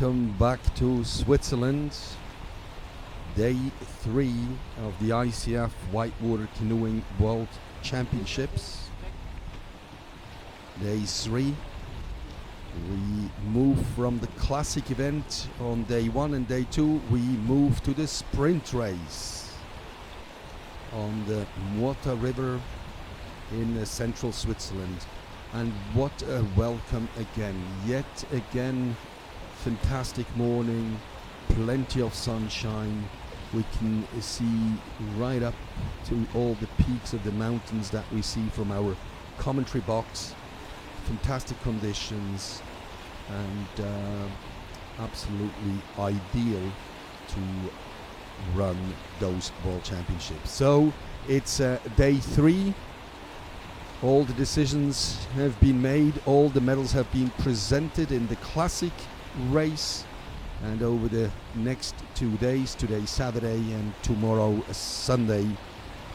welcome back to Switzerland. Day 3 of the ICF Wildwater Canoeing World Championships. Day 3. We move from the classic event on day 1 and day 2. We move to the sprint race on the Muota River in central Switzerland. And what a welcome again. Yet again, fantastic morning, plenty of sunshine. We can see right up to all the peaks of the mountains that we see from our commentary box. Fantastic conditions and absolutely ideal to run those World Championships. So it's day 3. All the decisions have been made, all the medals have been presented in the classic race, and over the next 2 days, today Saturday and tomorrow Sunday,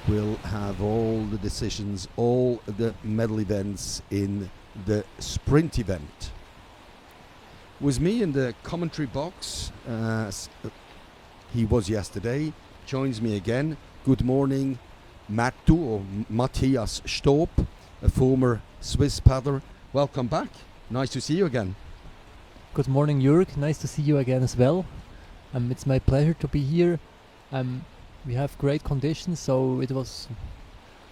we'll have all the decisions, all the medal events in the sprint event. With me in the commentary box, he was yesterday, joins me again. Good morning, Mattu or Matthias Stoop, a former Swiss paddler. Welcome back. Nice to see you again. Good morning, Jörg. Nice to see you again as well. It's my pleasure to be here. We have great conditions, so it was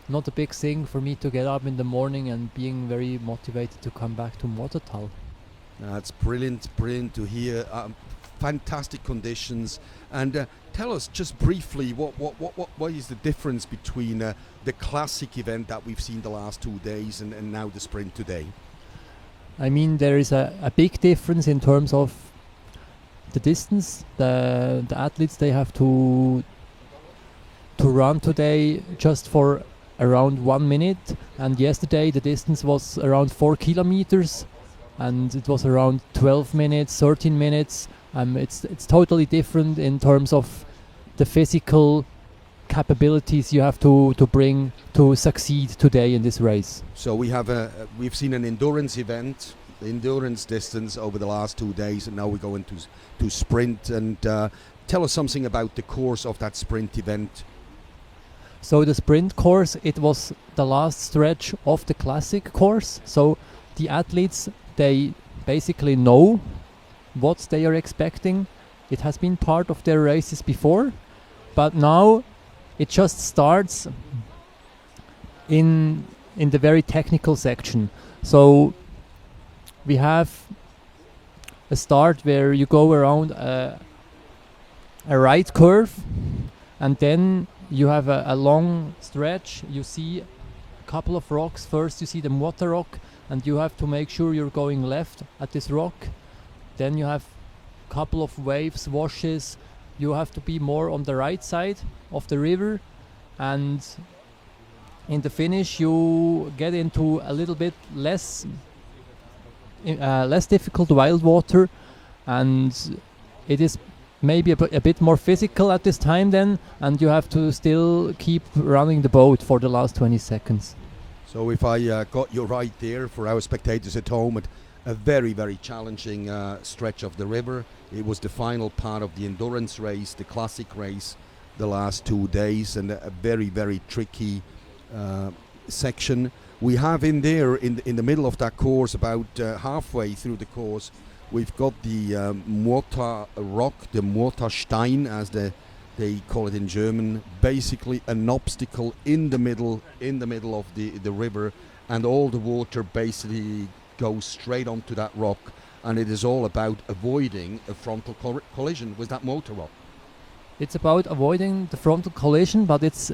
not a big thing for me to get up in the morning and being very motivated to come back to Muotathal. That's brilliant to hear. Fantastic conditions. And tell us just briefly what is the difference between the classic event that we've seen the last 2 days and now the sprint today? I mean, there is a big difference in terms of the distance. The athletes, they have to run today just for around 1 minute, and yesterday the distance was around 4 kilometers and it was around 12 minutes, 13 minutes. It's totally different in terms of the physical capabilities you have to bring to succeed today in this race. So we've seen an endurance event, endurance distance over the last 2 days, and now we go into sprint. And tell us something about the course of that sprint event. So the sprint course, it was the last stretch of the classic course. So the athletes, they basically know what they are expecting. It has been part of their races before, but now it just starts in the very technical section. So we have a start where you go around a right curve, and then you have a long stretch. You see a couple of rocks. First you see the Muota rock, and you have to make sure you're going left at this rock. Then you have a couple of waves, washes. You have to be more on the right side of the river, and in the finish you get into a little bit less difficult wild water, and it is maybe a bit more physical at this time then, and you have to still keep running the boat for the last 20 seconds. So if I got you right there, for our spectators at home, a very, very challenging stretch of the river. It was the final part of the endurance race, the classic race, the last 2 days, and a very, very tricky section. We have in there, in the middle of that course, about halfway through the course, we've got the Muota rock, the Muota Stein, as they call it in German, basically an obstacle in the middle of the river, and all the water basically goes straight onto that rock, and it is all about avoiding a frontal collision with that Muota rock. It's about avoiding the frontal collision, but it's,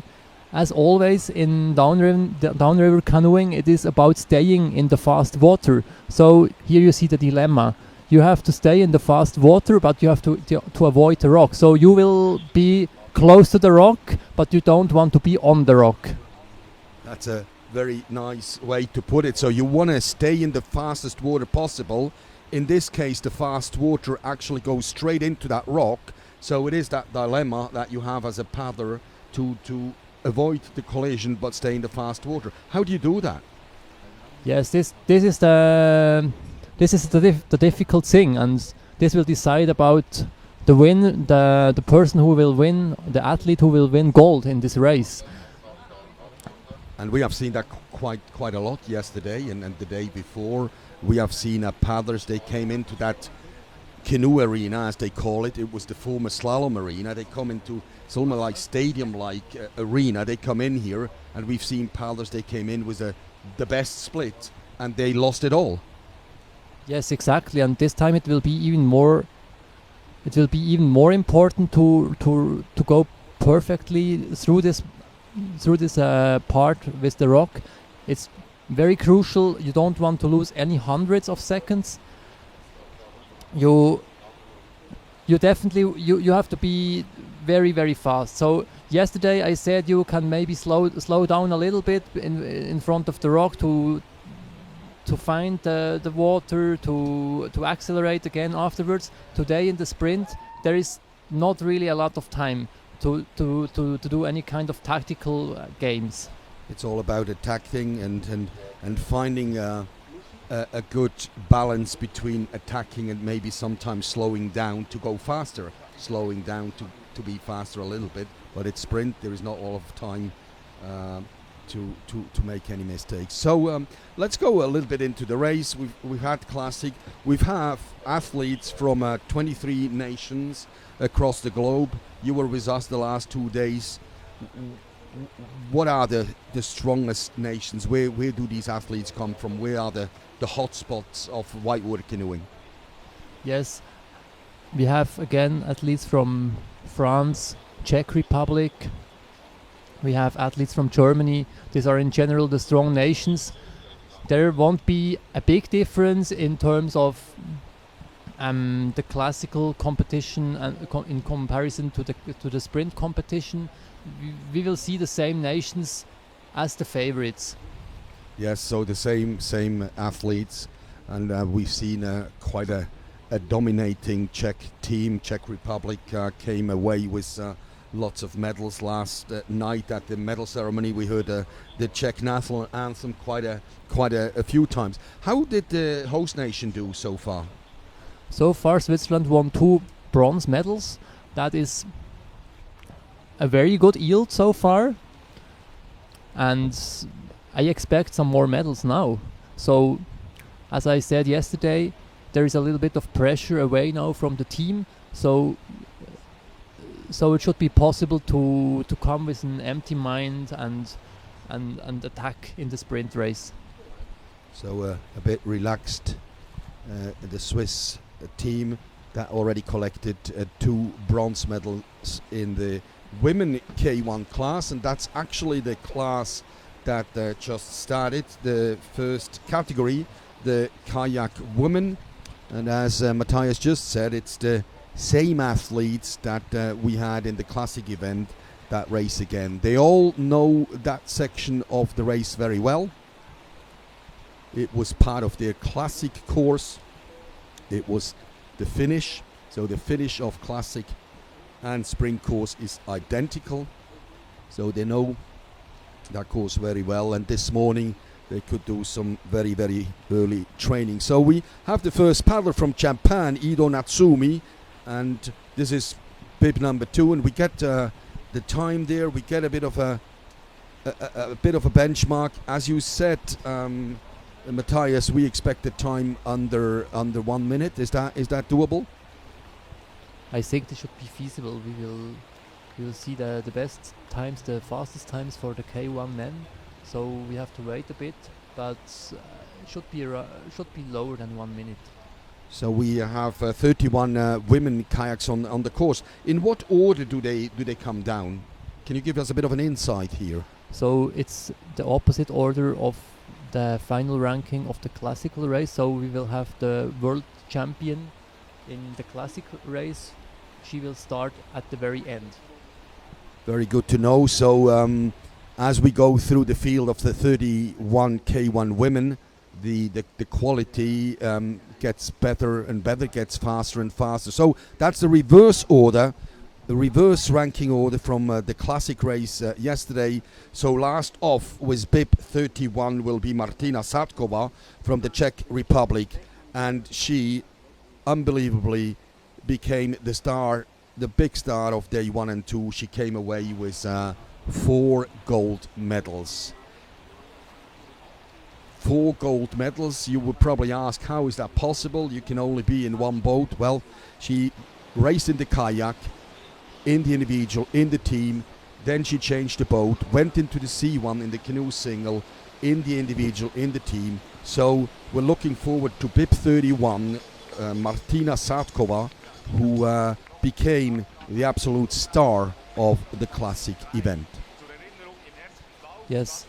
as always in downriver canoeing, it is about staying in the fast water. So here you see the dilemma. You have to stay in the fast water, but you have to avoid the rock. So you will be close to the rock, but you don't want to be on the rock. That's a very nice way to put it. So you want to stay in the fastest water possible. In this case, the fast water actually goes straight into that rock. So it is that dilemma that you have as a paddler to avoid the collision but stay in the fast water. How do you do that? Yes, this is the difficult thing, and this will decide about the person who will win, the athlete who will win gold in this race. And we have seen that quite a lot yesterday and the day before. We have seen paddlers, they came into that canoe arena, as they call it. It was the former slalom arena. They come into something like stadium-like arena. They come in here, and we've seen paddlers, they came in with the best split, and they lost it all. Yes, exactly. And this time it will be even more. It will be even more important to go perfectly through this part with the rock. It's very crucial. You don't want to lose any hundreds of seconds. You definitely you have to be very, very fast. So yesterday I said you can maybe slow down a little bit in front of the rock to find the water, to accelerate again afterwards. Today in the sprint there is not really a lot of time to do any kind of tactical games. It's all about attacking and finding a good balance between attacking and maybe sometimes slowing down to go faster, slowing down to be faster a little bit. But it's sprint, there is not a lot of time to make any mistakes. So let's go a little bit into the race. We've had classic. We've have athletes from 23 nations across the globe. You were with us the last 2 days. What are the strongest nations? Where do these athletes come from? Where are the hotspots of whitewater canoeing? Yes, we have again athletes from France, Czech Republic. We have athletes from Germany. These are in general the strong nations. There won't be a big difference in terms of the classical competition and in comparison to the sprint competition. We will see the same nations as the favorites. Yes, so the same athletes, and we've seen quite a dominating Czech team. Czech Republic came away with lots of medals last night at the medal ceremony. We heard the Czech national anthem quite a few times. How did the host nation do so far? So far, Switzerland won 2 bronze medals. That is a very good yield so far, and I expect some more medals now. So, as I said yesterday, there is a little bit of pressure away now from the team. So it should be possible to come with an empty mind and attack in the sprint race. So a bit relaxed. The Swiss team that already collected 2 bronze medals in the women K1 class, and that's actually the class that just started, the first category, the kayak women. And as Matthias just said, it's the same athletes that we had in the classic event that race again. They all know that section of the race very well. It was part of their classic course. It was the finish. So the finish of classic and sprint course is identical. So they know that course very well. And this morning they could do some very, very early training. So we have the first paddler from Japan, Ido Natsumi. And this is bib number 2. And we get the time there. We get a bit of a benchmark. As you said, Matthias, we expect the time under 1 minute. Is that doable? I think this should be feasible. We will see the best times, the fastest times for the K1 men. So we have to wait a bit, but it should be lower than 1 minute. So we have 31 women kayaks on the course. In what order do they come down? Can you give us a bit of an insight here? So it's the opposite order of the final ranking of the classical race. So we will have the world champion in the classic race. She will start at the very end. Very good to know. So as we go through the field of the 31 K1 women, the quality gets better and better, gets faster and faster. So that's the reverse order, the reverse ranking order from the classic race yesterday. So last off with bib 31 will be Martina Sadkova from the Czech Republic, and she unbelievably became the star, the big star of day 1 and 2. She came away with 4 gold medals. 4 gold medals. You would probably ask, how is that possible? You can only be in one boat. Well, she raced in the kayak, in the individual, in the team. Then she changed the boat, went into the C1 in the canoe single, in the individual, in the team. So we're looking forward to BIP 31, Martina Satkova, who became the absolute star of the classic event. Yes,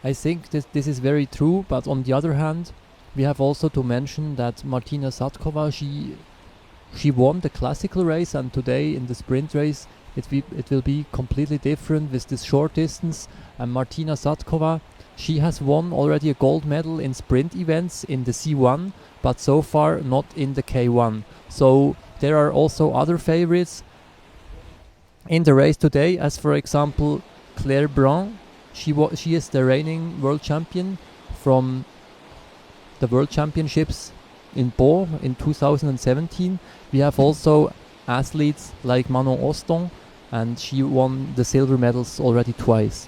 I think this is very true, but on the other hand, we have also to mention that Martina Satkova, she won the classical race, and today in the sprint race it will be completely different with this short distance. And Martina Satkova, she has won already a gold medal in sprint events in the C1, but so far not in the K1. So there are also other favorites in the race today, as for example Claire Brun. She is the reigning world champion from the World Championships in Pau in 2017. We have also athletes like Manon Oston, and she won the silver medals already twice.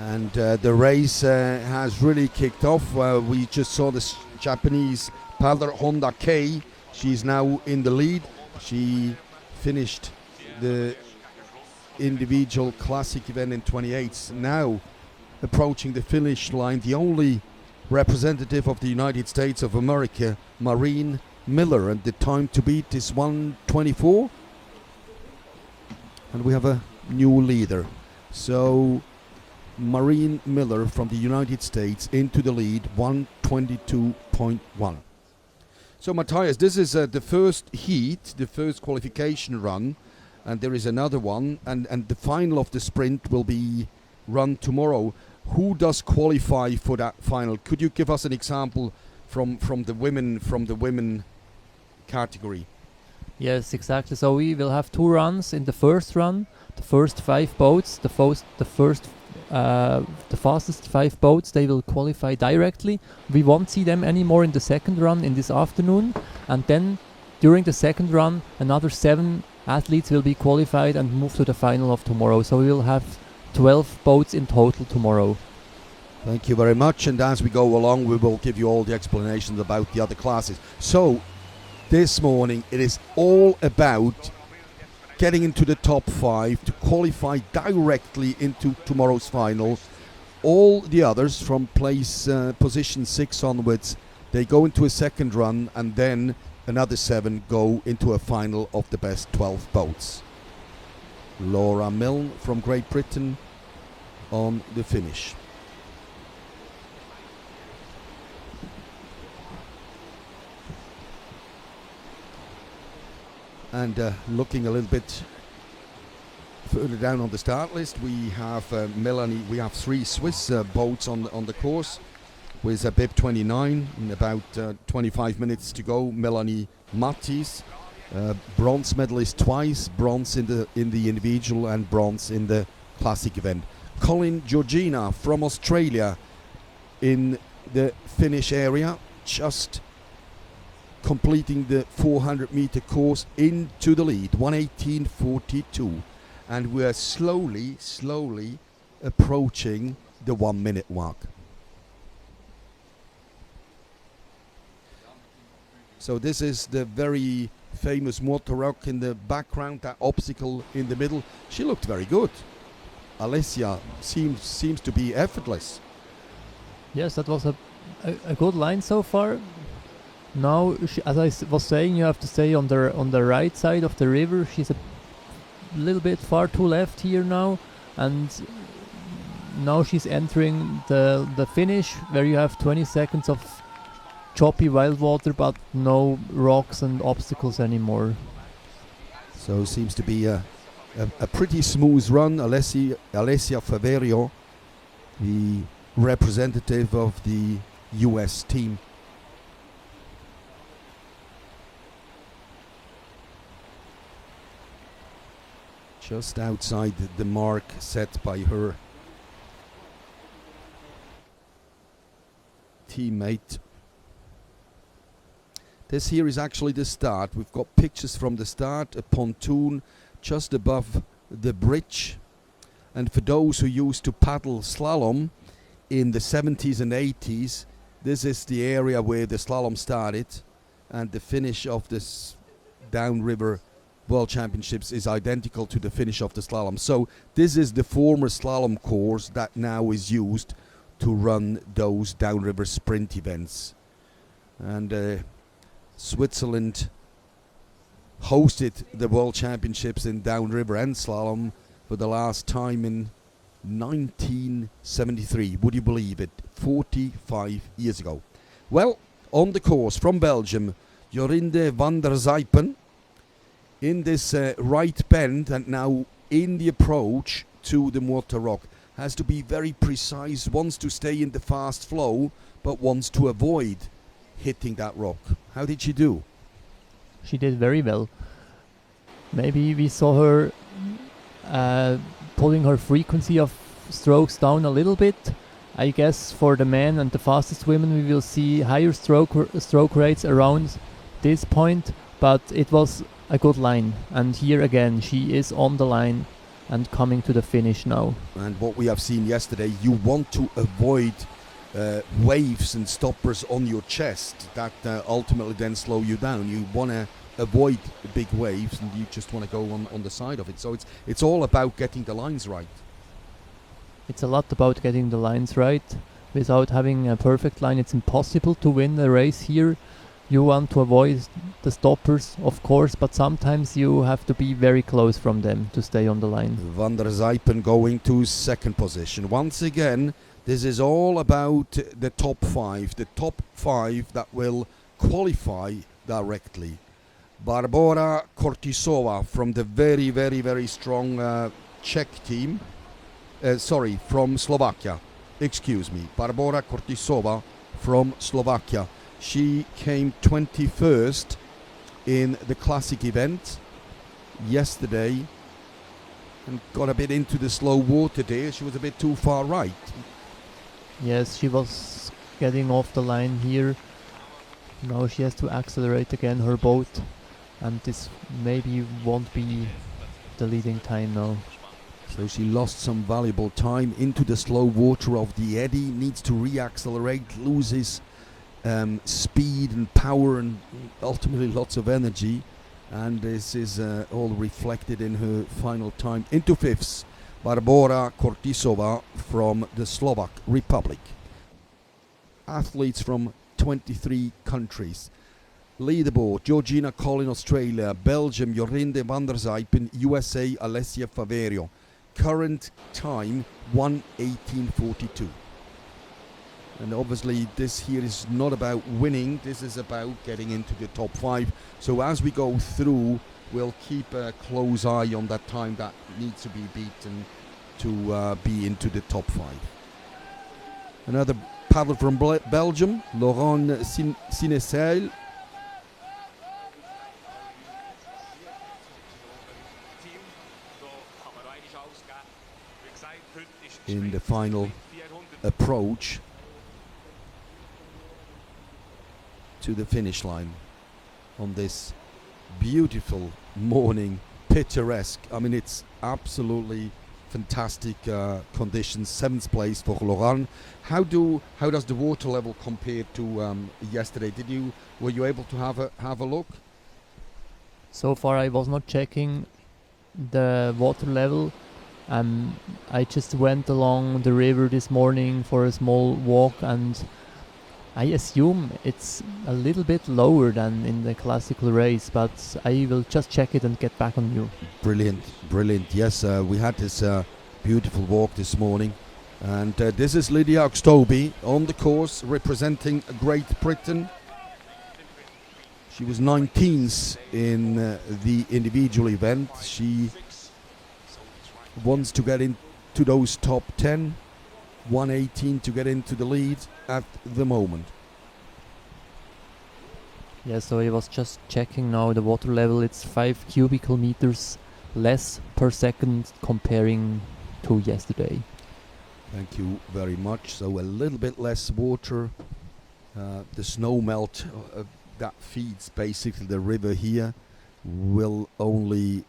And the race has really kicked off. We just saw the Japanese paddler Honda Kei. She's now in the lead. She finished the individual classic event in 28. Now approaching the finish line, the only representative of the United States of America, Maureen Miller, and the time to beat is 1:24. And we have a new leader. So Maureen Miller from the United States into the lead, 1:22.1. So Matthias, this is the first heat, the first qualification run, and there is another one, and the final of the sprint will be run tomorrow. Who does qualify for that final? Could you give us an example from the women category? Yes, exactly. So we will have 2 runs in the first run. The first 5 boats, the fastest 5 boats, they will qualify directly. We won't see them anymore in the second run in this afternoon. And then during the second run, another 7 athletes will be qualified and move to the final of tomorrow. So we will have 12 boats in total tomorrow. Thank you very much. And as we go along, we will give you all the explanations about the other classes. So this morning, it is all about getting into the top 5 to qualify directly into tomorrow's final. All the others from position 6 onwards, they go into a second run, and then another 7 go into a final of the best 12 boats. Laura Milne from Great Britain on the finish. And looking a little bit further down on the start list, we have Melanie. We have 3 Swiss boats on the course with a BIP 29 in about 25 minutes to go. Melanie Mattis, bronze medalist twice, bronze in the individual and bronze in the classic event. Colin Georgina from Australia in the finish area, just completing the 400-meter course into the lead, 1:18.42, and we are slowly approaching the 1 minute mark. So this is the very famous Muota rock in the background, that obstacle in the middle. She looked very good. Alessia seems to be effortless. Yes, that was a good line so far. Now, as I was saying, you have to stay on the right side of the river. She's a little bit far to left here now, and now she's entering the finish, where you have 20 seconds of choppy wild water, but no rocks and obstacles anymore. So seems to be a pretty smooth run. Alessia Faverio, the representative of the US team. Just outside the mark set by her teammate. This here is actually the start. We've got pictures from the start, a pontoon just above the bridge. And for those who used to paddle slalom in the 70s and 80s, this is the area where the slalom started, and the finish of this downriver World Championships is identical to the finish of the slalom. So this is the former slalom course that now is used to run those downriver sprint events. And Switzerland hosted the World Championships in downriver and slalom for the last time in 1973. Would you believe it? 45 years ago. Well, on the course from Belgium, Jorinde van der Zijpen, in this right bend and now in the approach to the Muota rock, has to be very precise, wants to stay in the fast flow, but wants to avoid hitting that rock. How did she do? She did very well. Maybe we saw her pulling her frequency of strokes down a little bit. I guess for the men and the fastest women we will see higher stroke rates around this point, but it was a good line, and here again she is on the line and coming to the finish now. And what we have seen yesterday, you want to avoid waves and stoppers on your chest that ultimately then slow you down. You want to avoid the big waves, and you just want to go on the side of it. So it's all about getting the lines right. It's a lot about getting the lines right. Without having a perfect line, it's impossible to win the race here. You want to avoid the stoppers, of course, but sometimes you have to be very close from them to stay on the line. Van der Zijpen going to second position. Once again, this is all about the top five that will qualify directly. Barbora Kortisova from the very, very, very strong Czech team. From Slovakia. Excuse me. Barbora Kortisova from Slovakia. She came 21st in the classic event yesterday and got a bit into the slow water there. She was a bit too far right. Yes, she was getting off the line here. Now she has to accelerate again her boat, and this maybe won't be the leading time now. So she lost some valuable time into the slow water of the eddy, needs to re-accelerate, loses speed and power and ultimately lots of energy, and this is all reflected in her final time. Into fifths, Barbora Kortisova from the Slovak Republic. Athletes from 23 countries. Leaderboard: Georgina Collin, Australia; Belgium, Jorinde van der Zijpen; USA, Alessia Faverio. Current time 1:18:42. And obviously this here is not about winning, this is about getting into the top five. So as we go through, we'll keep a close eye on that time that needs to be beaten to be into the top five. Another paddler from Belgium, Laurent Sinesel. In the final approach to the finish line on this beautiful morning, picturesque. I mean, it's absolutely fantastic conditions. 7th place for Laurent. How does the water level compare to yesterday? Were you able to have a look? So far I was not checking the water level. I just went along the river this morning for a small walk, and I assume it's a little bit lower than in the classical race, but I will just check it and get back on you. Brilliant. Yes, we had this beautiful walk this morning, and this is Lydia Oxtoby on the course representing Great Britain. She was 19th in the individual event. She wants to get into those top 10. 1:18 to get into the lead at the moment. Yeah, so I was just checking now the water level. It's 5 cubical meters less per second comparing to yesterday. Thank you very much. So a little bit less water. The snow melt that feeds basically the river here will only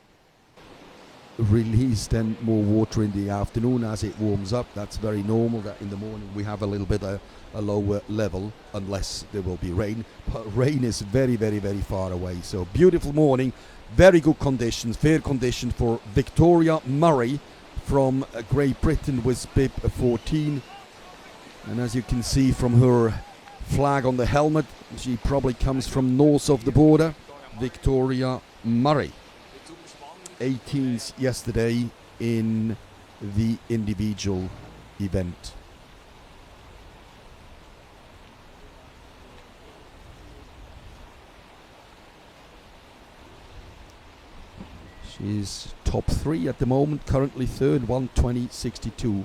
release then more water in the afternoon as it warms up. That's very normal that in the morning we have a little bit a lower level unless there will be rain, but rain is very, very, very far away. So beautiful morning, very good conditions, fair conditions for Victoria Murray from Great Britain with bib 14, and as you can see from her flag on the helmet, she probably comes from north of the border. Victoria Murray, 18th yesterday in the individual event. She's top 3 at the moment, currently third, 1:20.62.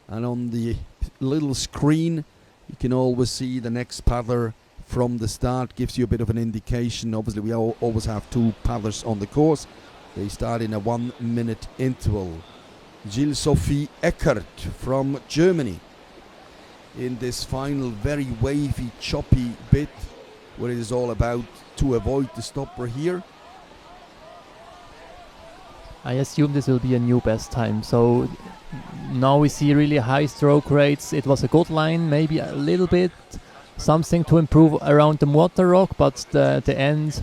And on the little screen you can always see the next paddler from the start, gives you a bit of an indication. Obviously we always have 2 paddlers on the course. They start in a 1 minute interval. Jill Sophie Eckert from Germany in this final very wavy, choppy bit where it is all about to avoid the stopper here. I assume this will be a new best time. So now we see really high stroke rates. It was a good line, maybe a little bit something to improve around the Muota rock, but the end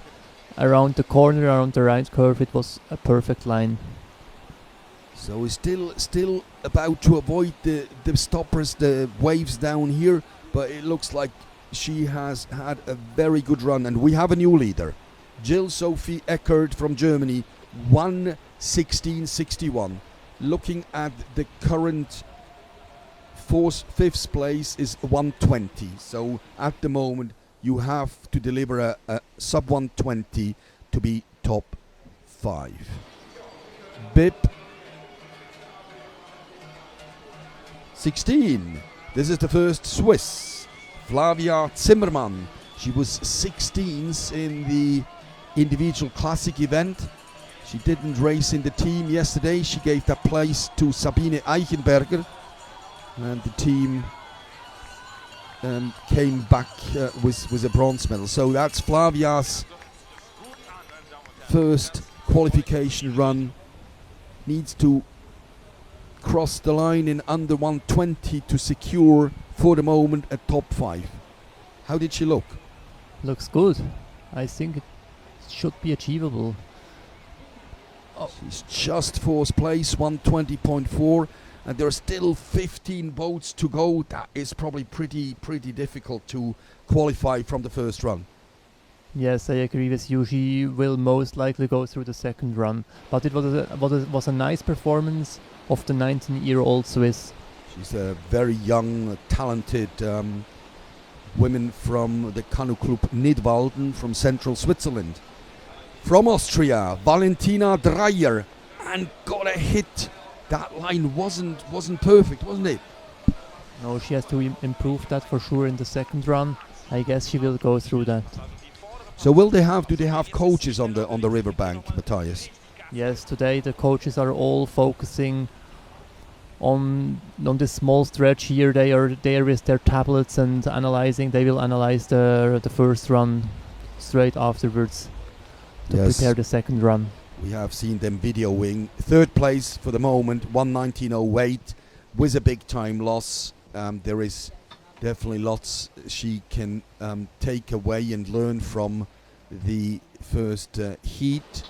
around the corner, around the right curve, it was a perfect line. So we're still about to avoid the stoppers, the waves down here, but it looks like she has had a very good run, and we have a new leader. Jill Sophie Eckert from Germany, 1:16.61. Looking at the current fifth place is 1:20. So at the moment you have to deliver a sub 1:20 to be top 5. Bib 16. This is the first Swiss, Flavia Zimmermann. She was 16th in the individual classic event. She didn't race in the team yesterday. She gave that place to Sabine Eichenberger, and the team came back with a bronze medal. So that's Flavia's first qualification run. Needs to cross the line in under 1:20 to secure, for the moment, a top 5. How did she look? Looks good. I think it should be achievable. She's just 4th place, 1:20.4, and there are still 15 boats to go. That is probably pretty difficult to qualify from the first run. Yes, I agree with you. She will most likely go through the second run, but it was a nice performance of the 19-year-old Swiss. She's a very young, talented woman from the Canoe Club Nidwalden from central Switzerland. From Austria, Valentina Dreyer, and got a hit. That line wasn't perfect, wasn't it? No, she has to improve that for sure in the second run. I guess she will go through that. So do they have coaches on the riverbank, Matthias? Yes, today the coaches are all focusing on this small stretch here. They are there with their tablets and analyzing. They will analyze the first run straight afterwards to prepare the second run. We have seen them videoing. 3rd place for the moment, 1:19.08, with a big time loss. There is definitely lots she can take away and learn from the first heat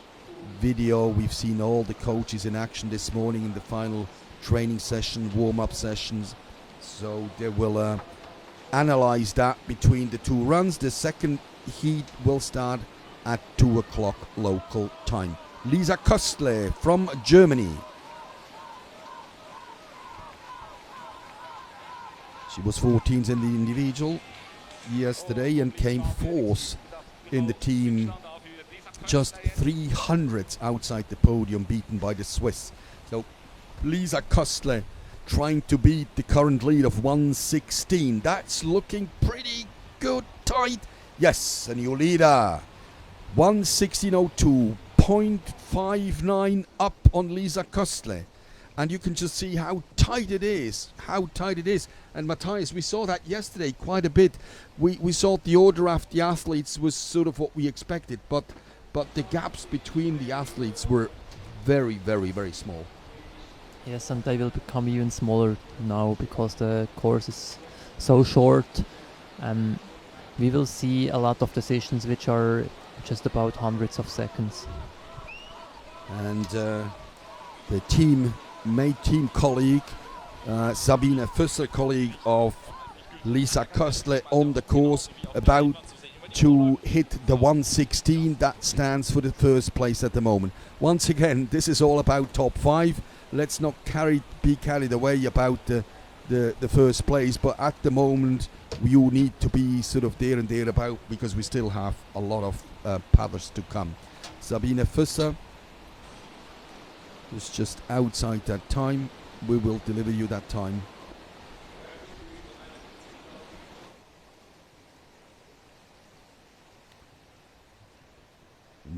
video. We've seen all the coaches in action this morning in the final training session, warm-up sessions. So they will analyze that between the 2 runs. The second heat will start at 2 o'clock local time. Lisa Köstle from Germany. She was 14th in the individual yesterday and came 4th in the team, just 300 outside the podium, beaten by the Swiss. So Lisa Köstle trying to beat the current lead of 1:16. That's looking pretty good, tight. Yes, a new leader. 1:16.02, 0.59 up on Lisa Köstle. And you can just see how tight it is. And Matthias, we saw that yesterday quite a bit. We saw the order of the athletes was sort of what we expected, but the gaps between the athletes were very, very, very small. Yes, and they will become even smaller now because the course is so short. We will see a lot of decisions which are just about hundreds of seconds. And the team colleague, Sabine Füsser, colleague of Lisa Köstle on the course, about to hit the 116. That stands for the first place at the moment. Once again, this is all about top 5. Let's not be carried away about the first place, but at the moment you need to be sort of there and thereabout because we still have a lot of paddlers to come. Sabine Füsser is just outside that time. We will deliver you that time.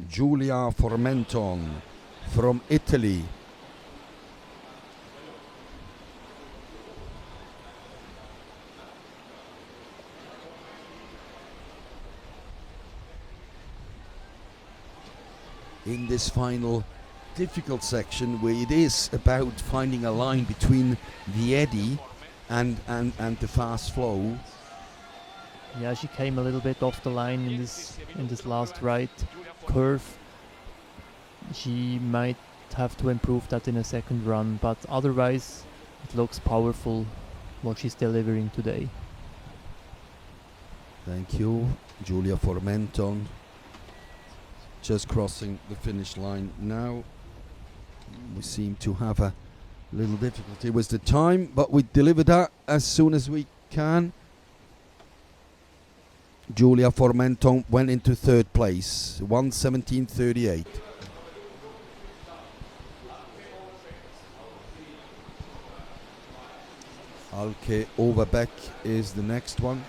Giulia Formenton from Italy. In this final difficult section where it is about finding a line between the eddy and the fast flow. Yeah, she came a little bit off the line in this last right curve. She might have to improve that in a second run, but otherwise it looks powerful what she's delivering today. Thank you, Giulia Formenton. Just crossing the finish line now. We seem to have a little difficulty with the time, but we deliver that as soon as we can. Giulia Formenton went into third place, 1:17.38. Alke Overbeck is the next one.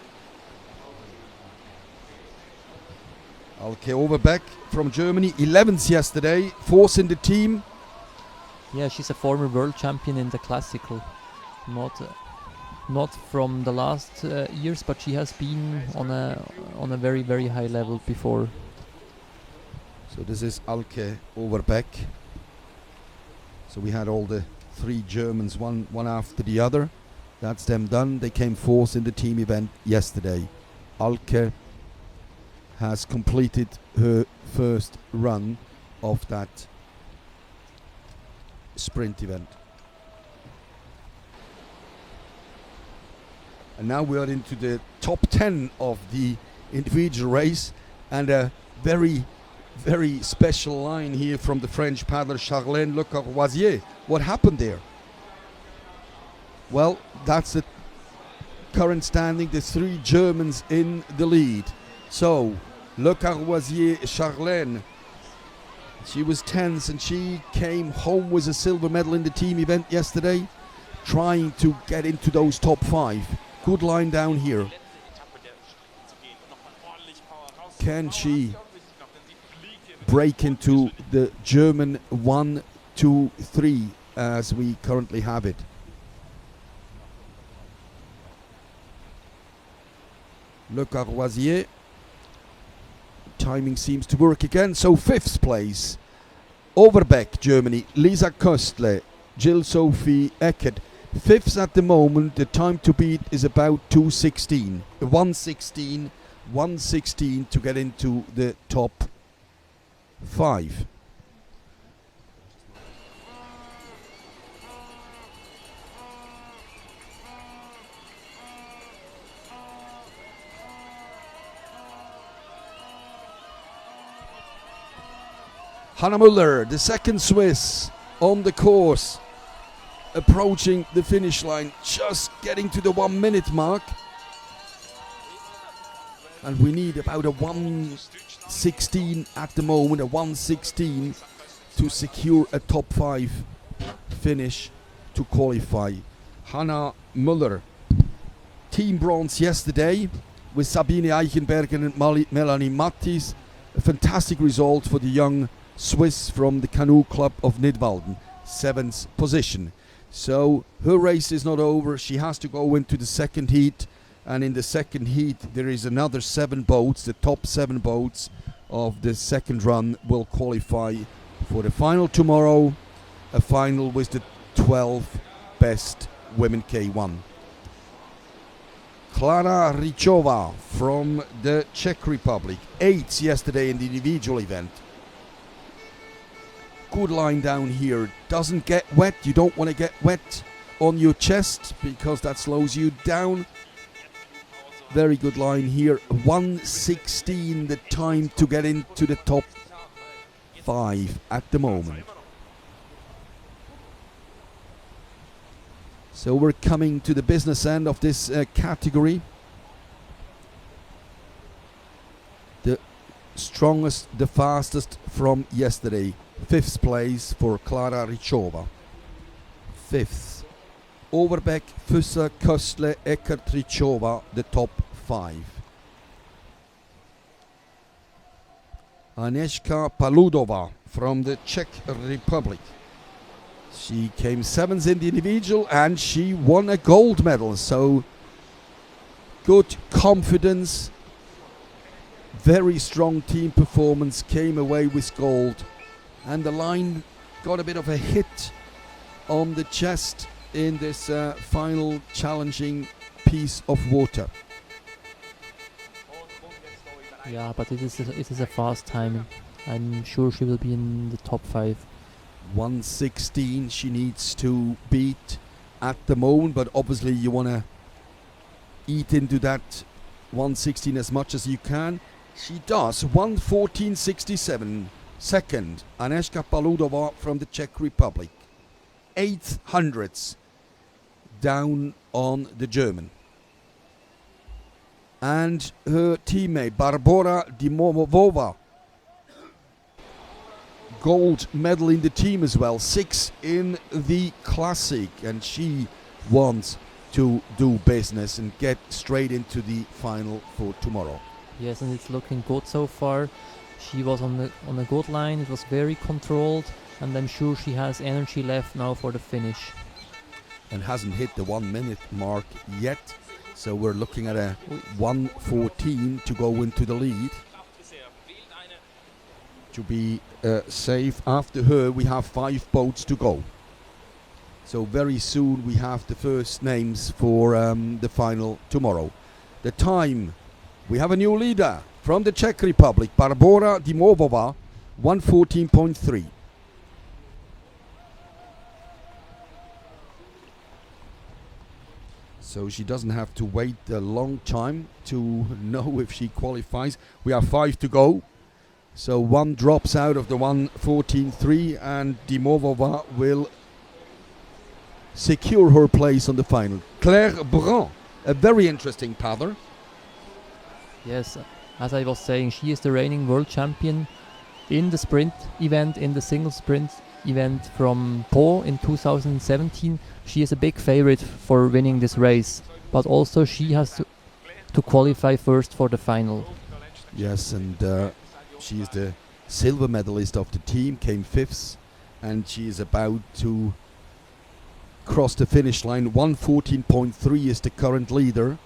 Alke Overbeck from Germany, 11th yesterday, 4th in the team. Yeah, she's a former world champion in the classical. Not from the last years, but she has been on a very, very high level before. So this is Alke Overbeck. So we had all the 3 Germans, one after the other. That's them done. They came 4th in the team event yesterday. Alke has completed her first run of that sprint event. And now we are into the top 10 of the individual race, and a very, very special line here from the French paddler Charlène Le Courvoisier. What happened there? Well, that's the current standing, the 3 Germans in the lead. So Le Courvoisier, Charlène, she was tense and she came home with a silver medal in the team event yesterday, trying to get into those top 5. Good line down here. Can she break into the German 1, 2, 3 as we currently have it? Le Courvoisier. Timing seems to work again. So 5th place, Overbeck, Germany, Lisa Köstle, Jill Sophie Eckert. 5th at the moment. The time to beat is about 2:16. 1:16 to get into the top 5. Hanna Müller, the second Swiss on the course, approaching the finish line, just getting to the 1 minute mark. And we need about a 1:16 at the moment, a 1:16 to secure a top 5 finish to qualify. Hanna Müller, team bronze yesterday with Sabine Eichenberger and Melanie Mattis. A fantastic result for the young Swiss from the Canoe Club of Nidwalden, 7th position. So her race is not over. She has to go into the second heat, and in the second heat there is another 7 boats. The top 7 boats of the second run will qualify for the final tomorrow, a final with the 12 best women K1. Klara Richova from the Czech Republic, 8th yesterday in the individual event. Good line down here, doesn't get wet. You don't want to get wet on your chest because that slows you down. Very good line here, 1:16 the time to get into the top 5 at the moment. So we're coming to the business end of this category. The strongest, the fastest from yesterday. 5th place for Klara Richova. 5th. Overbeck, Fusser, Köstle, Eckert, Richova, the top 5. Agnieszka Paludova from the Czech Republic. She came 7th in the individual and she won a gold medal. So good confidence, very strong team performance, came away with gold. And the line got a bit of a hit on the chest in this final challenging piece of water. Yeah, but it is a fast time. I'm sure she will be in the top 5. 1:16 she needs to beat at the moment, but obviously you want to eat into that 1:16 as much as you can. She does. 1:14.67. Second, Agnieszka Paludova from the Czech Republic. 8th hundredths down on the German. And her teammate Barbora Dimovova, gold medal in the team as well, 6th in the classic, and she wants to do business and get straight into the final for tomorrow. Yes, and it's looking good so far. She was on a good line. It was very controlled, and I'm sure she has energy left now for the finish. And hasn't hit the 1 minute mark yet, so we're looking at a 1:14 to go into the lead. To be safe, after her we have 5 boats to go. So very soon we have the first names for the final tomorrow. The time, we have a new leader from the Czech Republic, Barbora Dimovova, 1:14.3. So she doesn't have to wait a long time to know if she qualifies. We have 5 to go. So 1 drops out of the 1:14.3 and Dimovova will secure her place on the final. Claire Brun, a very interesting paddler. Yes, as I was saying, she is the reigning world champion in the sprint event, in the single sprint event from Po in 2017. She is a big favorite for winning this race, but also she has to qualify first for the final. Yes, and she is the silver medalist of the team, came 5th, and she is about to cross the finish line. 1:14.3 is the current leader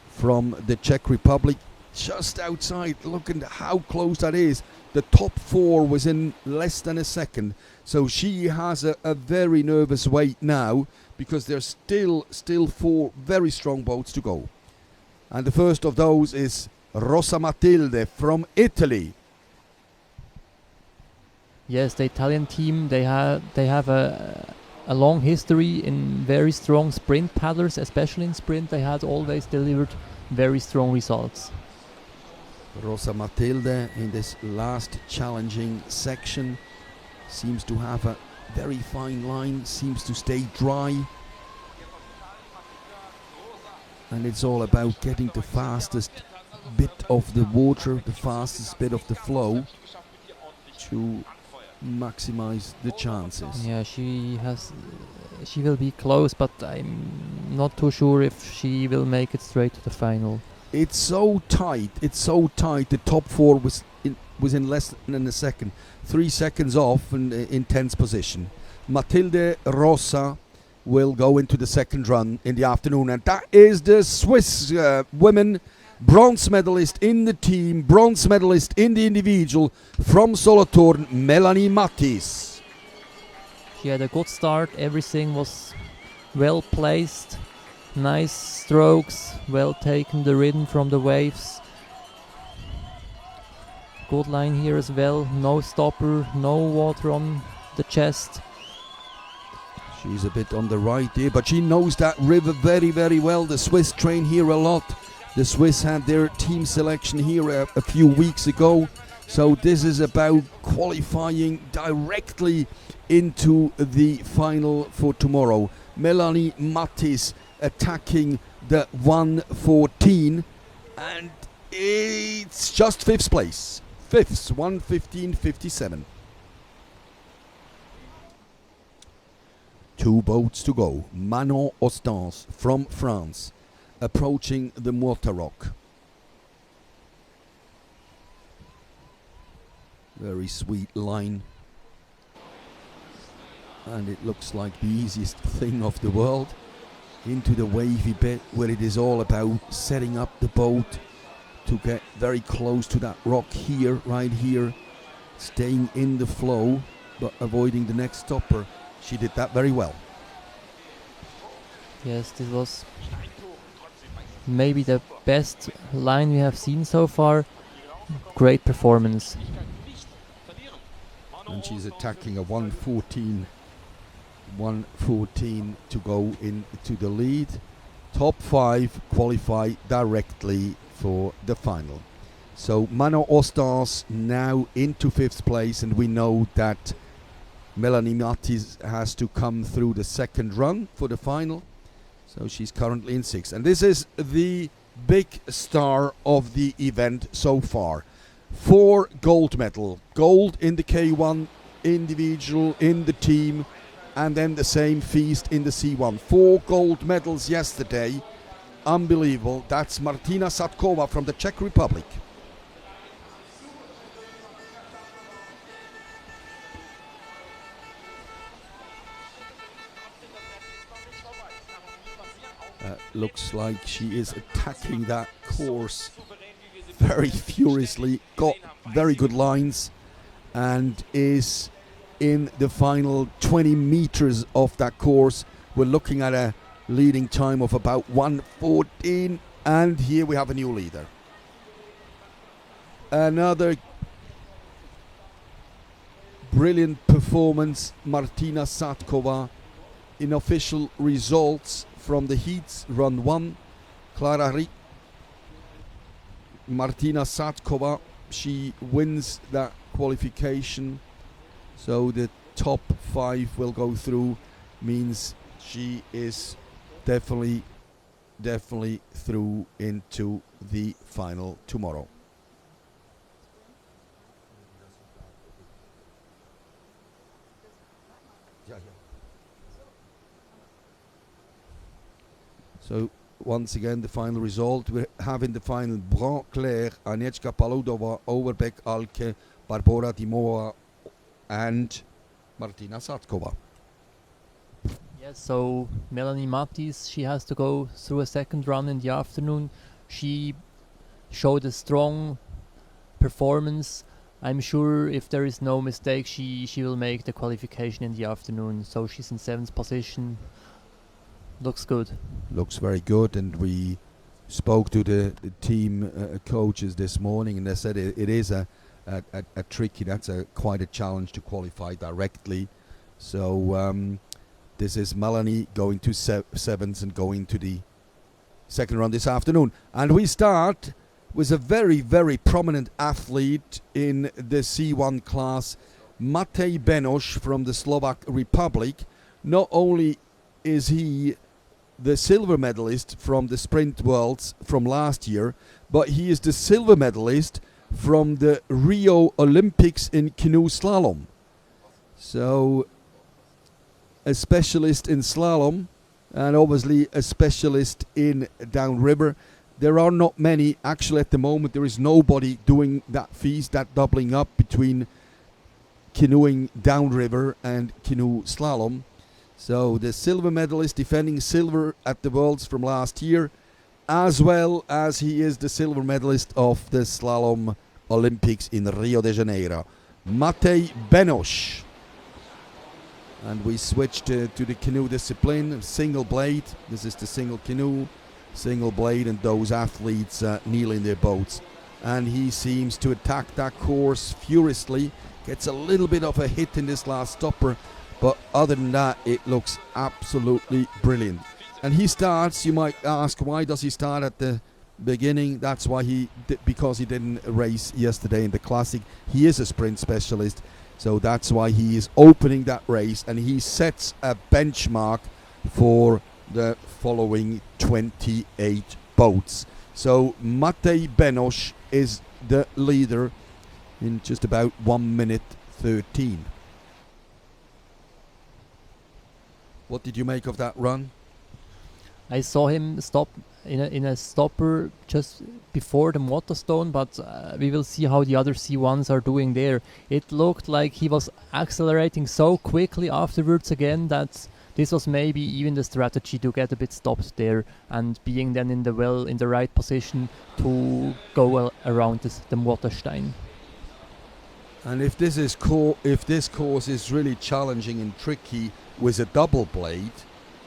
from the Czech Republic, just outside. Look at how close that is. The top 4 was in less than a second, so she has a very nervous wait now, because there's still 4 very strong boats to go. And the first of those is Rosa Matilde from Italy. Yes, the Italian team, they have a long history in very strong sprint paddlers, especially in sprint. They had always delivered very strong results. Rosa Matilde in this last challenging section seems to have a very fine line, seems to stay dry, and it's all about getting the fastest bit of the water, the fastest bit of the flow to maximize the chances. Yeah, she will be close, but I'm not too sure if she will make it straight to the final. It's so tight. The top 4 was in less than a second, 3 seconds off and in 10th position. Matilde, Rosa, will go into the second run in the afternoon, and that is the Swiss women bronze medalist in the team, bronze medalist in the individual from Solothurn, Melanie Mattis. She had a good start, everything was well placed, nice strokes, well taken the rhythm from the waves. Good line here as well, no stopper, no water on the chest. She's a bit on the right here, but she knows that river very, very well. The Swiss train here a lot. The Swiss had their team selection here a few weeks ago. So this is about qualifying directly into the final for tomorrow. Melanie Mattis attacking the 1:14, and it's just fifth place. Fifths, 1:15.57. 2 boats to go. Manon Ostens from France approaching the Muota rock. Very sweet line. And it looks like the easiest thing of the world. Into the wavy bit where it is all about setting up the boat to get very close to that rock here, right here. Staying in the flow but avoiding the next stopper. She did that very well. Yes, this was maybe the best line we have seen so far. Great performance. And she's attacking a 1:14 to go into the lead. Top 5 qualify directly for the final. So Manon Ostens now into 5th place, and we know that Melanie Mattis has to come through the second run for the final. So she's currently in 6th. And this is the big star of the event so far. 4 gold medal. Gold in the K1 individual, in the team, and then the same feast in the C1. 4 gold medals yesterday. Unbelievable. That's Martina Satkova from the Czech Republic. Looks like she is attacking that course very furiously, got very good lines, and is in the final 20 meters of that course. We're looking at a leading time of about 1:14, and here we have a new leader. Another brilliant performance, Martina Satkova. In official results from the heats, run 1, Martina Satkova, she wins that qualification, so the top 5 will go through, means she is definitely through into the final tomorrow. So once again, the final result, we have in the final Brun Claire, Agnieszka Paludova, Overbeck Alke, Barbora Dimova and Martina Satkova. Yes, so Melanie Mattis, she has to go through a second run in the afternoon. She showed a strong performance. I'm sure if there is no mistake, she will make the qualification in the afternoon. So she's in 7th position. Looks good. Looks very good, and we spoke to the team coaches this morning, and they said it is a tricky, that's quite a challenge to qualify directly. So this is Melanie going to 7th and going to the second run this afternoon. And we start with a very, very prominent athlete in the C1 class, Matej Benoš from the Slovak Republic. Not only is he the silver medalist from the Sprint Worlds from last year, but he is the silver medalist from the Rio Olympics in canoe slalom. So a specialist in slalom, and obviously a specialist in downriver. There are not many, actually at the moment there is nobody doing that feast, that doubling up between canoeing downriver and canoe slalom. So the silver medalist defending silver at the Worlds from last year, as well as he is the silver medalist of the Slalom Olympics in Rio de Janeiro, Matej Benoš. And we switched to the canoe discipline, single blade. This is the single canoe, single blade, and those athletes kneel in their boats. And he seems to attack that course furiously, gets a little bit of a hit in this last stopper, but other than that, it looks absolutely brilliant. And he starts, you might ask, why does he start at the beginning? That's why because he didn't race yesterday in the Classic. He is a sprint specialist, so that's why he is opening that race, and he sets a benchmark for the following 28 boats. So Matej Benoš is the leader in just about 1 minute 13. What did you make of that run? I saw him stop in a stopper just before the Muotathal, but we will see how the other C1s are doing there. It looked like he was accelerating so quickly afterwards again that this was maybe even the strategy to get a bit stopped there and being then in the right position to go around the Muotastein. And if this course is really challenging and tricky with a double blade,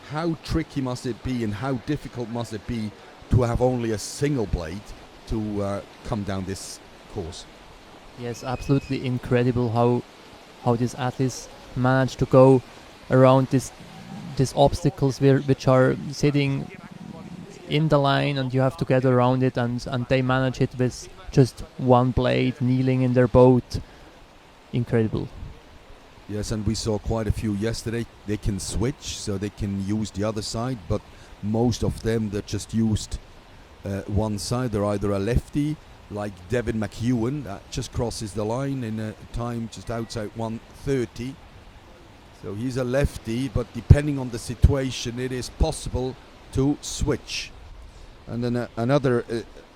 how tricky must it be and how difficult must it be to have only a single blade to come down this course? Yes, absolutely incredible how these athletes manage to go around these obstacles which are sitting in the line, and you have to get around it, and they manage it with just one blade, kneeling in their boat. Incredible. Yes, and we saw quite a few yesterday. They can switch, so they can use the other side, but most of them that just used one side. They're either a lefty, like Devin McEwen, that just crosses the line in a time just outside 1:30. So he's a lefty, but depending on the situation, it is possible to switch. And then another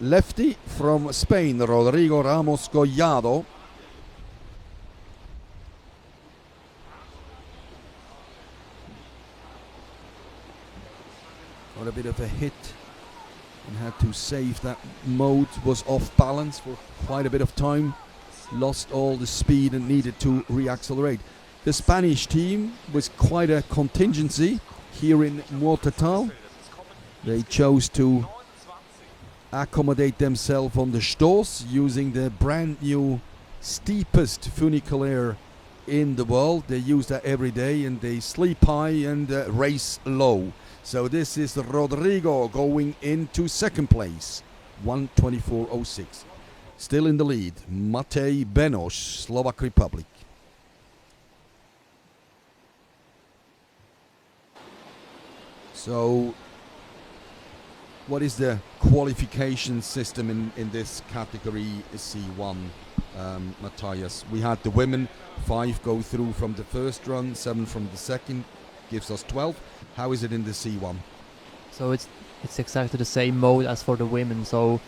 lefty from Spain, Rodrigo Ramos Collado. Got a bit of a hit and had to save that mode, was off balance for quite a bit of time, lost all the speed and needed to reaccelerate. The Spanish team was quite a contingency here in Muotathal. They chose to accommodate themselves on the Stoss using the brand new steepest funicular in the world. They use that every day, and they sleep high and race low. So this is Rodrigo going into second place, 1:24.06. Still in the lead, Matej Benoš, Slovak Republic. So what is the qualification system in this category C1, Matthias? We had the women, 5 go through from the first run, 7 from the second, gives us 12. How is it in the C1? So it's exactly the same mode as for the women. So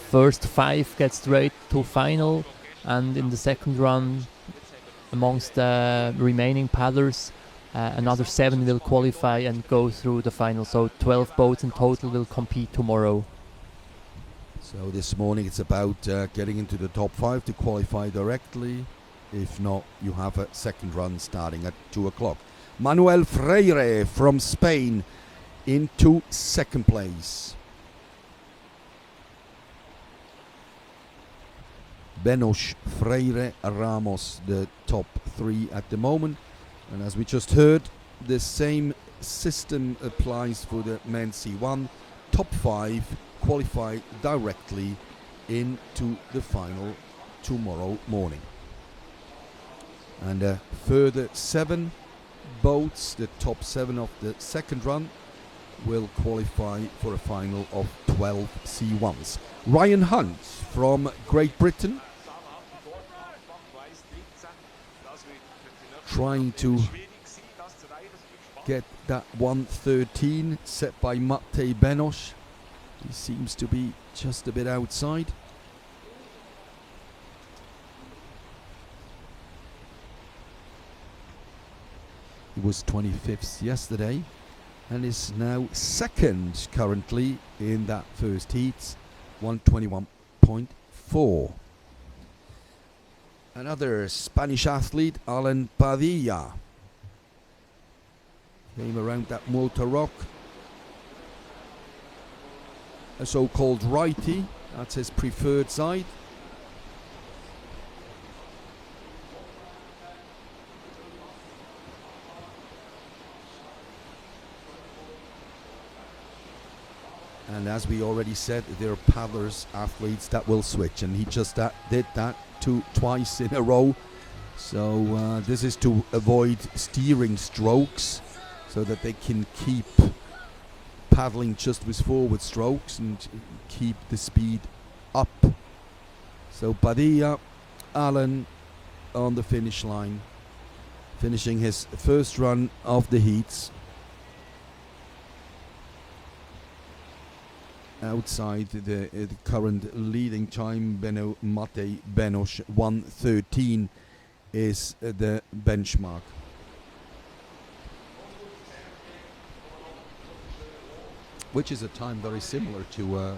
first 5 get straight to final, and in the second run, amongst the remaining paddlers, another 7 will qualify and go through the final. So 12 boats in total will compete tomorrow. So this morning it's about getting into the top 5 to qualify directly. If not, you have a second run starting at 2 o'clock. Manuel Freire from Spain into second place. Benoš, Freire, Ramos, the top 3 at the moment. And as we just heard, the same system applies for the men's C1. Top 5 qualify directly into the final tomorrow morning. And a further 7 boats, the top 7 of the second run, will qualify for a final of 12 C1s. Ryan Hunt from Great Britain, trying to get that 1:13 set by Matej Benoš. He seems to be just a bit outside. He was 25th yesterday and is now second currently in that first heat, 121.4. Another Spanish athlete, Alan Padilla, came around that Muota rock. A so-called righty, that's his preferred side. And as we already said, they're paddlers, athletes that will switch, and he just did that twice in a row. So this is to avoid steering strokes, so that they can keep paddling just with forward strokes and keep the speed up. So Padilla, Alan on the finish line, finishing his first run of the heats. Outside the current leading time, Matej Benoš, 1:13 is the benchmark. Which is a time very similar to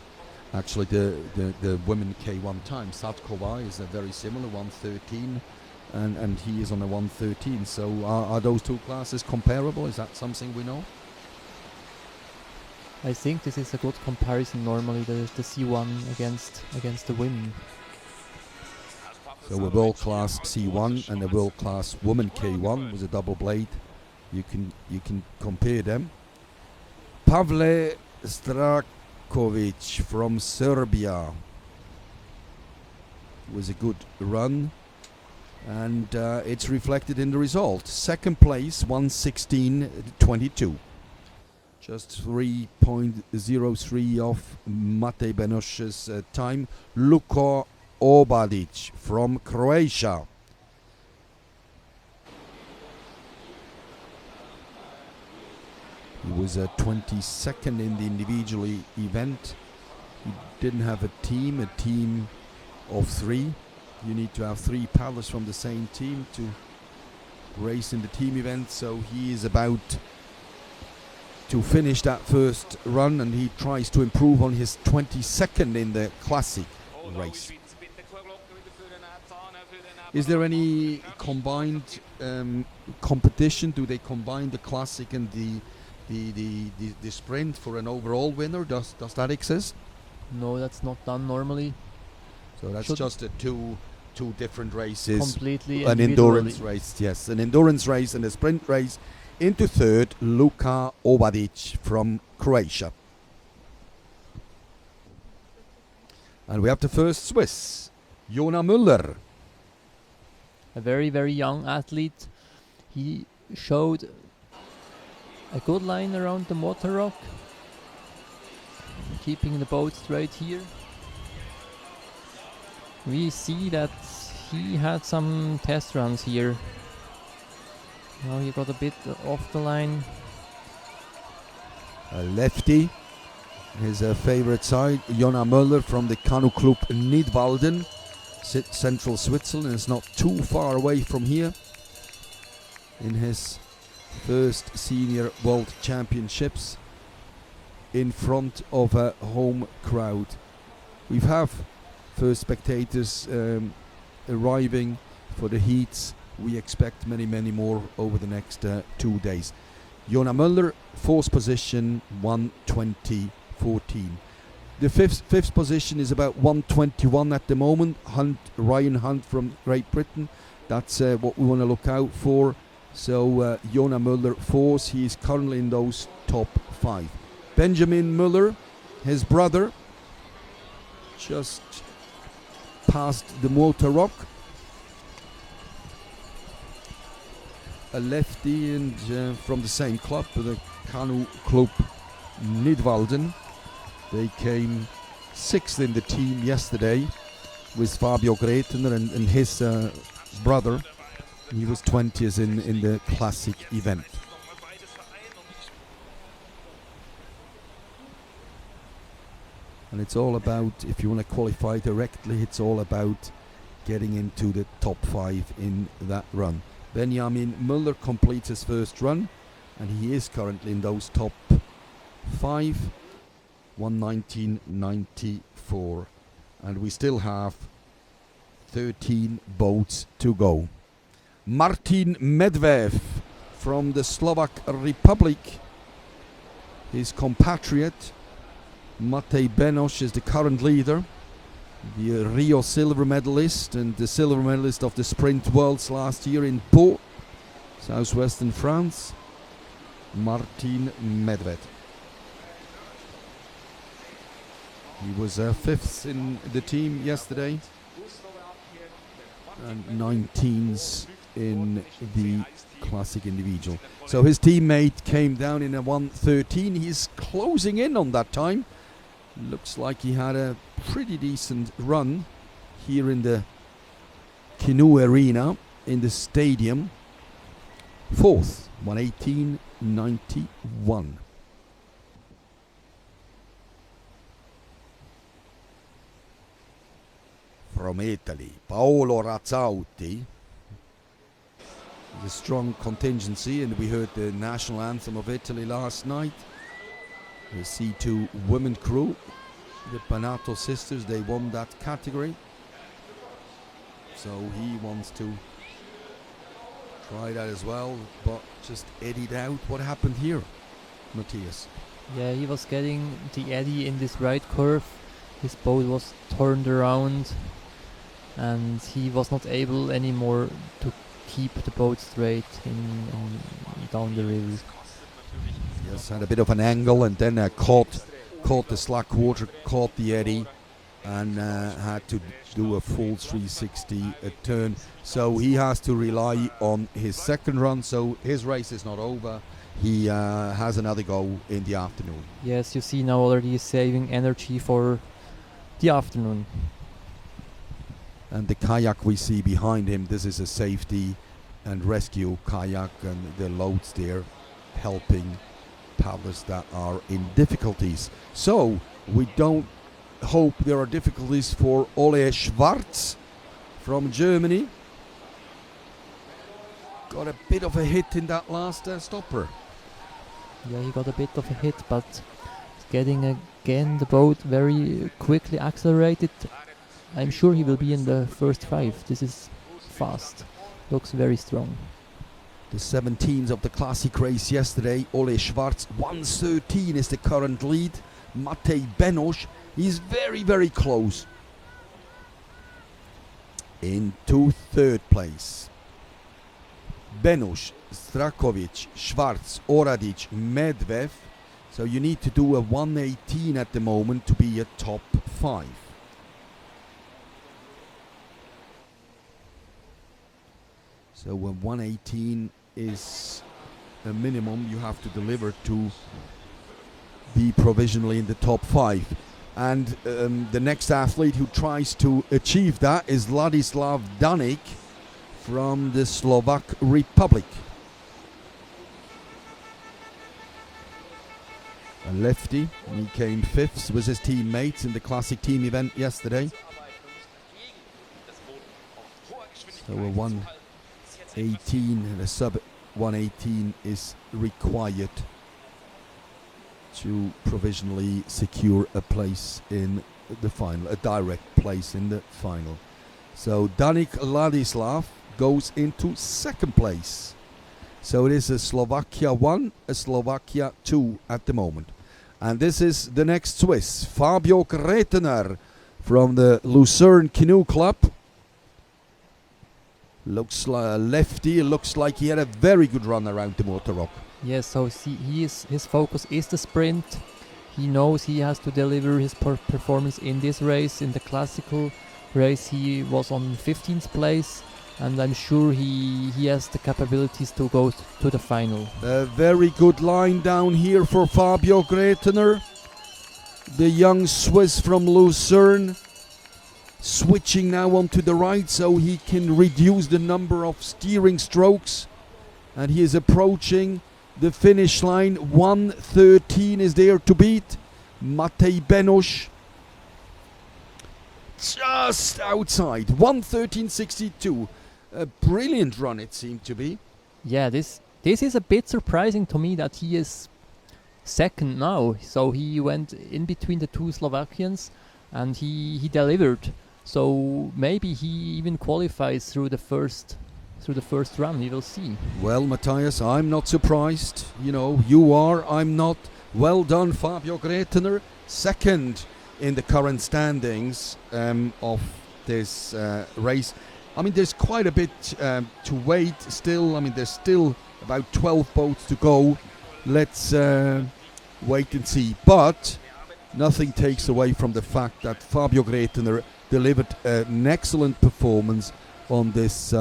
actually the women K1 time. Sadkova is a very similar 1:13, and he is on a 1:13. So are those two classes comparable? Is that something we know? I think this is a good comparison normally, the C1 against the women. So a world class C1 and a world class woman K1 with a double blade. You can compare them. Pavle Strakovic from Serbia was a good run, and it's reflected in the result. Second place, 1:16.22. Just 3.03 off Matej Benoš's time. Luko Obadic from Croatia. He was 22nd in the individual event. He didn't have a team of 3. You need to have 3 paddlers from the same team to race in the team event. So he is about to finish that first run, and he tries to improve on his 22nd in the classic race. Is there any combined competition? Do they combine the classic and the sprint for an overall winner? Does that exist? No, that's not done normally. So that's just two different races. Completely an endurance race, yes, an endurance race and a sprint race. Into third, Luka Obadic from Croatia. And we have the first Swiss, Jona Müller. A very, very young athlete. He showed a good line around the Muota rock, keeping the boat straight here. We see that he had some test runs here. Now he got a bit off the line. A lefty, his favorite side, Jona Müller from the Canoe Club Nidwalden, central Switzerland. Is not too far away from here. In his first senior world championships, in front of a home crowd. We have first spectators arriving for the heats. We expect many more over the next 2 days. Jona Müller, 4th position, 1:20.14. The fifth position is about 1:21 at the moment. Ryan Hunt from Great Britain. That's what we want to look out for. So Jona Müller, 4th. He is currently in those top 5. Benjamin Müller, his brother, just past the Muota rock. A lefty and from the same club, the Canoe Club Nidwalden. They came 6th in the team yesterday with Fabio Gretner and his brother. He was 20th in the classic event. And it's all about, if you want to qualify directly, it's all about getting into the top 5 in that run. Benjamin Müller completes his first run, and he is currently in those top 5, 1:19.94, and we still have 13 boats to go. Martin Medvedev from the Slovak Republic, his compatriot Matej Benoš is the current leader, the Rio silver medalist and the silver medalist of the Sprint Worlds last year in Pau, southwestern France. Martin Medvedev. He was 5th in the team yesterday and 19th in the classic individual. So his teammate came down in a 1:13. He's closing in on that time. Looks like he had a pretty decent run here in the Canoe arena in the stadium. 4th, 1:18.91. From Italy, Paolo Razzauti. The strong contingency, and we heard the national anthem of Italy last night. The C2 women crew, the Panato sisters, they won that category. So he wants to try that as well, but just eddied out. What happened here, Matthias? Yeah, he was getting the eddy in this right curve. His boat was turned around, and he was not able anymore to keep the boat straight down the river. Yes, had a bit of an angle, and then caught the slack water, caught the eddy, and had to do a full 360 turn. So he has to rely on his second run. So his race is not over. He has another go in the afternoon. Yes, you see now already he's saving energy for the afternoon. And the kayak we see behind him, this is a safety and rescue kayak, and the loads there helping paddlers that are in difficulties. So we don't hope there are difficulties for Ole Schwarz from Germany. Got a bit of a hit in that last stopper. Yeah, he got a bit of a hit, but getting again the boat very quickly accelerated. I'm sure he will be in the first 5. This is fast. Looks very strong. The 17th of the classic race yesterday, Ole Schwarz, 1:13 is the current lead. Matej Benoš is very, very close into 3rd place. Benoš, Strakovic, Schwarz, Oradic, Medvedev. So you need to do a 1:18 at the moment to be a top 5. So a 1:18 is a minimum you have to deliver to be provisionally in the top 5. And the next athlete who tries to achieve that is Ladislav Danik from the Slovak Republic. A lefty, and he came 5th with his teammates in the classic team event yesterday. So a 1:18 and a sub 1:18 is required to provisionally secure a place in the final, a direct place in the final. So Danik Ladislav goes into 2nd place. So it is a Slovakia 1, a Slovakia 2 at the moment. And this is the next Swiss, Fabio Kretener from the Lucerne Canoe Club. Looks like a lefty, looks like he had a very good run around the Muota Rock. Yes, so his focus is the sprint. He knows he has to deliver his performance in this race. In the classical race he was on 15th place, and I'm sure he has the capabilities to go to the final. A very good line down here for Fabio Kretener, the young Swiss from Lucerne, switching now onto the right so he can reduce the number of steering strokes, and he is approaching the finish line. 1:13 is there to beat. Matej Benoš just outside, 1:13.62. a brilliant run it seemed to be. Yeah, this is a bit surprising to me that he is second now. So he went in between the two Slovakians and he delivered. So maybe he even qualifies through the first run. We will see. Well, Matthias, I'm not surprised. You know, you are, I'm not. Well done, Fabio Gretner, second in the current standings of this race. I mean, there's quite a bit to wait still. I mean, there's still about 12 boats to go. Let's wait and see. But nothing takes away from the fact that Fabio Gretner delivered an excellent performance on this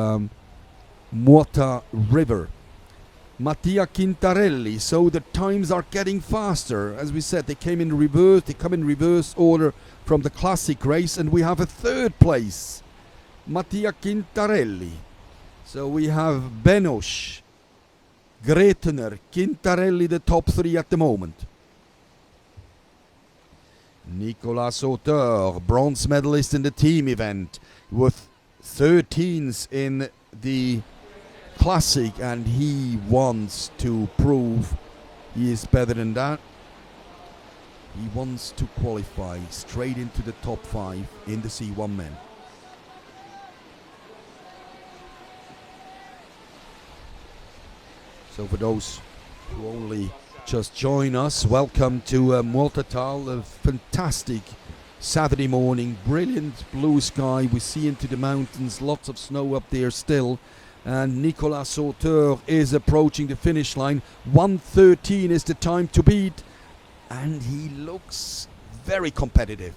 Muota River. Mattia Quintarelli, so the times are getting faster. As we said, they come in reverse order from the classic race, and we have a third place. Mattia Quintarelli. So we have Benosch, Gretner, Quintarelli, the top three at the moment. Nicolas Auteur, bronze medalist in the team event, with 13s in the classic, and he wants to prove he is better than that. He wants to qualify straight into the top 5 in the C1 men. So for those who only just join us, welcome to Muotathal, a fantastic Saturday morning, brilliant blue sky, we see into the mountains, lots of snow up there still, and Nicolas Auteur is approaching the finish line. 1:13 is the time to beat, and he looks very competitive.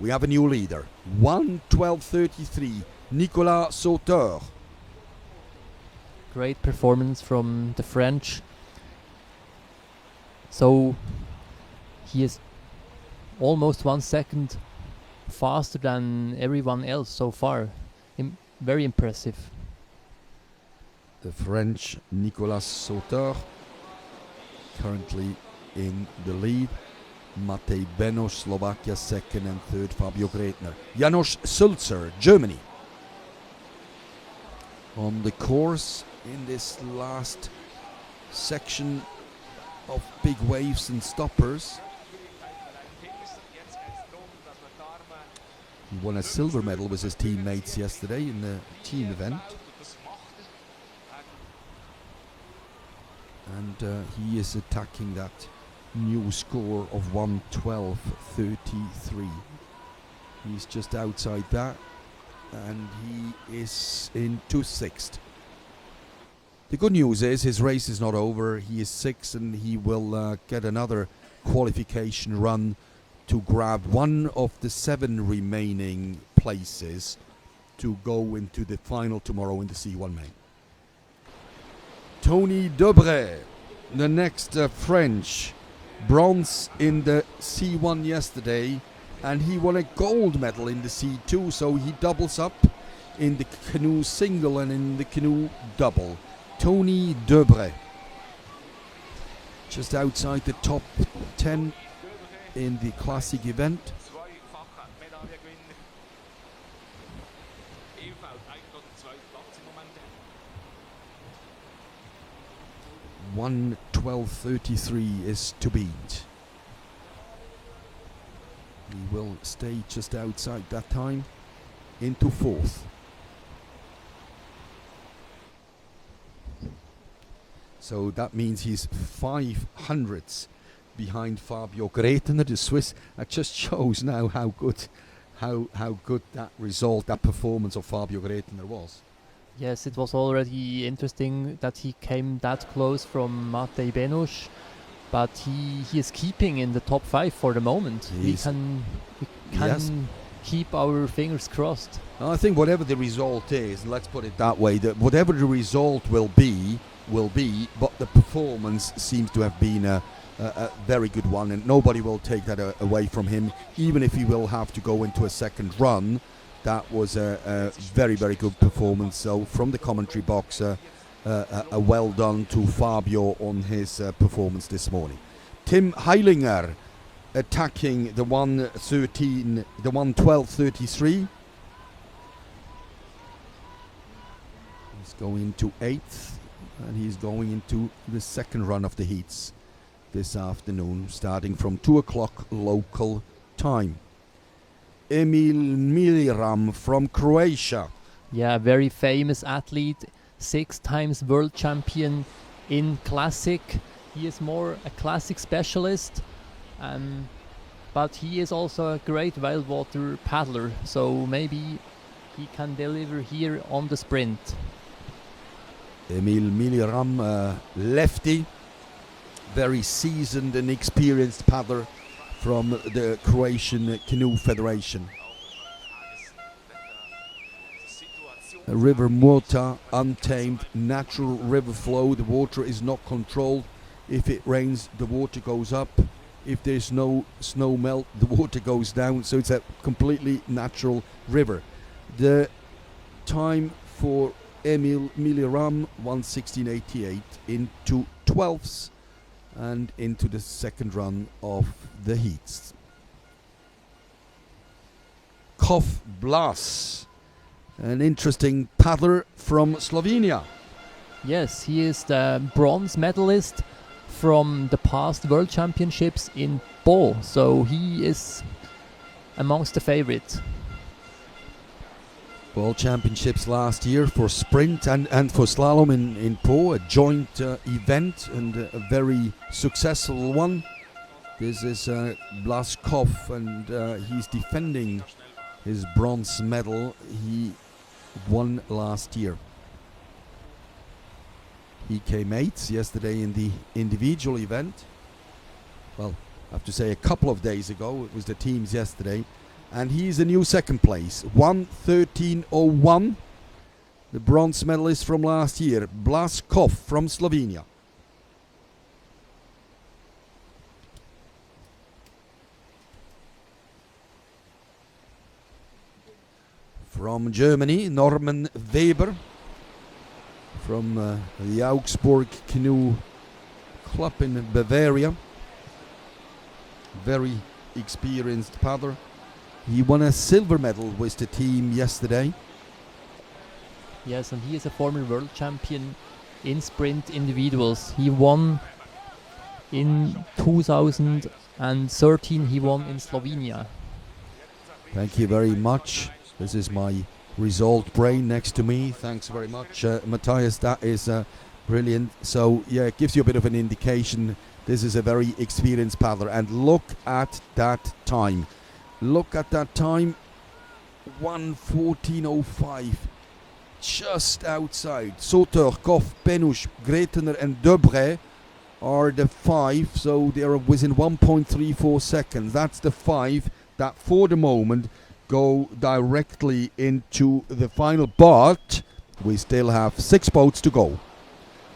We have a new leader, 1:12:33, Nicolas Auteur. Great performance from the French. So he is almost 1 second faster than everyone else so far. Very impressive. The French Nicolas Auteur currently in the lead. Matej Benosch, Slovakia, second, and third Fabio Gretner. Janos Sulzer, Germany. On the course in this last section of big waves and stoppers. He won a silver medal with his teammates yesterday in the team event. And he is attacking that new score of 1:12:33. He's just outside that, and he is into 6th. The good news is his race is not over. He is 6th, and he will get another qualification run to grab one of the 7 remaining places to go into the final tomorrow in the C1 main. Tony Debré, the next French, bronze in the C1 yesterday, and he won a gold medal in the C2, so he doubles up in the canoe single and in the canoe double. Tony Debré, just outside the top 10 in the classic event. 1:12:33 is to beat. He will stay just outside that time into 4th. So that means he's 500ths behind Fabio Gretner, the Swiss. That just shows now how good that result, that performance of Fabio Gretner was. Yes, it was already interesting that he came that close from Matej Benosch, but he is keeping in the top 5 for the moment. We can yes, keep our fingers crossed. I think whatever the result is, let's put it that way, that whatever the result will be, but the performance seems to have been a very good one, and nobody will take that away from him, even if he will have to go into a second run. That was a very, very good performance. So from the commentary box, a well done to Fabio on his performance this morning. Tim Heilinger attacking the 1:12:33. He's going into 8th, and he's going into the second run of the heats this afternoon, starting from 2 o'clock local time. Emil Miliram from Croatia. Yeah, a very famous athlete, 6 times world champion in classic. He is more a classic specialist, but he is also a great wildwater paddler, so maybe he can deliver here on the sprint. Emil Miliram, lefty, very seasoned and experienced paddler from the Croatian Canoe Federation. River Muota, untamed, natural river flow. The water is not controlled. If it rains, the water goes up. If there's no snow melt, the water goes down. So it's a completely natural river. The time for Emil Miliram, 1:16.88 into 12ths and into the second run of the heats. Kof Blas, an interesting paddler from Slovenia. Yes, he is the bronze medalist from the past World Championships in Bo, so he is amongst the favorites. World Championships last year for sprint and for slalom in Po, a joint event and a very successful one. This is Blaskov, and he's defending his bronze medal he won last year. He came 8th yesterday in the individual event. Well, I have to say a couple of days ago, it was the teams yesterday. And he's a new second place, 1:13.01. The bronze medalist from last year, Blaskov from Slovenia. From Germany, Norman Weber from the Augsburg Canoe Club in Bavaria. Very experienced paddler. He won a silver medal with the team yesterday. Yes, and he is a former world champion in sprint individuals. He won in 2013, he won in Slovenia. Thank you very much. This is my result brain next to me. Thanks very much, Matthias. That is brilliant. So, yeah, it gives you a bit of an indication. This is a very experienced paddler. And look at that time. Look at that time. 1:14.05. Just outside. Sauter, Koff, Benush, Gretener and Debré are the 5. So they are within 1.34 seconds. That's the 5 that for the moment go directly into the final, but we still have 6 boats to go,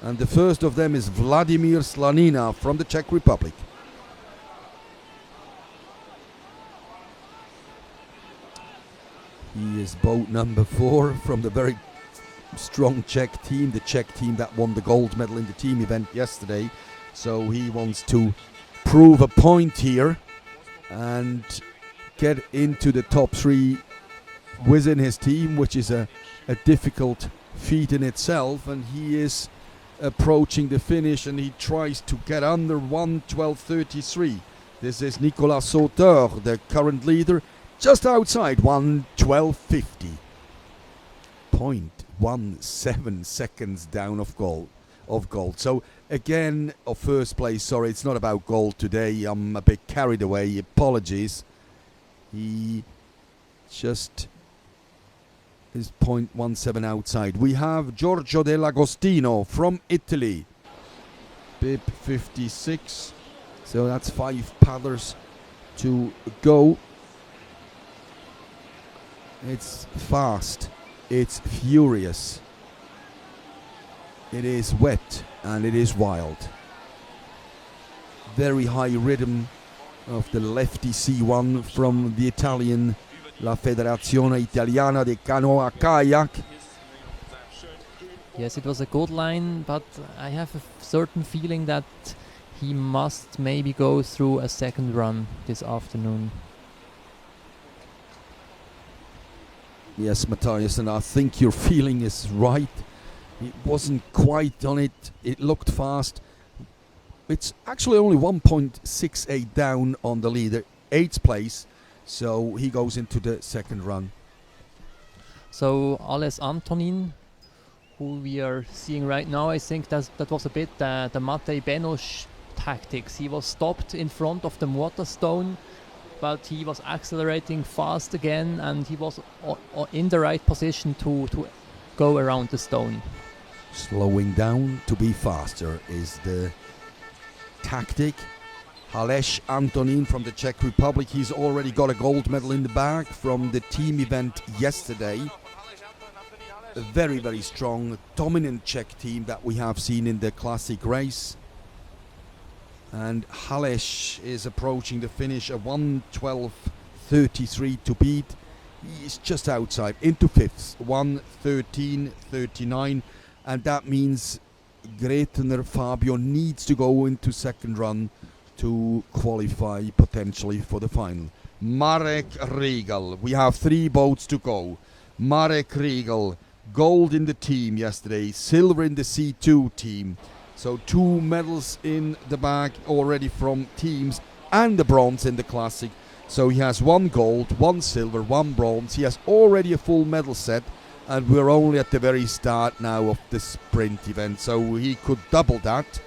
and the first of them is Vladimir Slanina from the Czech Republic. He is boat number 4 from the very strong Czech team, the Czech team that won the gold medal in the team event yesterday. So he wants to prove a point here and get into the top 3 within his team, which is a difficult feat in itself. And he is approaching the finish, and he tries to get under 1:12.33. This is Nicolas Sauter, the current leader, just outside 1:12.50. 0.17 seconds down of gold. So again, of first place. Sorry, it's not about gold today. I'm a bit carried away. Apologies. He just is 0.17 outside. We have Giorgio Dell'Agostino from Italy, bib 56. So that's 5 paddlers to go. It's fast, it's furious, it is wet, and it is wild. Very high rhythm of the lefty C1 from the Italian La Federazione Italiana di Canoa Kayak. Yes, it was a good line, but I have a certain feeling that he must maybe go through a second run this afternoon. Yes, Matthias, and I think your feeling is right. It wasn't quite on it. It looked fast. It's actually only 1.68 down on the leader, 8th place. So he goes into the second run. So Ales Antonin, who we are seeing right now, I think that was a bit the Matej Benoš tactics. He was stopped in front of the Muota stone, but he was accelerating fast again, and he was in the right position to go around the stone. Slowing down to be faster is the tactic. Aleš Antonín from the Czech Republic, he's already got a gold medal in the bag from the team event yesterday. A very, very strong, dominant Czech team that we have seen in the classic race. And Aleš is approaching the finish at 1:12.33 to beat. He's just outside, into fifth, 1:13.39, and that means Gretner Fabio needs to go into second run to qualify potentially for the final. Marek Riegel, we have 3 boats to go. Marek Riegel, gold in the team yesterday, silver in the C2 team. So 2 medals in the bag already from teams and the bronze in the classic. So he has 1 gold, 1 silver, 1 bronze. He has already a full medal set, and we're only at the very start now of the sprint event. So he could double that,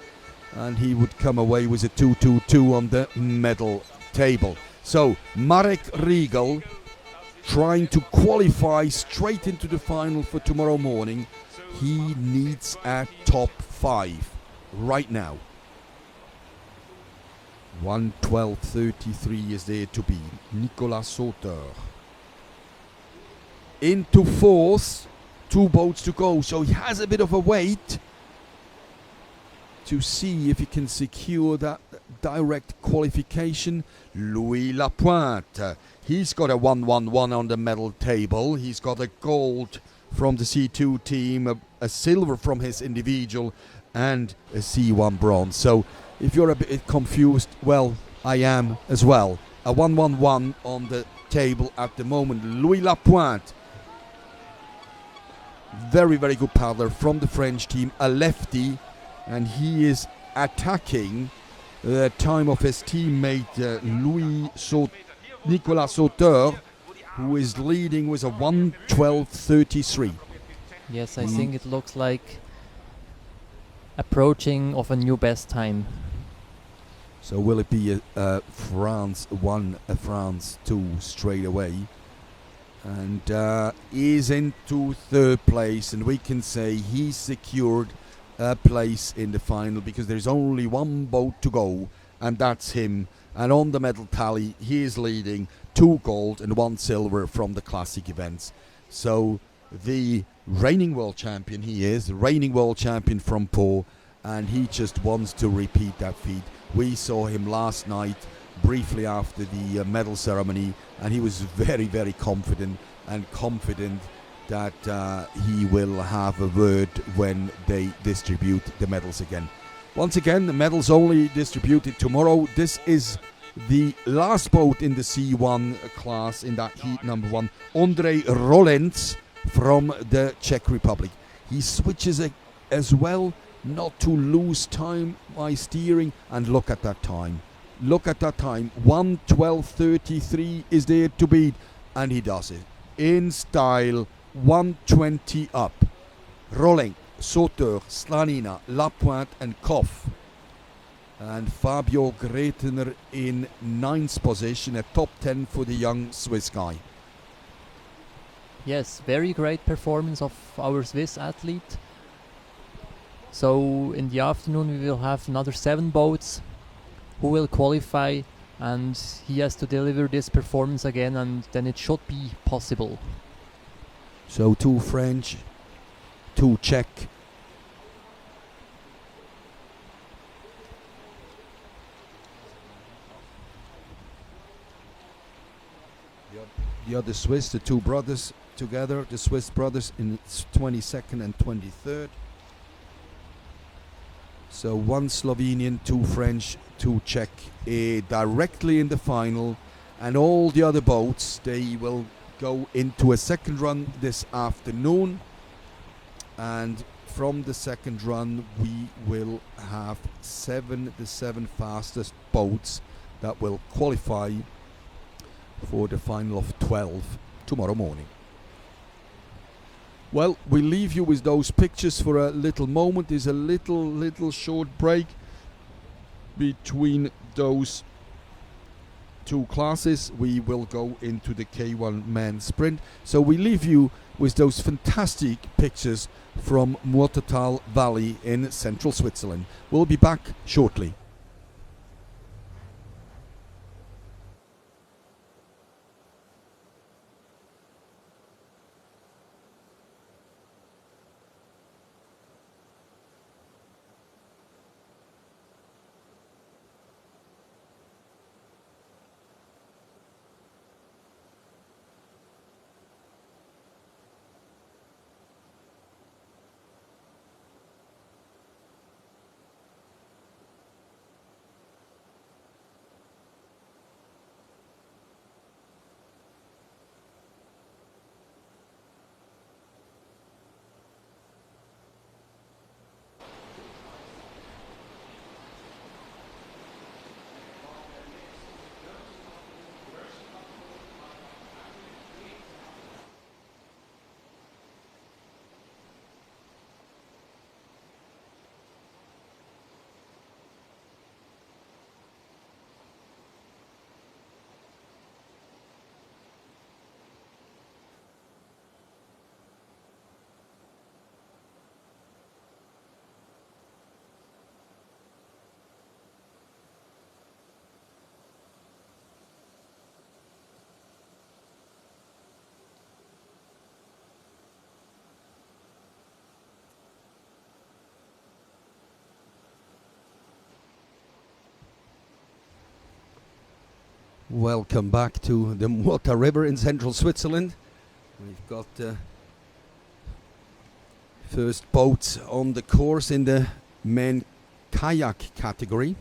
and he would come away with a 2-2-2 on the medal table. So Marek Riegel trying to qualify straight into the final for tomorrow morning. He needs a top 5 right now. 1:12.33 is there to be. Nicolas Sauter into fourth, 2 boats to go, so he has a bit of a wait to see if he can secure that direct qualification. Louis Lapointe, he's got a 1-1-1 on the medal table. He's got a gold from the C2 team, a silver from his individual, and a C1 bronze. So if you're a bit confused, well, I am as well. A 1-1-1 on the table at the moment. Louis Lapointe, very, very good paddler from the French team, a lefty, and he is attacking the time of his teammate Nicolas Sauter, who is leading with a 1:12.33. Yes, I think it looks like approaching of a new best time. So will it be a France 1, a France 2 straight away? And is into third place, and we can say he's secured a place in the final because there's only 1 boat to go, and that's him. And on the medal tally, he is leading 2 gold and 1 silver from the classic events. So the reigning world champion he is, the reigning world champion from Pau, and he just wants to repeat that feat. We saw him last night briefly after the medal ceremony, and he was very, very confident that he will have a word when they distribute the medals again. Once again, the medals only distributed tomorrow. This is the last boat in the C1 class in that heat number 1, Ondrej Rolenc from the Czech Republic. He switches as well, not to lose time by steering, and look at that time. Look at that time, 1:12.33 is there to beat, and he does it in style. 1:20 up. Rolenc, Sauter, Slanina, Lapointe and Koff. And Fabio Gretner in 9th position, a top 10 for the young Swiss guy. Yes, very great performance of our Swiss athlete. So in the afternoon we will have another 7 boats who will qualify, and he has to deliver this performance again, and then it should be possible. So 2 French, 2 Czech. The other Swiss, the 2 brothers together, the Swiss brothers in 22nd and 23rd. So 1 Slovenian, 2 French, 2 Czech directly in the final, and all the other boats, they will go into a second run this afternoon, and from the second run we will have the seven fastest boats that will qualify for the final of 12 tomorrow morning. Well, we leave you with those pictures for a little moment. There's a little short break between those two classes. We will go into the K1 man sprint. So we leave you with those fantastic pictures from Muotathal Valley in central Switzerland. We'll be back shortly. Welcome back to the Muota River in central Switzerland. We've got first boats on the course in the men kayak category.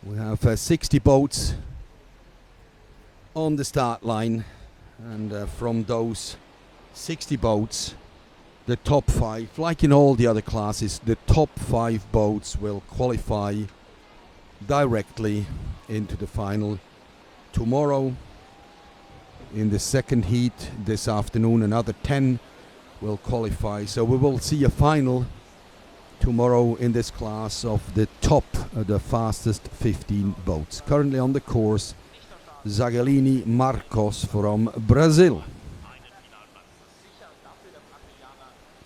We have 60 boats on the start line, and from those 60 boats, the top 5, like in all the other classes, the top 5 boats will qualify directly into the final. Tomorrow, in the second heat this afternoon, another 10 will qualify. So we will see a final tomorrow in this class of the top, the fastest 15 boats. Currently on the course, Zagalini Marcos from Brazil.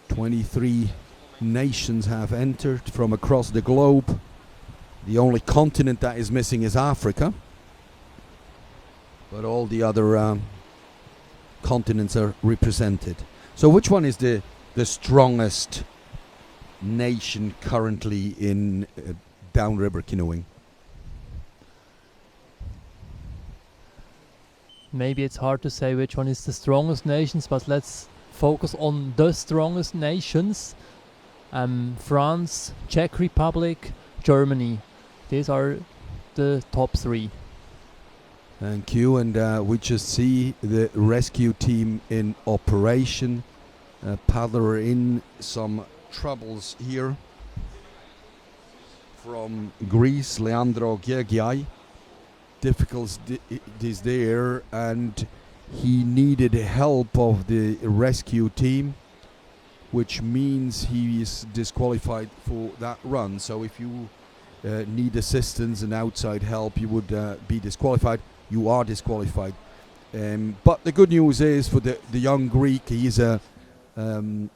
23 nations have entered from across the globe. The only continent that is missing is Africa. But all the other continents are represented. So which one is the strongest nation currently in downriver canoeing? Maybe it's hard to say which one is the strongest nations, but let's focus on the strongest nations. France, Czech Republic, Germany. These are the top 3. Thank you, and we just see the rescue team in operation. Paddler in some troubles here from Greece, Leandro Giergiai. Difficulties there, and he needed help of the rescue team, which means he is disqualified for that run. So if you need assistance and outside help, you would be disqualified. You are disqualified. But the good news is for the young Greek, he is an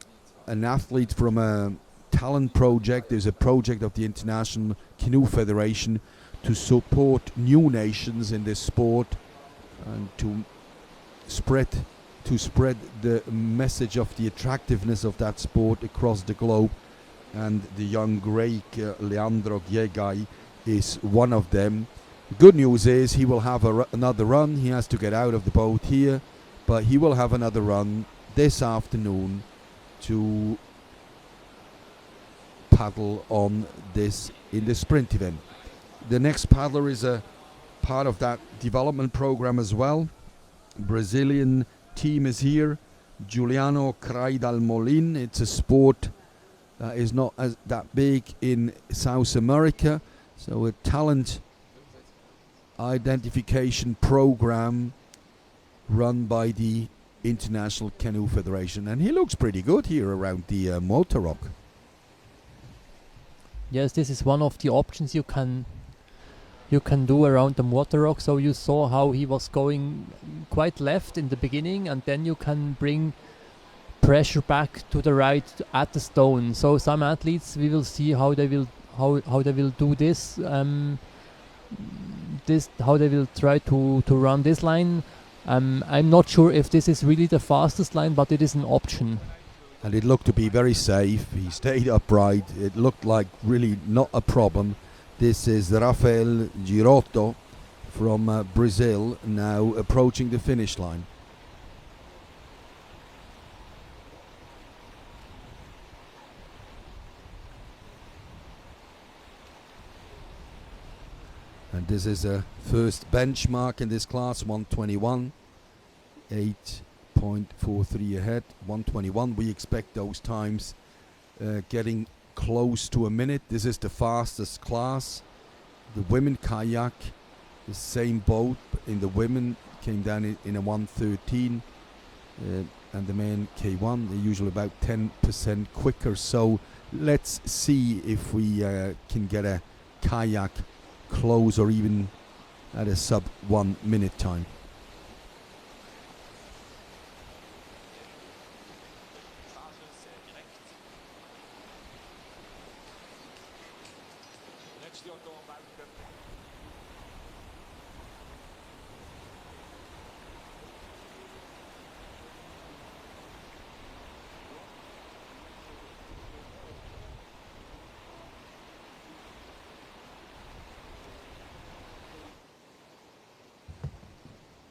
athlete from a talent project. There's a project of the International Canoe Federation to support new nations in this sport and to spread the message of the attractiveness of that sport across the globe. And the young Greek Leandro Giergiai is one of them. Good news is he will have another run. He has to get out of the boat here, but he will have another run this afternoon to paddle on this in the sprint event. The next paddler is a part of that development program as well. Brazilian team is here. Juliano Craidal Molin. It's a sport is not as that big in South America. So a talent identification program run by the International Canoe Federation, and he looks pretty good here around the Muota Rock. Yes, this is one of the options you can do around the Muota Rock. So you saw how he was going quite left in the beginning, and then you can bring pressure back to the right at the stone. So some athletes, we will see how they will do this. How they will try to run this line. I'm not sure if this is really the fastest line, but it is an option. And it looked to be very safe. He stayed upright. It looked like really not a problem. This is Rafael Girotto from Brazil, now approaching the finish line. And this is a first benchmark in this class, 121, 8.43 ahead, 121. We expect those times getting close to a minute. This is the fastest class. The women kayak, the same boat in the women came down in a 113, and the men K1, they're usually about 10% quicker. So let's see if we can get a kayak close or even at a sub 1 minute time.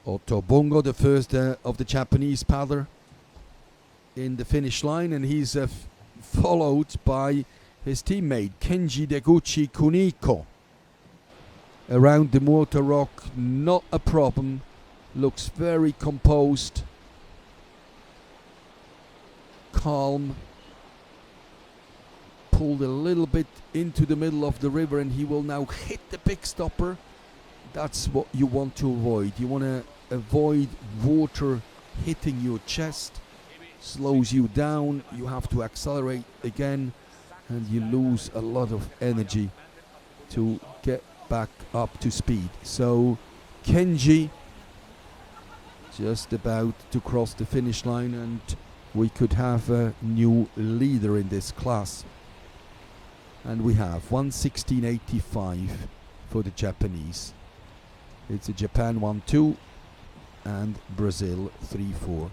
Otobongo, the first of the Japanese paddler in the finish line, and he's followed by his teammate Kenji Deguchi Kuniko. Around the Muota Rock, not a problem, looks very composed, calm, pulled a little bit into the middle of the river, and he will now hit the big stopper. That's what you want to avoid. You want to avoid water hitting your chest, slows you down, you have to accelerate again, and you lose a lot of energy to get back up to speed. So Kenji just about to cross the finish line, and we could have a new leader in this class. And we have 1:16.85 for the Japanese. It's a Japan 1-2 and Brazil 3-4.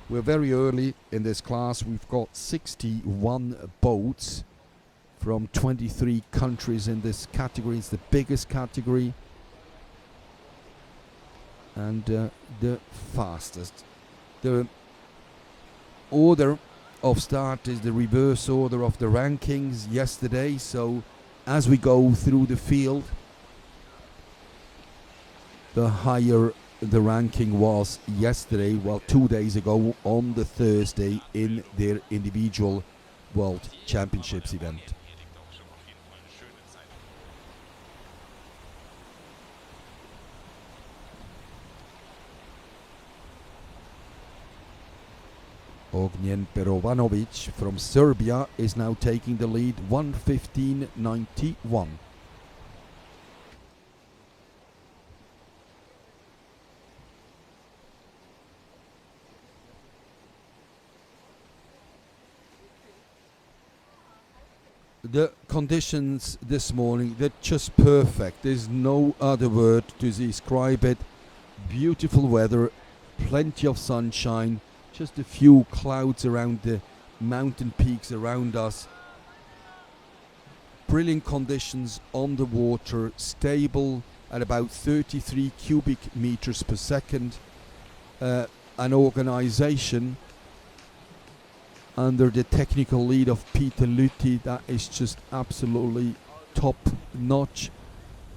We're very early in this class. We've got 61 boats from 23 countries in this category. It's the biggest category and the fastest. The order of start is the reverse order of the rankings yesterday. So as we go through the field, the higher the ranking was yesterday, well, 2 days ago on the Thursday in their individual World Championships event. Ognjen Perovanovic from Serbia is now taking the lead, 1:15.91. The conditions this morning, they're just perfect. There's no other word to describe it. Beautiful weather, plenty of sunshine, just a few clouds around the mountain peaks around us. Brilliant conditions on the water, stable at about 33 cubic meters per second. An organization under the technical lead of Peter Lutti that is just absolutely top notch.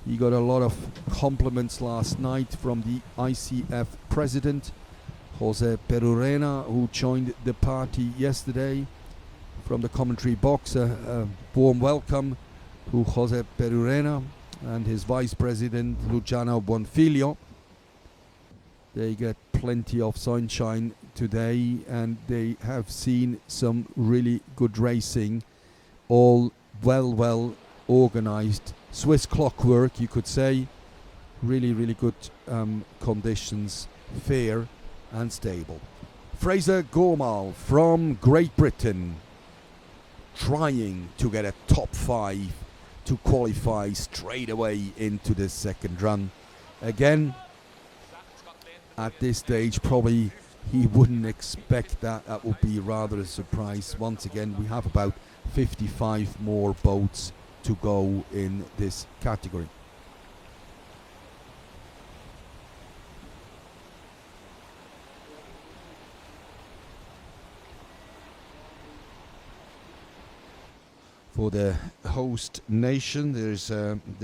He got a lot of compliments last night from the ICF president, Jose Perurena, who joined the party yesterday, from the commentary box a warm welcome to Jose Perurena and his vice president Luciano Bonfiglio. They get plenty of sunshine today and they have seen some really good racing, all well organized, Swiss clockwork you could say, really good conditions, fair and stable. Fraser Gormal from Great Britain trying to get a top 5 to qualify straight away into the second run. Again, at this stage probably he wouldn't expect that. That would be rather a surprise. Once again, we have about 55 more boats to go in this category. For the host nation, there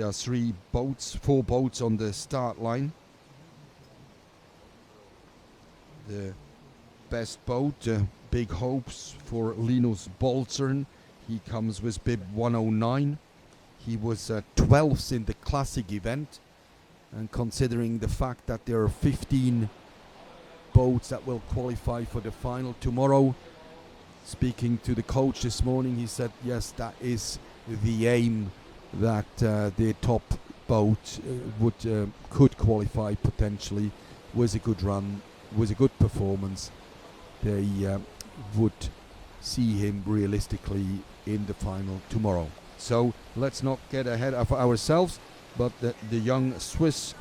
are 4 boats on the start line. The best boat, big hopes for Linus Bolzern. He comes with bib 109. He was 12th in the classic event, and considering the fact that there are 15 boats that will qualify for the final tomorrow, speaking to the coach this morning, he said yes, that is the aim, that the top boat could qualify potentially. Was a good run, was a good performance. They would see him realistically in the final tomorrow. So let's not get ahead of ourselves, but the young Swiss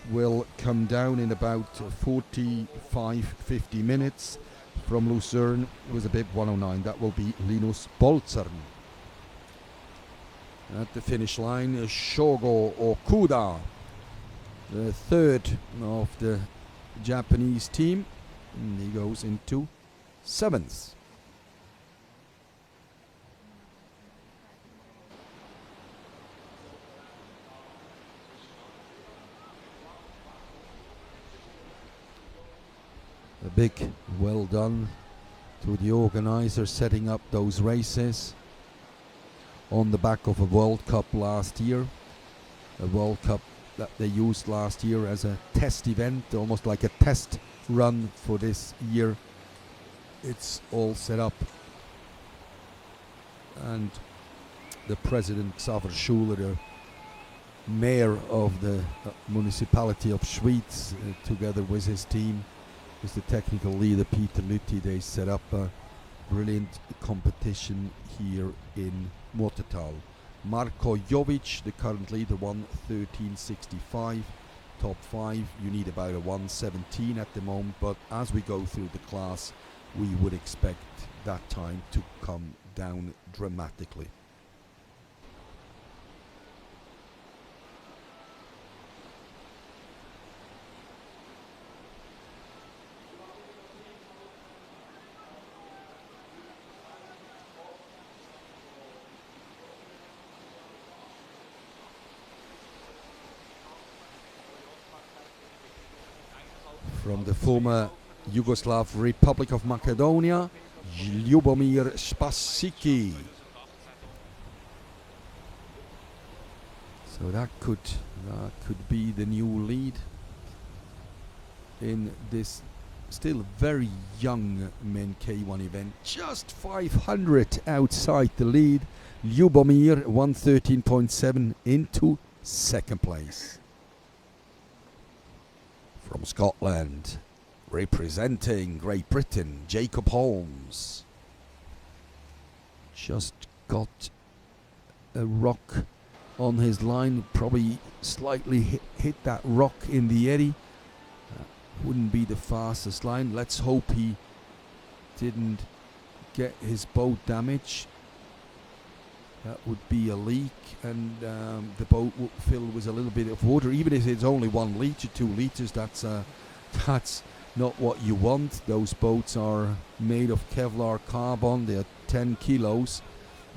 will come down in about 45-50 minutes from Lucerne with a bib 109. That will be Linus Bolzern. At the finish line, Shogo Okuda, the third of the Japanese team, and he goes into 7th. A big well done to the organizer setting up those races on the back of a World Cup last year. A World Cup that they used last year as a test event, almost like a test run for this year. It's all set up. And the president, Xaver Schuler, the mayor of the municipality of Schwyz, together with his team, with the technical leader Peter Lütti, they set up a brilliant competition here in Muotathal. Marko Jovic, the current leader, won 13.65. Top 5, you need about a 1:17 at the moment, but as we go through the class, we would expect that time to come down dramatically. From the former Yugoslav Republic of Macedonia, Ljubomir Spasicki. So that could be the new lead in this still very young men K1 event. Just 500 outside the lead. Ljubomir 113.7 into 2nd place. From Scotland, representing Great Britain, Jacob Holmes. Just got a rock on his line, probably slightly hit that rock in the eddy. Wouldn't be the fastest line. Let's hope he didn't get his boat damaged. That would be a leak, and the boat would fill with a little bit of water. Even if it's only 1 litre, 2 litres, that's not what you want. Those boats are made of Kevlar carbon. They are 10 kilos,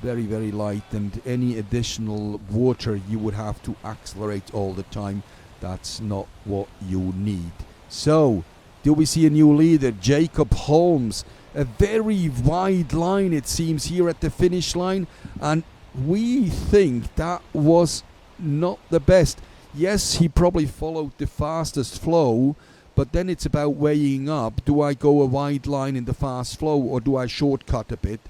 very light, and any additional water you would have to accelerate all the time. That's not what you need. So, do we see a new leader? Jacob Holmes a very wide line, it seems, here at the finish line, and we think that was not the best. Yes, he probably followed the fastest flow, but then it's about weighing up. Do I go a wide line in the fast flow, or do I shortcut a bit?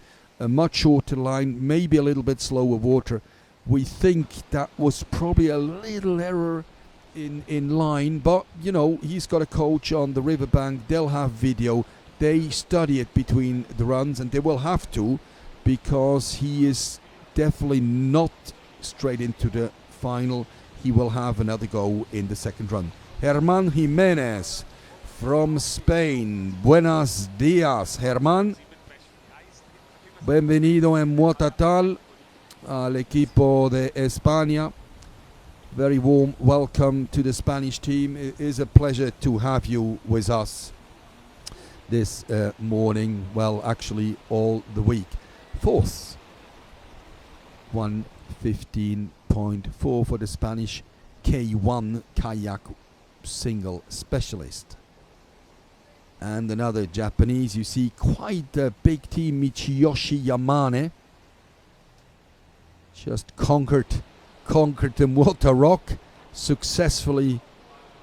A much shorter line, maybe a little bit slower water. We think that was probably a little error in line, but you know, he's got a coach on the riverbank. They'll have video. They study it between the runs, and they will have to, because he is definitely not straight into the final. He will have another go in the second run. Herman Jimenez from Spain. Buenos días, Herman. Bienvenido en Muotathal al equipo de España. Very warm welcome to the Spanish team. It is a pleasure to have you with us this morning. Well, actually all the week. Fourth, 1:15.4 for the Spanish K1 kayak single specialist. And another Japanese, you see quite a big team, Michiyoshi Yamane. Just conquered the Muota rock, successfully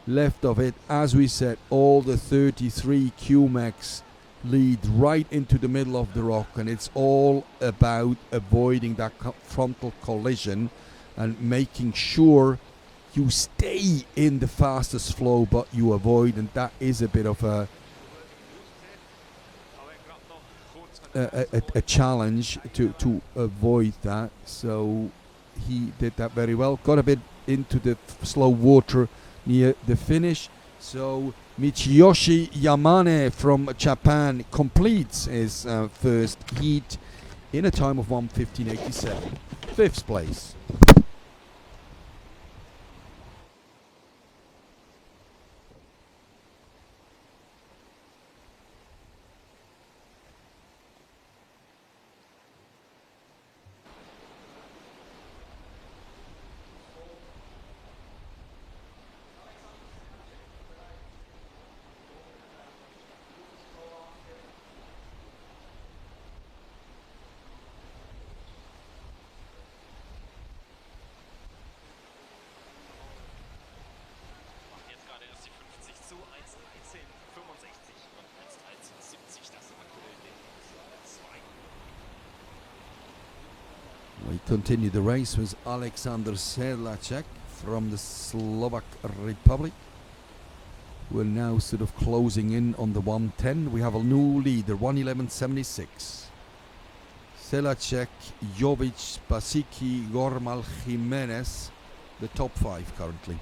left of it. As we said, all the 33 QMAX lead right into the middle of the rock, and it's all about avoiding that frontal collision and making sure you stay in the fastest flow, but you avoid, and that is a bit of a challenge to avoid that. So he did that very well. Got a bit into the slow water near the finish. So Michiyoshi Yamane from Japan completes his first heat in a time of 1:15.87. Fifth place. We continue the race with Alexander Sedlacek from the Slovak Republic. We're now sort of closing in on the 1:10. We have a new leader, 1:11.76. Sedlacek, Jovic, Basicki, Gormal, Jimenez, the top five currently.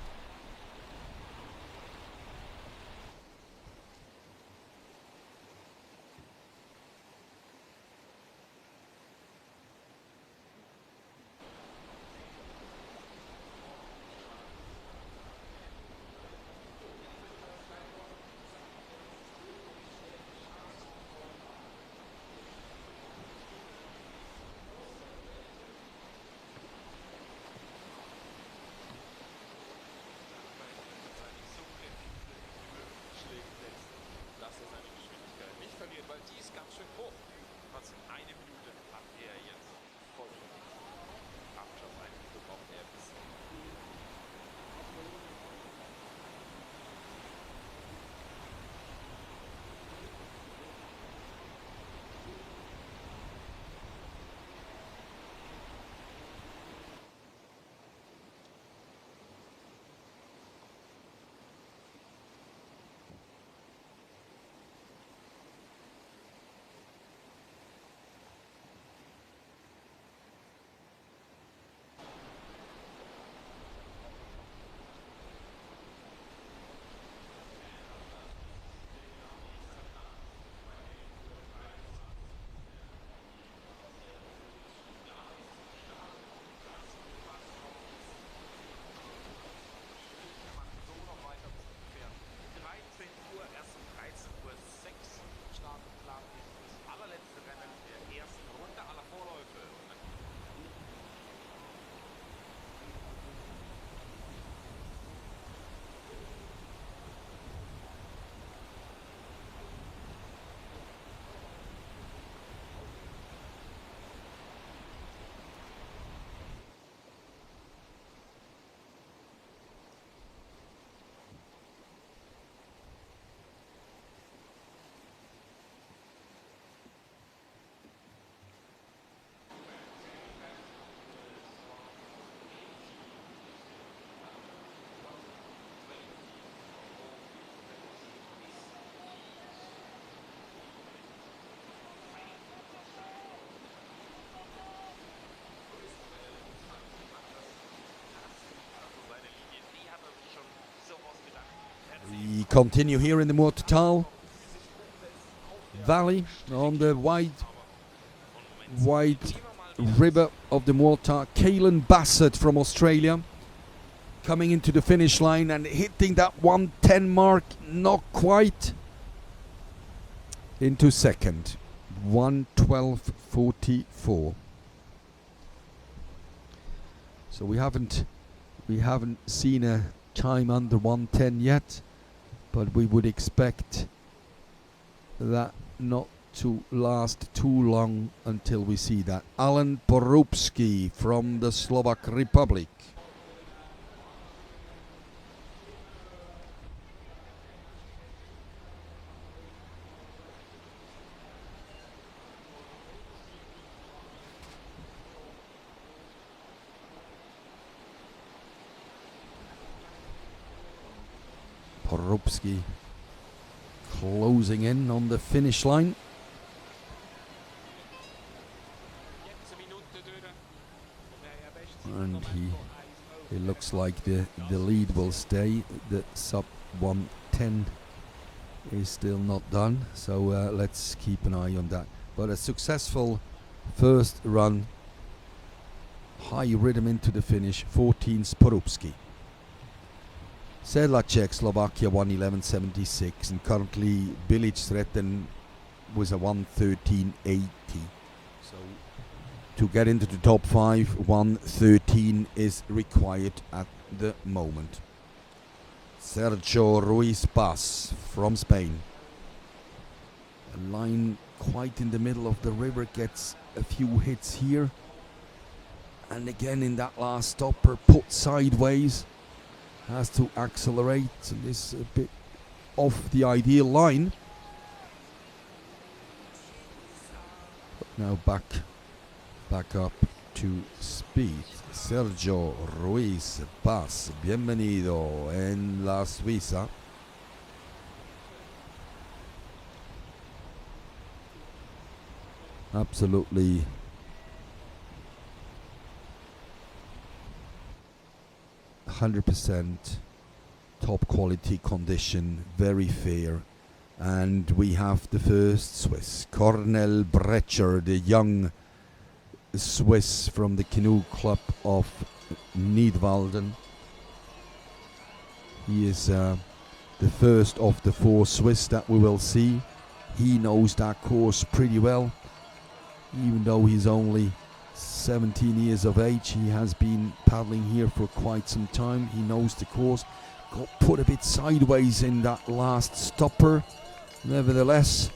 continue here in the Muotathal Valley on the wide river of the Muota. Kalen Bassett from Australia coming into the finish line and hitting that 110 mark, not quite, into second, 1:12:44. So we haven't seen a time under 110 yet, but we would expect that not to last too long until we see that. Alan Porubsky from the Slovak Republic. Porubsky closing in on the finish line. And it looks like the lead will stay. The sub 110 is still not done, so let's keep an eye on that. But a successful first run, high rhythm into the finish, 14 Porubsky. Sedlacek, Slovakia, 1:11.76, and currently Bilic Sreten was a 1:13.80. So to get into the top 5, 1:13 is required at the moment. Sergio Ruiz Paz from Spain. A line quite in the middle of the river, gets a few hits here. And again in that last stopper, put sideways. Has to accelerate, and is a bit off the ideal line. But now back up to speed. Sergio Ruiz Paz, bienvenido en la Suiza. Absolutely 100% top quality condition, very fair. And we have the first Swiss, Cornel Brecher, the young Swiss from the Canoe Club of Nidwalden. He is the first of the 4 Swiss that we will see. He knows that course pretty well. Even though he's only 17 years of age, he has been paddling here for quite some time. He knows the course. Got put a bit sideways in that last stopper. Nevertheless,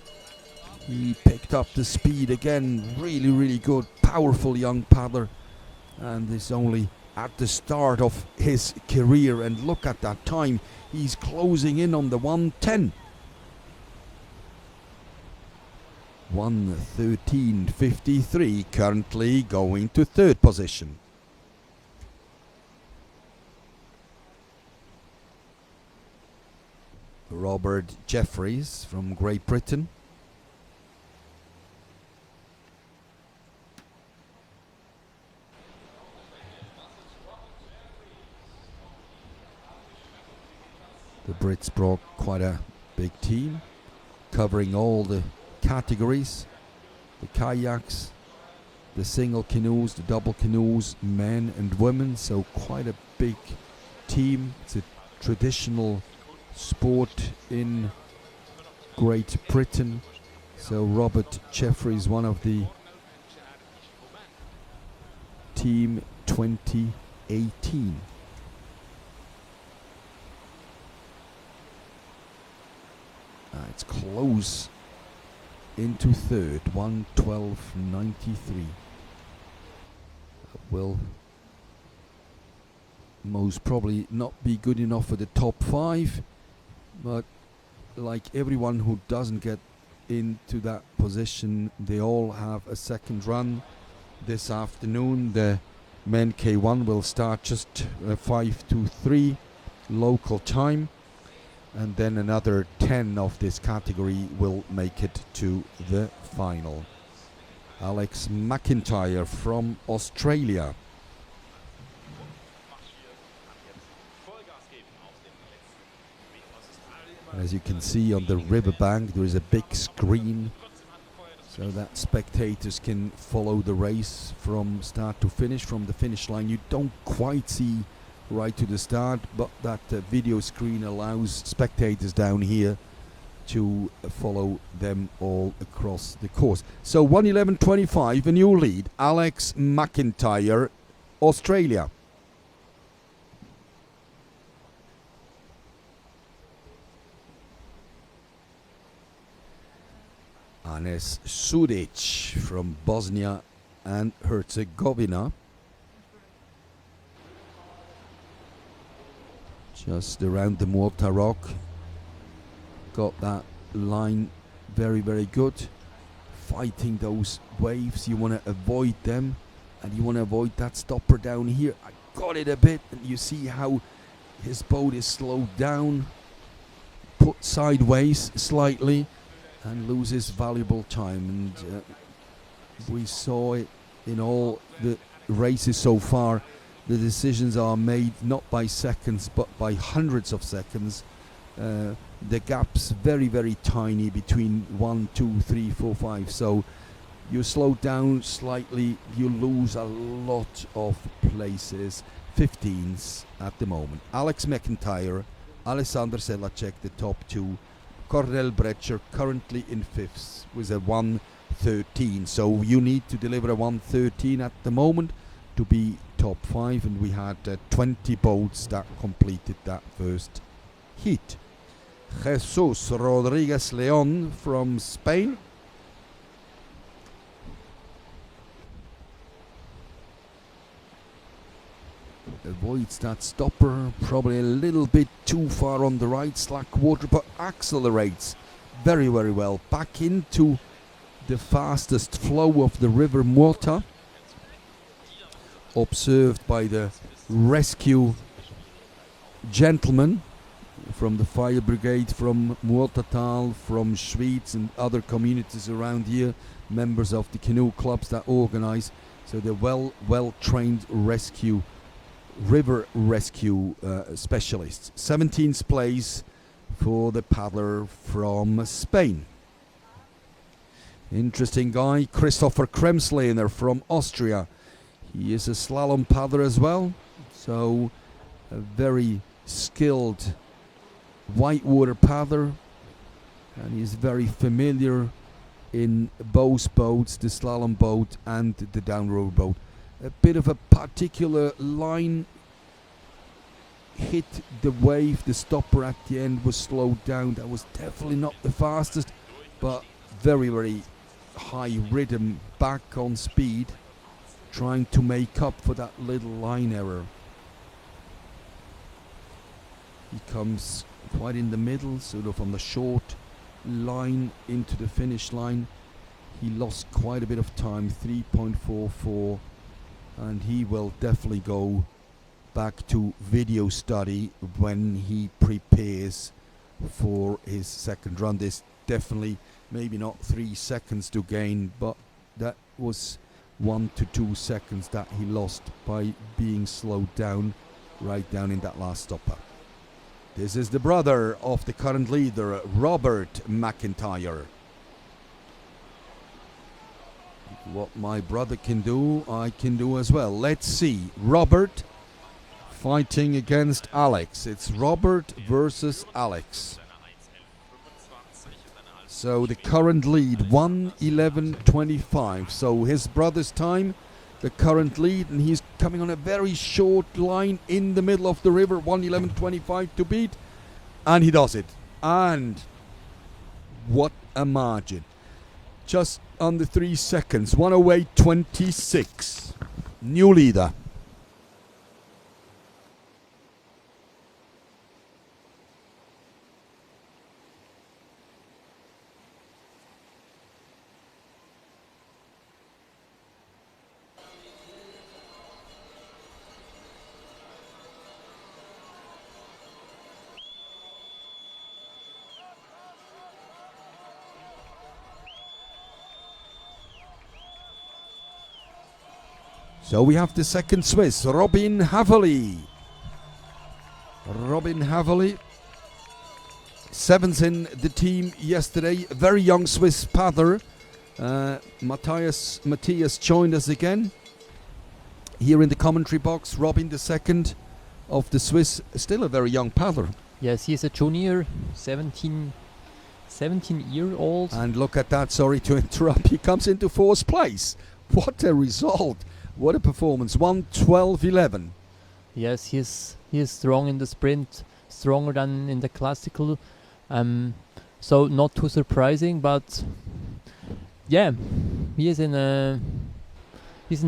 he picked up the speed again. Really, really good, powerful young paddler. And is only at the start of his career. And look at that time. He's closing in on the 110. 1:13.53, currently going to third position. Robert Jeffries from Great Britain. The Brits brought quite a big team, covering all the categories, the kayaks, the single canoes, the double canoes, men and women, so quite a big team. It's a traditional sport in Great Britain. So Robert Jeffries, one of the team 2018. It's close into third, 1:12.93. Will most probably not be good enough for the top 5, but like everyone who doesn't get into that position, they all have a second run this afternoon. The men K1 will start just 5:23 local time, and then another 10 of this category will make it to the final. Alex McIntyre from Australia. As you can see on the riverbank, there is a big screen so that spectators can follow the race from start to finish. From the finish line, you don't quite see right to the start, but that video screen allows spectators down here to follow them all across the course. So 1:11.25, a new lead, Alex McIntyre, Australia. Anes Sudic from Bosnia and Herzegovina. Just around the Muota rock. Got that line very, very good. Fighting those waves, you want to avoid them, and you want to avoid that stopper down here. I got it a bit, and you see how his boat is slowed down, put sideways slightly, and loses valuable time. And we saw it in all the races so far. The decisions are made not by seconds but by hundreds of seconds. The gap's very, very tiny between 1, 2, 3, 4, 5. So you slow down slightly, you lose a lot of places. 15s at the moment. Alex McIntyre, Alexander Selacek, the top two. Cornel Brecher currently in fifths with a 1:13. So you need to deliver a 1:13 at the moment to be top 5, and we had 20 boats that completed that first heat. Jesus Rodriguez Leon from Spain. Avoids that stopper, probably a little bit too far on the right, slack water, but accelerates very, very well back into the fastest flow of the river Muota, observed by the rescue gentlemen from the fire brigade, from Muotathal, from Schwyz and other communities around here, members of the canoe clubs that organize. So they're well trained river rescue specialists. 17th place for the paddler from Spain. Interesting guy, Christopher Kremslehner from Austria. He is a slalom paddler as well, so a very skilled whitewater paddler, and he's very familiar in both boats, the slalom boat and the downriver boat. A bit of a particular line hit the wave, the stopper at the end was slowed down. That was definitely not the fastest, but very, very high rhythm, back on speed, trying to make up for that little line error. He comes quite in the middle, sort of on the short line into the finish line. He lost quite a bit of time, 3.44, and he will definitely go back to video study when he prepares for his second run. There's definitely maybe not 3 seconds to gain, but that was 1 to 2 seconds that he lost by being slowed down right down in that last stopper. This is the brother of the current leader, Robert McIntyre. What my brother can do, I can do as well. Let's see. Robert fighting against Alex. It's Robert versus Alex. So the current lead, 1:11.25. So his brother's time, the current lead, and he's coming on a very short line in the middle of the river, 1:11.25 to beat, and he does it. And what a margin. Just under 3 seconds, 1:08.26. New leader. So we have the second Swiss, Robin Haverly. Robin Haverly seventh in the team yesterday. A very young Swiss paddler. Matthias joined us again. Here in the commentary box, Robin the second of the Swiss, still a very young paddler. Yes, he's a junior, 17-year-old. And look at that, sorry to interrupt, he comes into fourth place. What a result, what a performance, 1:12.11. Yes, he is strong in the sprint, stronger than in the classical. So not too surprising, but yeah, he's in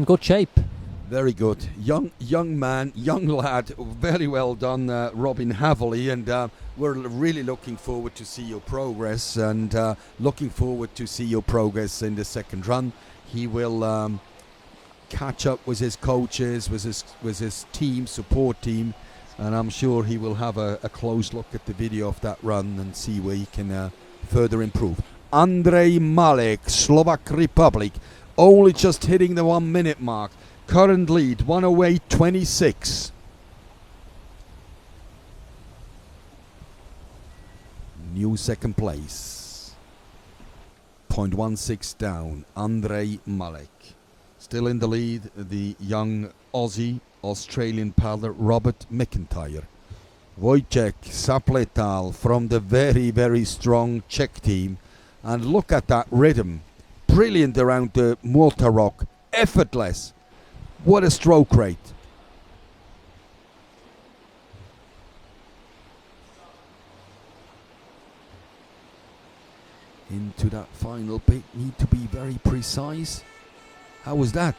good shape. Very good. Young man, young lad. Very well done, Robin Haverley. And we're really looking forward to see your progress, and looking forward to see your progress in the second run. He will catch up with his coaches, with his team, support team, and I'm sure he will have a close look at the video of that run and see where he can further improve. Andrej Malek, Slovak Republic, only just hitting the 1 minute mark. Current lead 1:08.26. New second place. 0.16 down. Andrej Malek. Still in the lead, the young Australian paddler Robert McIntyre. Wojciech Sapletal from the very, very strong Czech team. And look at that rhythm. Brilliant around the Muota rock. Effortless. What a stroke rate. Into that final bit, need to be very precise. How was that?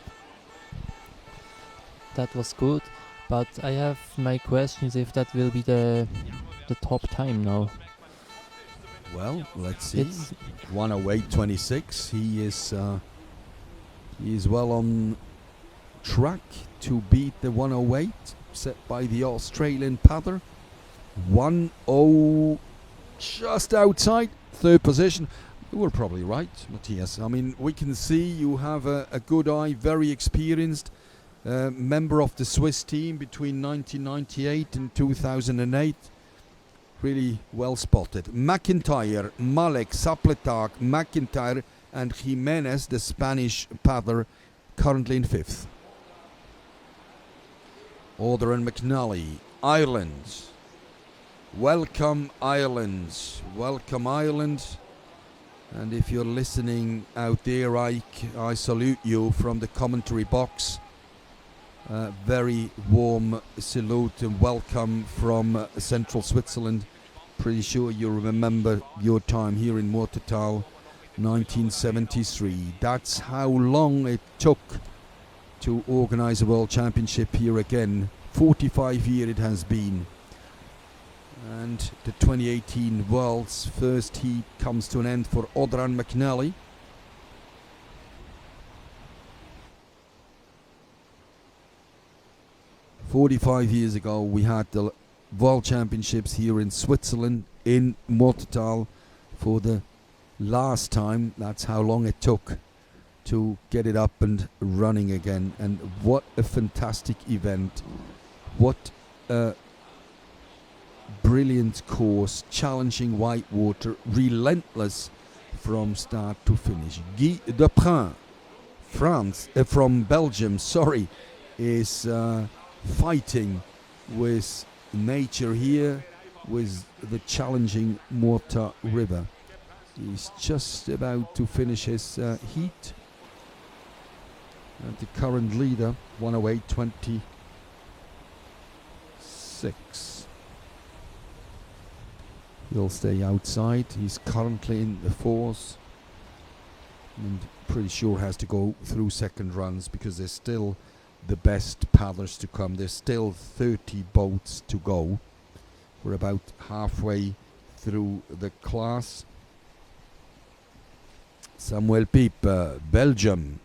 That was good, but I have my questions if that will be the top time now. Well, let's see. It's 1:08.26. He is well on track to beat the 1:08 set by the Australian paddler. 1:0 just outside third position. You were probably right, Matthias. I mean, we can see you have a good eye, very experienced member of the Swiss team between 1998 and 2008. Really well spotted. McIntyre, Malek, Sapletak, McIntyre and Jimenez, the Spanish paddler, currently in fifth. Order and McNally, Ireland. Welcome Ireland. Welcome Ireland. And if you're listening out there, I salute you from the commentary box. Very warm salute and welcome from central Switzerland. Pretty sure you remember your time here in Muotathal, 1973. That's how long it took to organize a World Championship here again. 45 years it has been. And the 2018 World's first heat comes to an end for Odran McNally. "45 years ago we had the World Championships here in Switzerland, in Muotathal, for the last time. That's how long it took to get it up and running again. And what a fantastic event. What a brilliant course, challenging whitewater, relentless from start to finish. Guy Deprin, from Belgium, is fighting with nature here, with the challenging Muota River. He's just about to finish his heat. And the current leader, 1:08.26. He'll stay outside. He's currently in the fourth, and pretty sure has to go through second runs because there's still the best paddlers to come. There's still 30 boats to go. We're about halfway through the class. Samuel Piep, Belgium.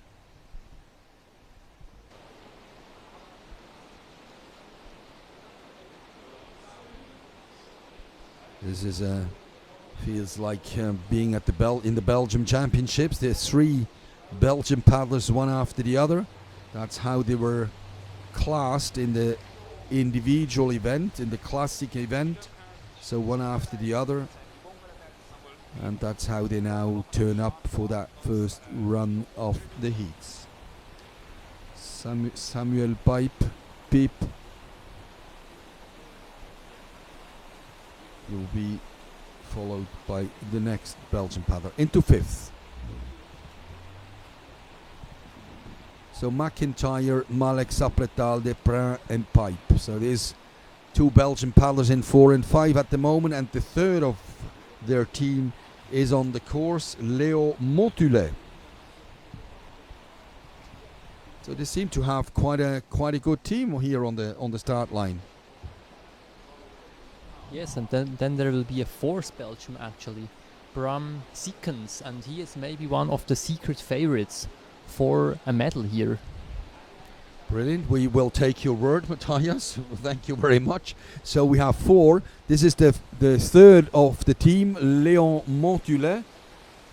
This is feels like being at in the Belgium Championships. There's 3 Belgian paddlers, one after the other. That's how they were classed in the individual event, in the classic event. So one after the other. And that's how they now turn up for that first run of the heats. Samuel Pipe will be followed by the next Belgian paddler into fifth. So McIntyre, Malek, Sapretal, Deprin and Pipe. So there's two Belgian paddlers in 4 and 5 at the moment, and the third of their team is on the course, Leo Motulet. So they seem to have quite a good team here on the start line. Yes, and then there will be a fourth Belgium actually, Bram Siekens, and he is maybe one of the secret favorites for a medal here. Brilliant. We will take your word, Matthias. Thank you very much. So we have 4. This is the third of the team, Léon Motulet.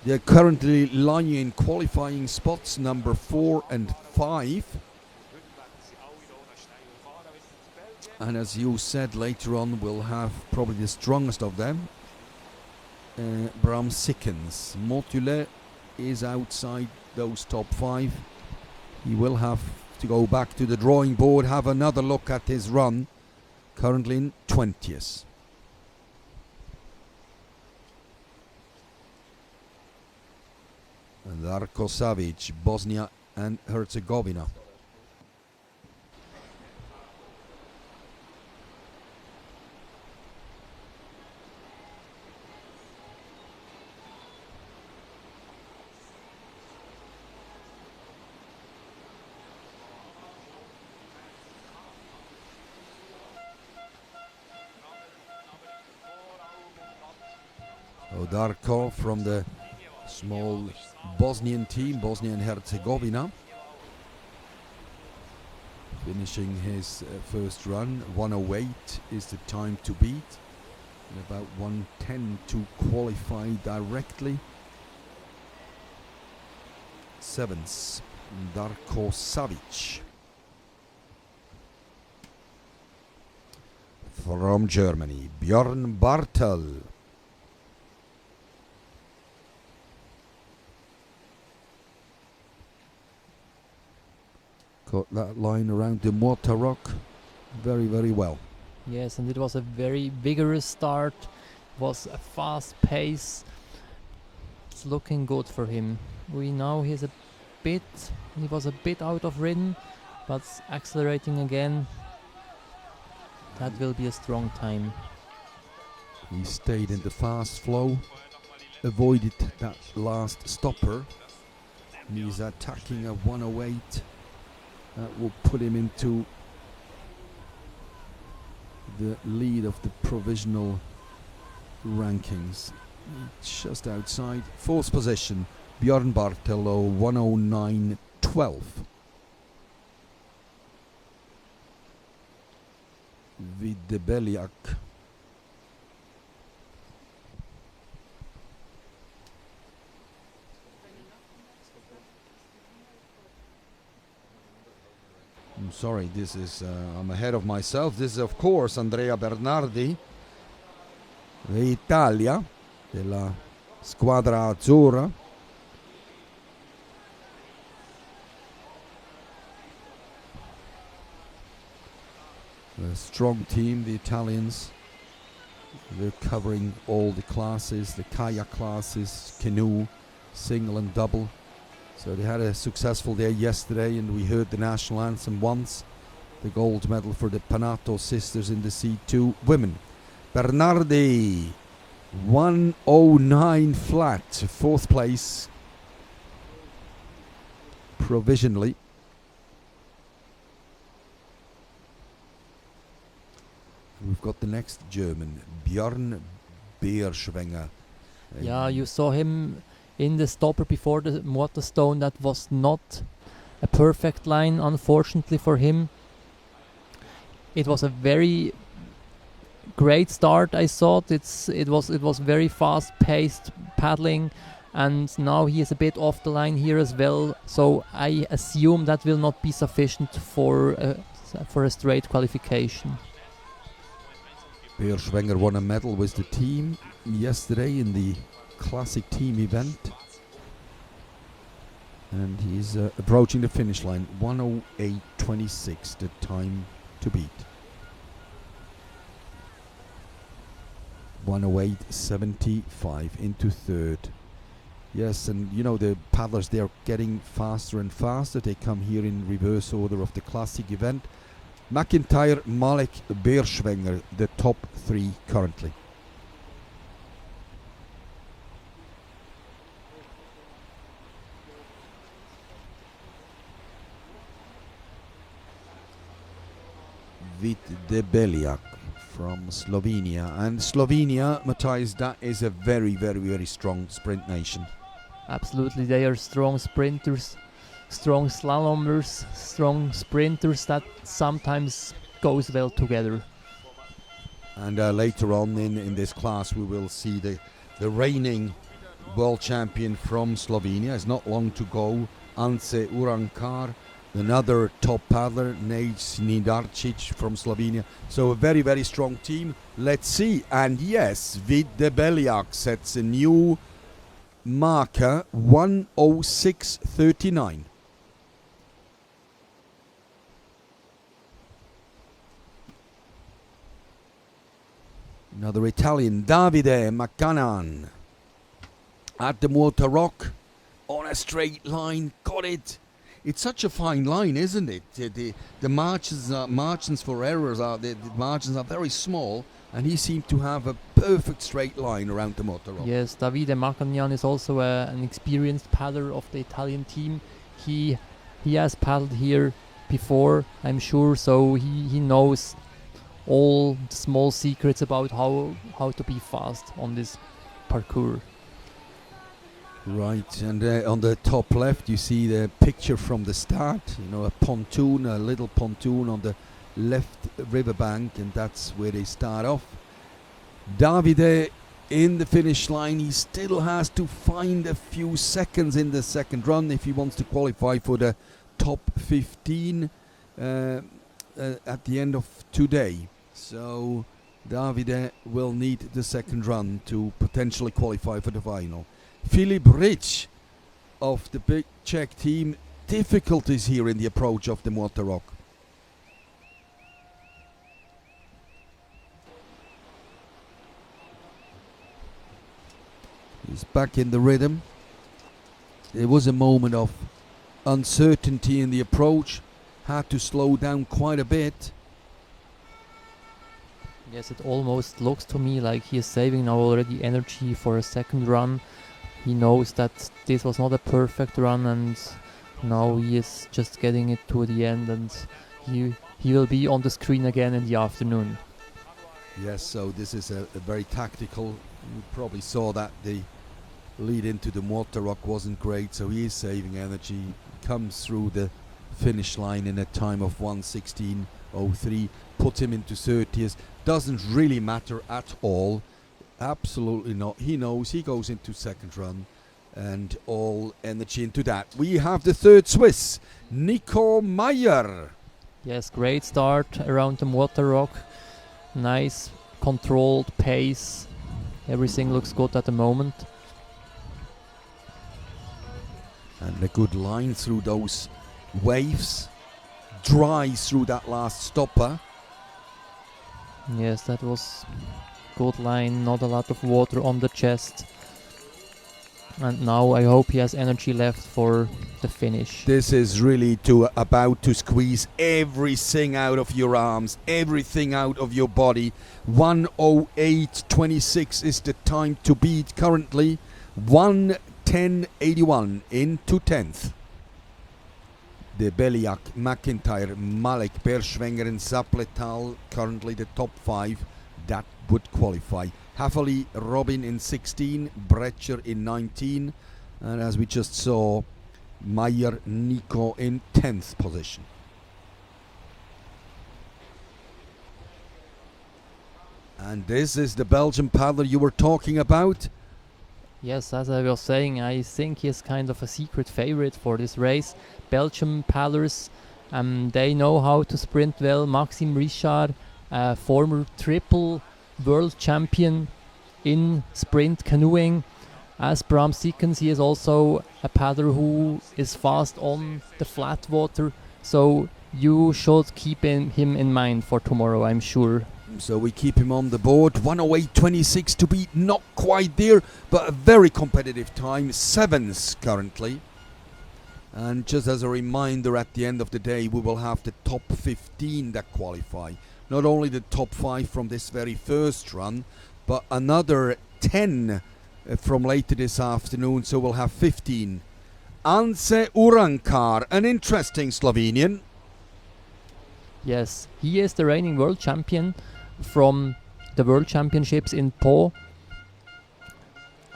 They're currently lying in qualifying spots number 4 and 5. And as you said, later on we'll have probably the strongest of them, Bram Siekens. Motulet is outside those top 5. He will have to go back to the drawing board, have another look at his run, currently in 20th. And Darko Savic, Bosnia and Herzegovina. Darko from the small Bosnian team, Bosnia and Herzegovina, finishing his first run. 1:08 is the time to beat, and about 1:10 to qualify directly. 7th, Darko Savic from Germany. Björn Bartel. Got that line around the Muota rock very, very well. Yes, and it was a very vigorous start. It was a fast pace. It's looking good for him. We know he was a bit out of rhythm, but accelerating again. That will be a strong time. He stayed in the fast flow, avoided that last stopper. He's attacking a 1:08. That will put him into the lead of the provisional rankings. Just outside. 4th position, Björn Bartelo, 1:09.12. Videbeliak. I'm sorry, this is, I'm ahead of myself. This is, of course, Andrea Bernardi, l'Italia, della squadra azzurra. A strong team, the Italians. They're covering all the classes, the kayak classes, canoe, single and double. So they had a successful day yesterday, and we heard the national anthem once. The gold medal for the Panato sisters in the C2 women. Bernardi, 1:09 flat, 4th place provisionally. We've got the next German, Björn Beerschwenger. Yeah, you saw him in the stopper before the Muota stone. That was not a perfect line, unfortunately for him. It was a very great start, I thought. It was very fast-paced paddling, and now he is a bit off the line here as well. So I assume that will not be sufficient for a straight qualification. Beerschwenger won a medal with the team yesterday in the classic team event. And he's approaching the finish line. 1:08.26, the time to beat. 1:08.75 into third. Yes, and you know the paddlers, they are getting faster and faster. They come here in reverse order of the classic event. McIntyre, Malek, Beerschwenger, the top three currently. Vid Debeliak from Slovenia. And Slovenia, Matthias, that is a very, very, very strong sprint nation. Absolutely, they are strong sprinters, strong slalomers, strong sprinters. That sometimes goes well together. And later on in this class we will see the reigning world champion from Slovenia. It's not long to go. Ance Urankar, another top paddler, Nejc Nidarčić from Slovenia. So a very, very strong team. Let's see. And yes, Vid Debeliak sets a new marker, 1:06.39. Another Italian, Davide Maccanan, at the Muota Rock, on a straight line, got it. It's such a fine line, isn't it? The margins for errors are the margins are very small, and he seemed to have a perfect straight line around the Muota Rock. Yes, Davide Maccanan is also an experienced paddler of the Italian team. He has paddled here before, I'm sure, so he knows all small secrets about how to be fast on this parkour. Right, and on the top left you see the picture from the start, you know, a pontoon, a little pontoon on the left riverbank, and that's where they start off. Davide in the finish line, he still has to find a few seconds in the second run if he wants to qualify for the top 15 at the end of today. So Davide will need the second run to potentially qualify for the final. Filip Rich of the big Czech team, difficulties here in the approach of the Muota Rock. He's back in the rhythm. There was a moment of uncertainty in the approach, had to slow down quite a bit. Yes, it almost looks to me like he is saving now already energy for a second run. He knows that this was not a perfect run, and now he is just getting it to the end, and he will be on the screen again in the afternoon. Yes, so this is a very tactical. You probably saw that the lead into the Muota Rock wasn't great, so he is saving energy. Comes through the finish line in a time of 1:16.03, put him into 30th. Doesn't really matter at all. Absolutely not. He knows he goes into second run, and all energy into that. We have the third Swiss, Nico Meyer. Yes, great start around the Muota Rock. Nice controlled pace. Everything looks good at the moment. And a good line through those waves. Dry through that last stopper. Yes, that was good line, not a lot of water on the chest. And now I hope he has energy left for the finish. This is really about to squeeze everything out of your arms, everything out of your body. 1:08.26 is the time to beat currently. 1:10.81 into 10th. Debeliak, McIntyre, Malek, Beerschwenger and Zapletal currently the top 5 that would qualify. Haffali, Robin in 16, Brecher in 19, and as we just saw, Meyer, Nico in 10th position. And this is the Belgian paddler you were talking about. Yes, as I was saying, I think he is kind of a secret favorite for this race. Belgian paddlers, they know how to sprint well. Maxime Richard, former triple world champion in sprint canoeing. As Bram Sikkens, he is also a paddler who is fast on the flat water, so you should keep him in mind for tomorrow, I'm sure. So we keep him on the board. 108.26 to beat, not quite there, but a very competitive time. 7th currently. And just as a reminder, at the end of the day, we will have the top 15 that qualify. Not only the top 5 from this very first run, but another 10 from later this afternoon, so we'll have 15. Ance Urankar, an interesting Slovenian. Yes, he is the reigning world champion from the World Championships in Po.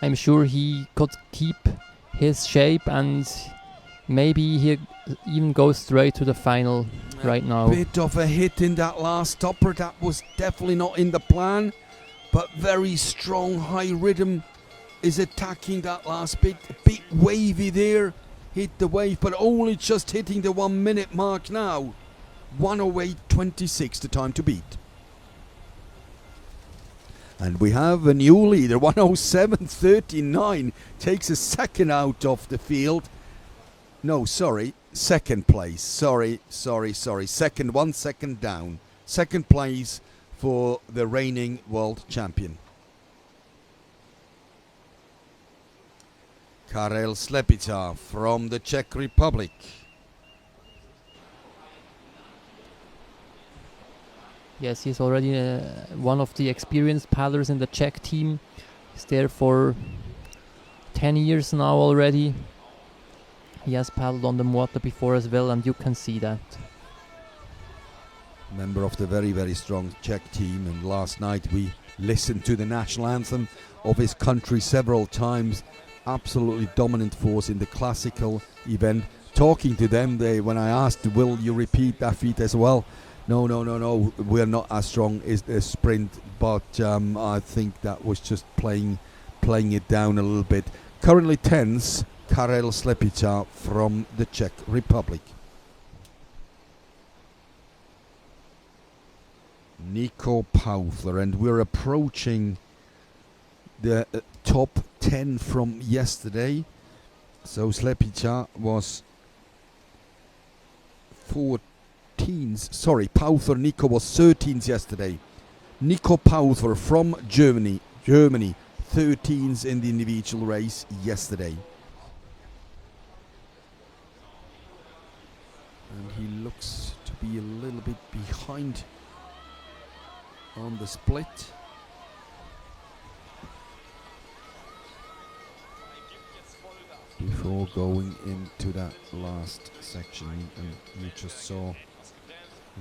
I'm sure he could keep his shape and maybe he even goes straight to the final right now. Bit of a hit in that last topper. That was definitely not in the plan, but very strong, high rhythm is attacking that last bit. A bit wavy there, hit the wave, but only just hitting the 1 minute mark now. 108.26 the time to beat. And we have a new leader. 107.39 takes a second out of the field. No, sorry, second place. Sorry. Second, 1 second down. Second place for the reigning world champion. Karel Slepica from the Czech Republic. Yes, he's already one of the experienced paddlers in the Czech team. He's there for 10 years now already. He has paddled on the Muota before as well, and you can see that. Member of the very, very strong Czech team, and last night we listened to the national anthem of his country several times. Absolutely dominant force in the classical event. Talking to them, when I asked, will you repeat that feat as well? No, we're not as strong as the sprint, but I think that was just playing it down a little bit. Currently 10th, Karel Slepica from the Czech Republic. Nico Pauthler, and we're approaching the top 10 from yesterday. So Slepica was 14th. Sorry, Pauthler Nico was 13th yesterday. Nico Pauthler from Germany, 13th in the individual race yesterday. And he looks to be a little bit behind on the split. Before going into that last section, and you just saw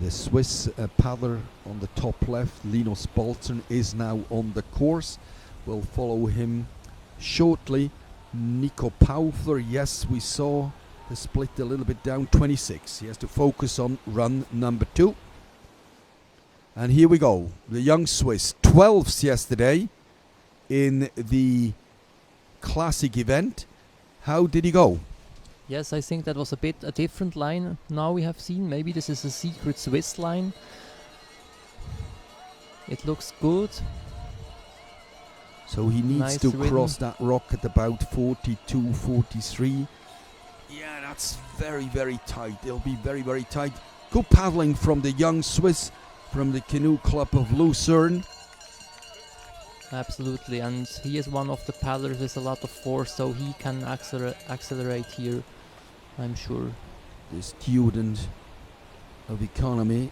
the Swiss paddler on the top left, Linus Bolton, is now on the course. We'll follow him shortly. Nico Pauthler, yes, we saw the split a little bit down, 26. He has to focus on run number 2. And here we go, the young Swiss, 12th yesterday in the classic event. How did he go? Yes, I think that was a bit a different line now we have seen. Maybe this is a secret Swiss line. It looks good. So he needs Nice to rhythm. cross that rock at about 42, 43. Yeah, that's very, very tight. It'll be very, very tight. Good paddling from the young Swiss from the Canoe Club of Lucerne. Absolutely, and he is one of the paddlers with a lot of force, so he can accelerate here, I'm sure. The student of economy,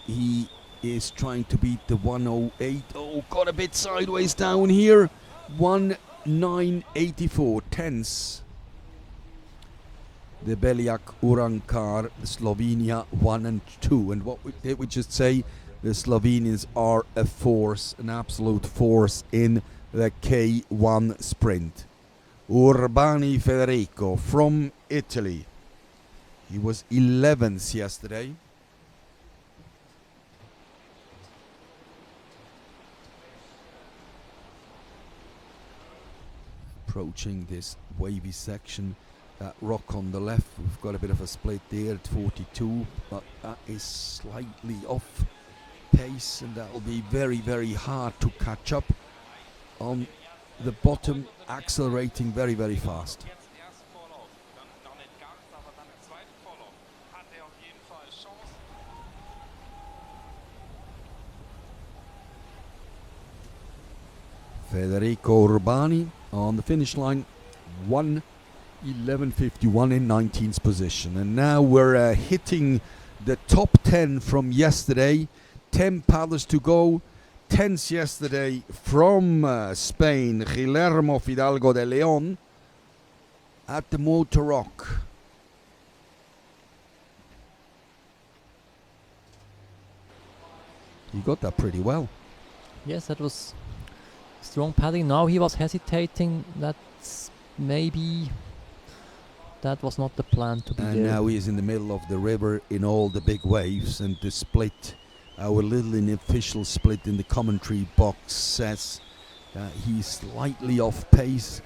he is trying to beat the 108. Oh, got a bit sideways down here. 1984 tenths. The Beliak Urankar, Slovenia 1 and 2. And what did we just say? The Slovenians are a force, an absolute force in the K1 sprint. Urbani Federico from Italy. He was 11th yesterday. Approaching this wavy section. That rock on the left, we've got a bit of a split there at 42, but that is slightly off pace, and that will be very, very hard to catch up on the bottom, accelerating very, very fast. Federico Urbani on the finish line, 1:11.51 in 19th position. And now we're hitting the top 10 from yesterday. 10 paddlers to go. 10th yesterday from Spain, Guillermo Fidalgo de Leon at the Muota Rock. He got that pretty well. Yes, that was strong paddling. Now he was hesitating. That's maybe that was not the plan to be And there. now he is in the middle of the river in all the big waves, and the split, our little unofficial split in the commentary box says that he's slightly off pace.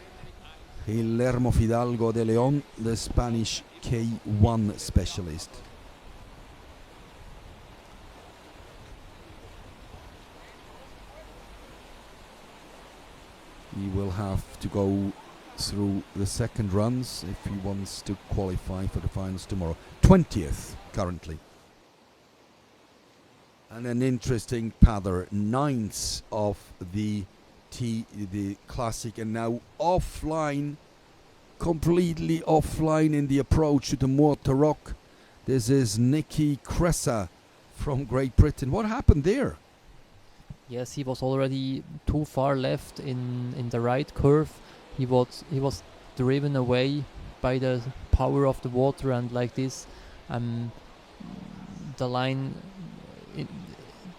Guillermo Fidalgo de Leon, the Spanish K1 specialist. He will have to go through the second runs if he wants to qualify for the finals tomorrow. 20th currently. And an interesting paddler, 9th of the classic, and now offline, completely offline in the approach to the Muota Rock. This is Nicky Cressa from Great Britain. What happened there? Yes, he was already too far left in the right curve. He was driven away by the power of the water, and like this, the line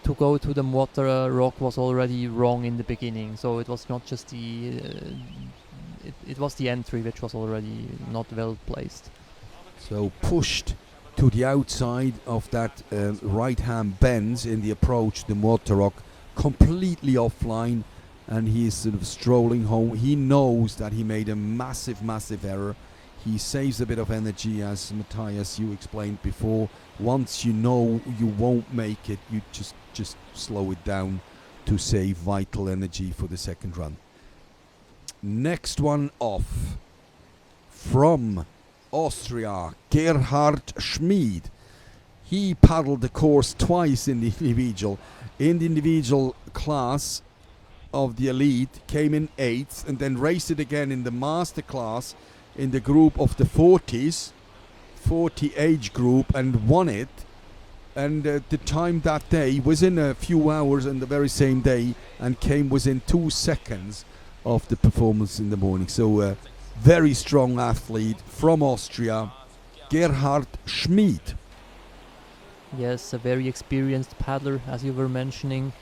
to go to the Muota Rock was already wrong in the beginning. So it was not just the it was the entry which was already not well placed. So pushed to the outside of that right-hand bend in the approach to the Muota Rock, completely offline, and he is sort of strolling home. He knows that he made a massive error. He saves a bit of energy, as Matthias, you explained before. Once you know you won't make it, you just slow it down to save vital energy for the second run. Next one off from Austria, Gerhard Schmid. He paddled the course twice in the individual. In the individual class of the elite, came in 8th, and then raced it again in the master class in the group of the 40s, 40 age group, and won it. And the time that day was in a few hours on the very same day, and came within 2 seconds of the performance in the morning. So a very strong athlete from Austria, Gerhard Schmid. Yes, a very experienced paddler, as you were mentioning.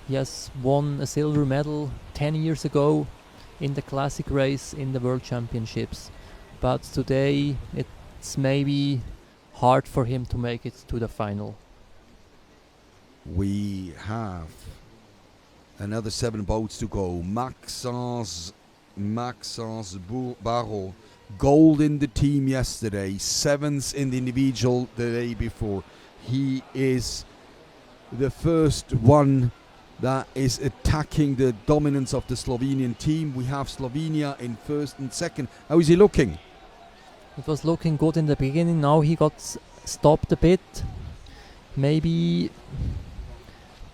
He has won a silver medal 10 years ago in the classic race in the World Championships. But today it's maybe hard for him to make it to the final. We have another 7 boats to go. Maxence Barrault, gold in the team yesterday, 7th in the individual the day before. He is the first one that is attacking the dominance of the Slovenian team. We have Slovenia in first and second. How is he looking? It was looking good in the beginning. Now he got stopped a bit. Maybe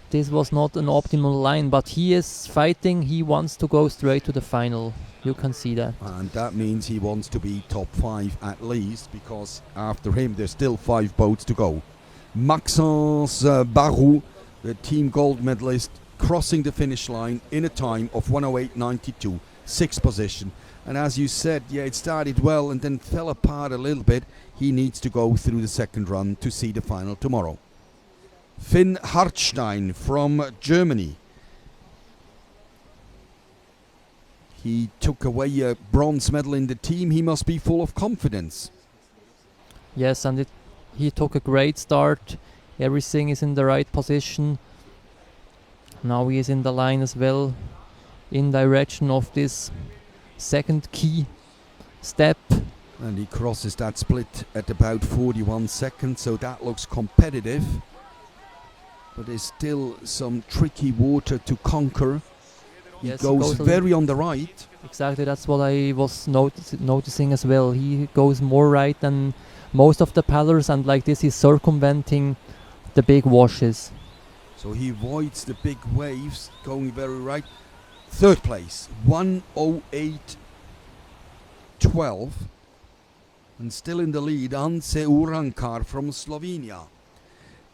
this was not an optimal line, but he is fighting. He wants to go straight to the final. You can see that. And that means he wants to be top 5 at least, because after him there's still 5 boats to go. Maxence Barrault, the team gold medalist, crossing the finish line in a time of 1:08.92, 6th position. And as you said, yeah, it started well and then fell apart a little bit. He needs to go through the second run to see the final tomorrow. Finn Hartstein from Germany. He took away a bronze medal in the team. He must be full of confidence. Yes, and he took a great start. Everything is in the right position. Now he is in the line as well, in direction of this second key step. And he crosses that split at about 41 seconds, so that looks competitive. But there's still some tricky water to conquer. He Yes, goes very on the right. Exactly, that's what I was noticing as well. He goes more right than most of the paddlers, and like this he's circumventing the big washes. So he avoids the big waves, going very right. Third place, 1:08.12. And still in the lead, Ance Urankar from Slovenia.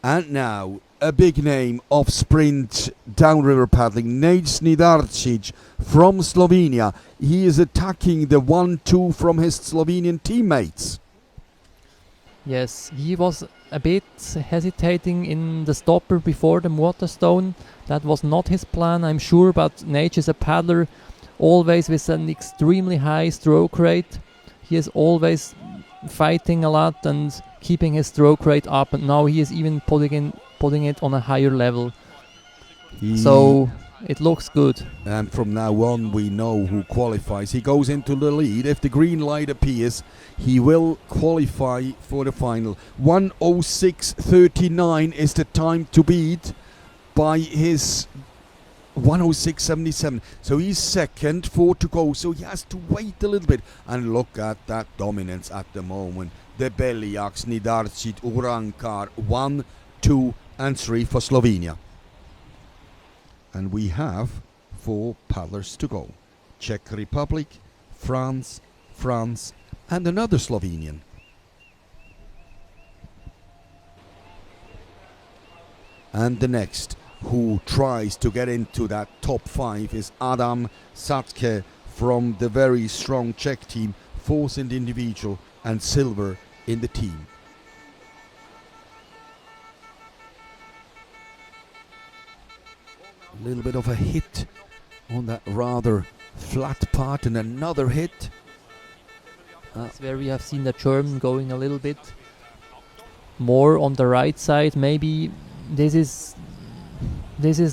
And now, a big name of sprint downriver paddling, Nate Snidarcic from Slovenia. He is attacking the 1-2 from his Slovenian teammates. Yes, he was a bit hesitating in the stopper before the Muota stone. That was not his plan, I'm sure, but Nate is a paddler always with an extremely high stroke rate. He is always fighting a lot and keeping his stroke rate up, and now he is even putting it on a higher level. So it looks good. And from now on we know who qualifies. He goes into the lead. If the green light appears, he will qualify for the final. 1:06.39 is the time to beat by his 1:06.77. So he's second, 4 to go. So he has to wait a little bit. And look at that dominance at the moment. The Beliaks, Nidarcic, Urankar, 1, 2 and 3 for Slovenia. And we have 4 paddlers to go. Czech Republic, France, and another Slovenian. And the next who tries to get into that top 5 is Adam Satke from the very strong Czech team, 4th in the individual and silver in the team. A little bit of a hit on that rather flat part, and another hit. That's where we have seen the German going a little bit more on the right side. Maybe this is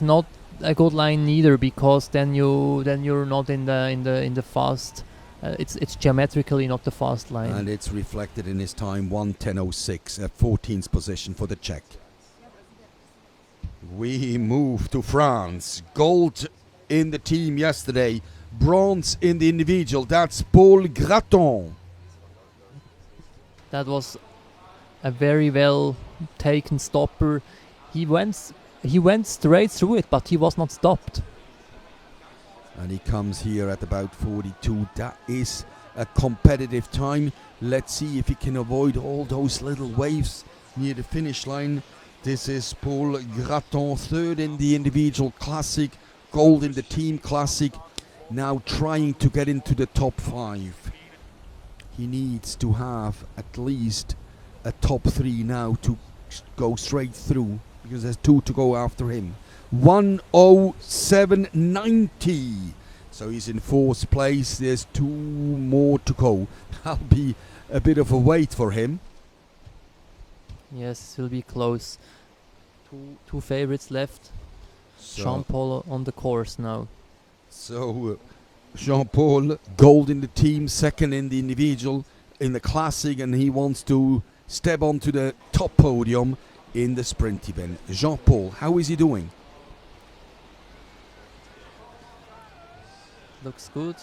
not a good line neither, because then you're not in the fast. It's geometrically not the fast line. And it's reflected in his time, 1:10.06 at 14th position for the Czech. We move to France. Gold in the team yesterday, bronze in the individual. That's Paul Graton. That was a very well taken stopper. He went straight through it, but he was not stopped. And he comes here at about 42. That is a competitive time. Let's see if he can avoid all those little waves near the finish line. This is Paul Graton, 3rd in the individual classic, gold in the team classic. Now trying to get into the top 5. He needs to have at least a top 3 now to go straight through, because there's 2 to go after him. 1:07.90. So he's in 4th place. There's 2 more to go. That'll be a bit of a wait for him. Yes, it will be close. Two favorites left. So Jean-Paul on the course now. So Jean-Paul, gold in the team, 2nd in the individual, in the classic, and he wants to step onto the top podium in the sprint event. Jean-Paul, how is he doing? Looks good.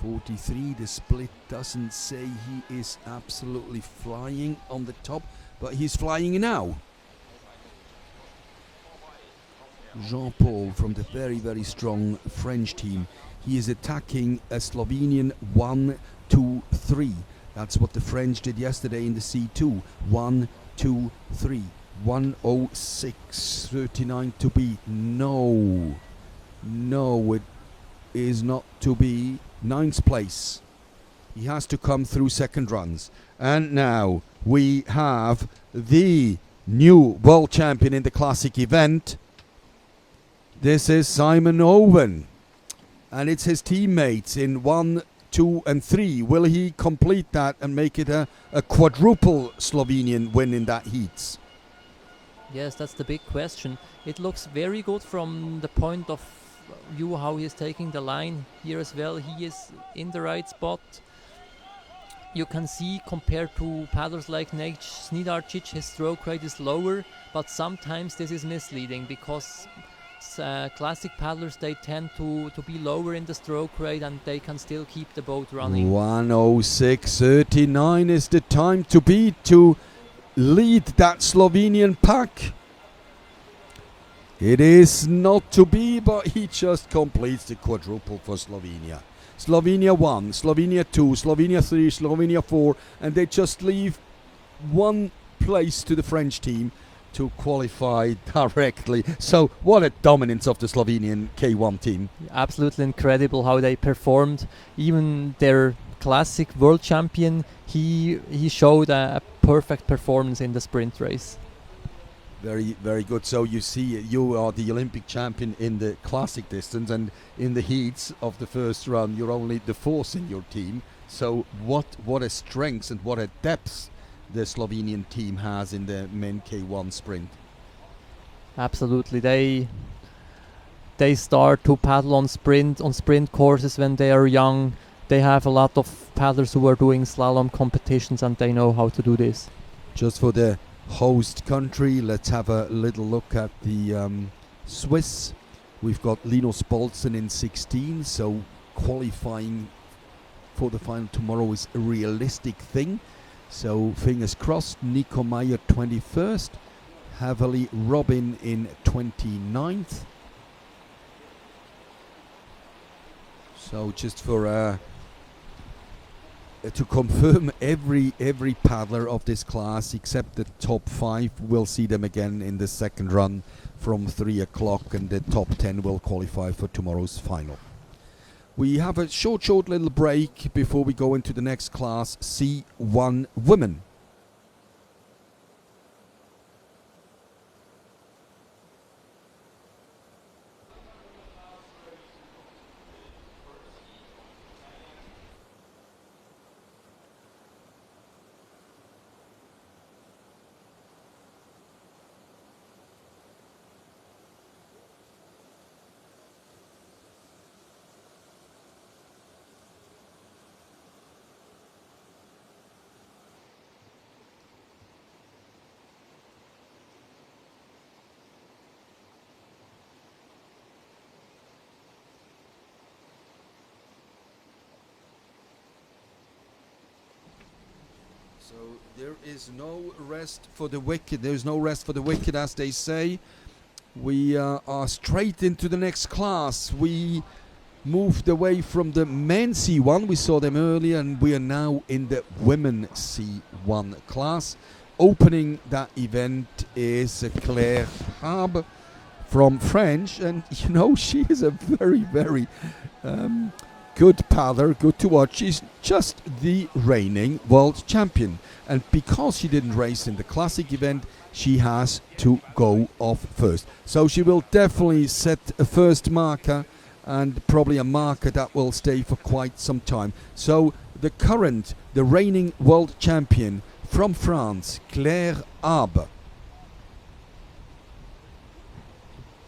43, the split doesn't say he is absolutely flying on the top, but he's flying now. Jean-Paul from the very, very strong French team. He is attacking a Slovenian 1, 2, 3. That's what the French did yesterday in the C2. 1, 2, 3. 1:06.39 to beat. No, it is not to be. 9th place. He has to come through 2nd runs. And now we have the new world champion in the classic event. This is Simon Owen. And it's his teammates in 1, 2 and 3. Will he complete that and make it a quadruple Slovenian win in that heats? Yes, that's the big question. It looks very good from the point of view how he is taking the line here as well. He is in the right spot. You can see, compared to paddlers like Nate Snidarcic, his stroke rate is lower, but sometimes this is misleading, because classic paddlers, they tend to be lower in the stroke rate, and they can still keep the boat running. 1:06:39 is the time to beat to lead that Slovenian pack. It is not to be, but he just completes the quadruple for Slovenia. Slovenia 1, Slovenia 2, Slovenia 3, Slovenia 4, and they just leave one place to the French team to qualify directly. So what a dominance of the Slovenian K1 team. Absolutely incredible how they performed. Even their classic world champion, he showed a perfect performance in the sprint race. Very, very good. So you see, you are the Olympic champion in the classic distance, and in the heats of the first run, you're only the fourth in your team. So what a strength and what a depth the Slovenian team has in the men K1 sprint. Absolutely, they start to paddle on sprint courses when they are young. They have a lot of paddlers who are doing slalom competitions, and they know how to do this. Just for the host country, let's have a little look at the Swiss. We've got Linus Bolzen in 16, so qualifying for the final tomorrow is a realistic thing. So fingers crossed. Nico Meyer 21st, Haveli Robin in 29th. So just for to confirm, every paddler of this class except the top 5 will see them again in the second run from 3 o'clock, and the top 10 will qualify for tomorrow's final. We have a short little break before we go into the next class, C1 Women. So there is no rest for the wicked. There is no rest for the wicked, as they say. We are straight into the next class. We moved away from the men C1. We saw them earlier, and we are now in the women C1 class. Opening that event is Claire Habe from French, and you know, she is a very, very good paddler, good to watch. She's just the reigning world champion, and because she didn't race in the classic event, she has to go off first. So she will definitely set a first marker, and probably a marker that will stay for quite some time. So the reigning world champion from France, Claire Habe.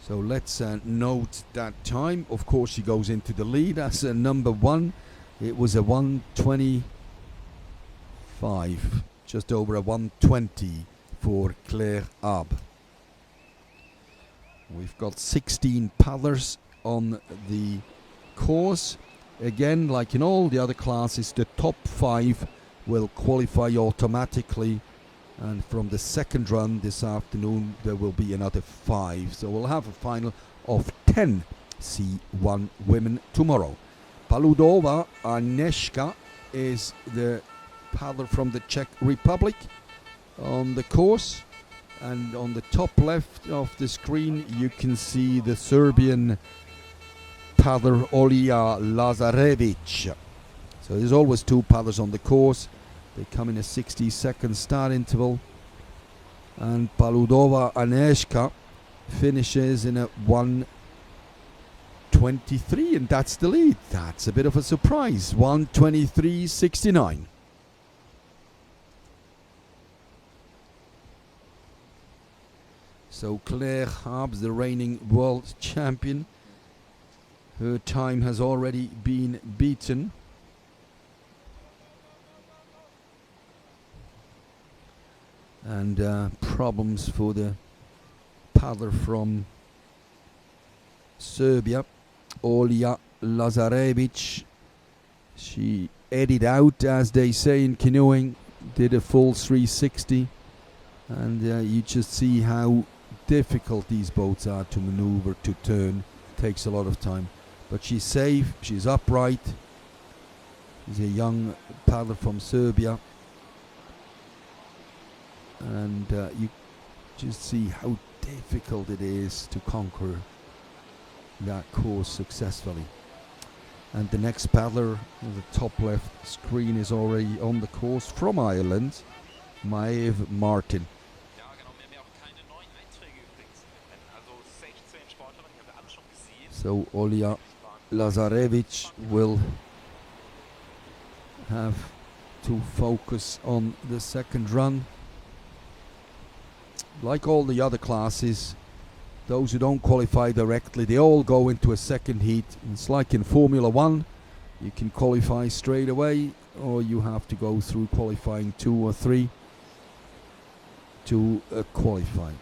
So let's note that time. Of course, she goes into the lead as a number 1. It was a 1:25, just over a 1:20 for Claire Habe. We've got 16 paddlers on the course. Again, like in all the other classes, the top 5 will qualify automatically. And from the second run this afternoon, there will be another 5. So we'll have a final of 10 C1 women tomorrow. Paludova Agnieszka is the paddler from the Czech Republic on the course. And on the top left of the screen, you can see the Serbian paddler Olija Lazarevic. So there's always 2 paddlers on the course. They come in a 60-second start interval, and Paludova Agnieszka finishes in a 1:23, and that's the lead. That's a bit of a surprise. 1:23.69. So Claire Habe, the reigning world champion, her time has already been beaten. And problems for the paddler from Serbia, Olja Lazarevic. She eddied out, as they say in canoeing, did a full 360, and you just see how difficult these boats are to maneuver, to turn. Takes a lot of time, but she's safe, she's upright. She's a young paddler from Serbia, and you just see how difficult it is to conquer that course successfully. And the next paddler on the top left screen is already on the course from Ireland, Maeve Martin. So Olja Lazarevic will have to focus on the second run. Like all the other classes, those who don't qualify directly, they all go into a second heat. It's like in Formula 1, you can qualify straight away, or you have to go through qualifying 2 or 3 to qualify.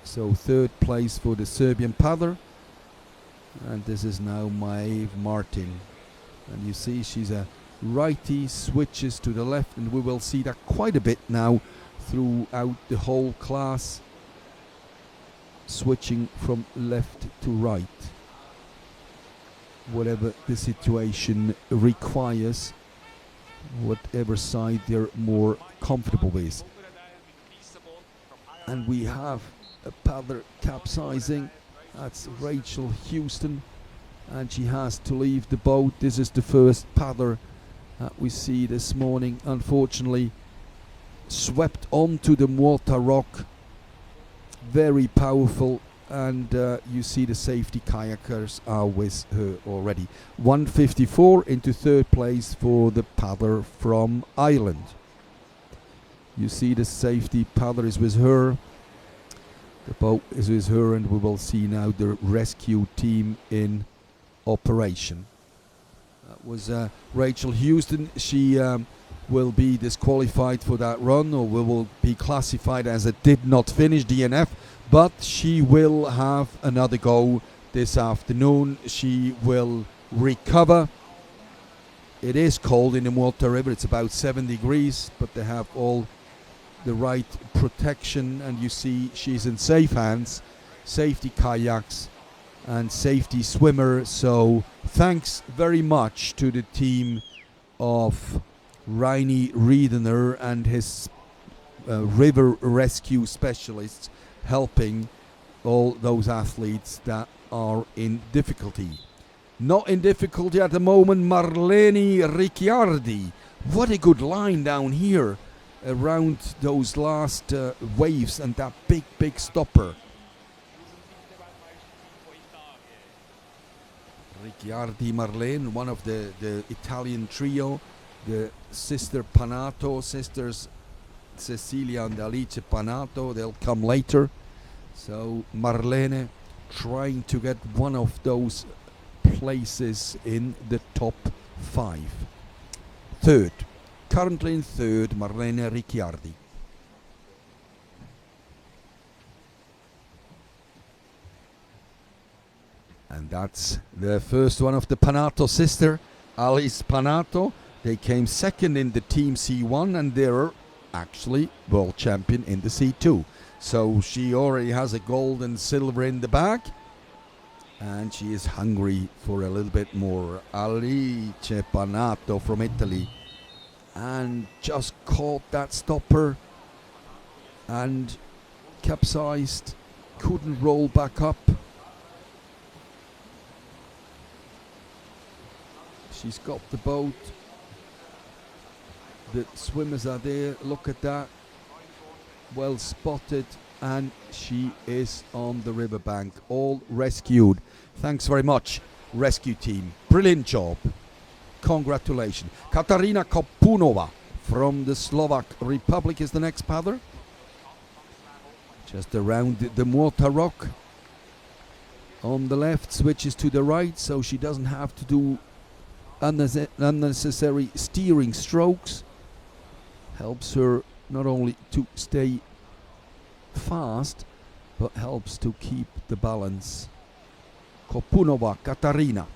So third place for the Serbian paddler, and this is now Maeve Martin. And you see she's a righty, switches to the left, and we will see that quite a bit now throughout the whole class, switching from left to right, whatever the situation requires, whatever side they're more comfortable with. And we have a paddler capsizing. That's Rachel Houston, and she has to leave the boat. This is the first paddler that we see this morning, unfortunately swept onto the Muota rock. Very powerful, and you see the safety kayakers are with her already. 154 into third place for the paddler from Ireland. You see the safety paddler is with her, the boat is with her, and we will see now the rescue team in operation. That was Rachel Houston. She will be disqualified for that run, or will be classified as a did not finish DNF, but she will have another go this afternoon. She will recover. It is cold in the Muota River, it's about 7 degrees, but they have all the right protection, and you see she's in safe hands, safety kayaks and safety swimmer. So thanks very much to the team of Reini Riedener and his river rescue specialists, helping all those athletes that are in difficulty. Not in difficulty at the moment, Marlene Ricciardi. What a good line down here around those last waves and that big stopper. Ricciardi Marlene, one of the Italian trio, the sister Panato, sisters Cecilia and Alice Panato, they'll come later. So Marlene trying to get one of those places in the top 5. Third, currently in third, Marlene Ricciardi. And that's the first one of the Panato sister, Alice Panato. They came second in the Team C1, and they're actually world champion in the C2. So she already has a gold and silver in the bag, and she is hungry for a little bit more. Alice Panato from Italy, and just caught that stopper and capsized, couldn't roll back up. She's got the boat. The swimmers are there. Look at that. Well spotted, and she is on the riverbank, all rescued. Thanks very much, rescue team. Brilliant job. Congratulations. Katarina Kopunova from the Slovak Republic is the next paddler. Just around the Muota rock. On the left, switches to the right, so she doesn't have to do unnecessary steering strokes. Helps her not only to stay fast, but helps to keep the balance Kopunova Katarina,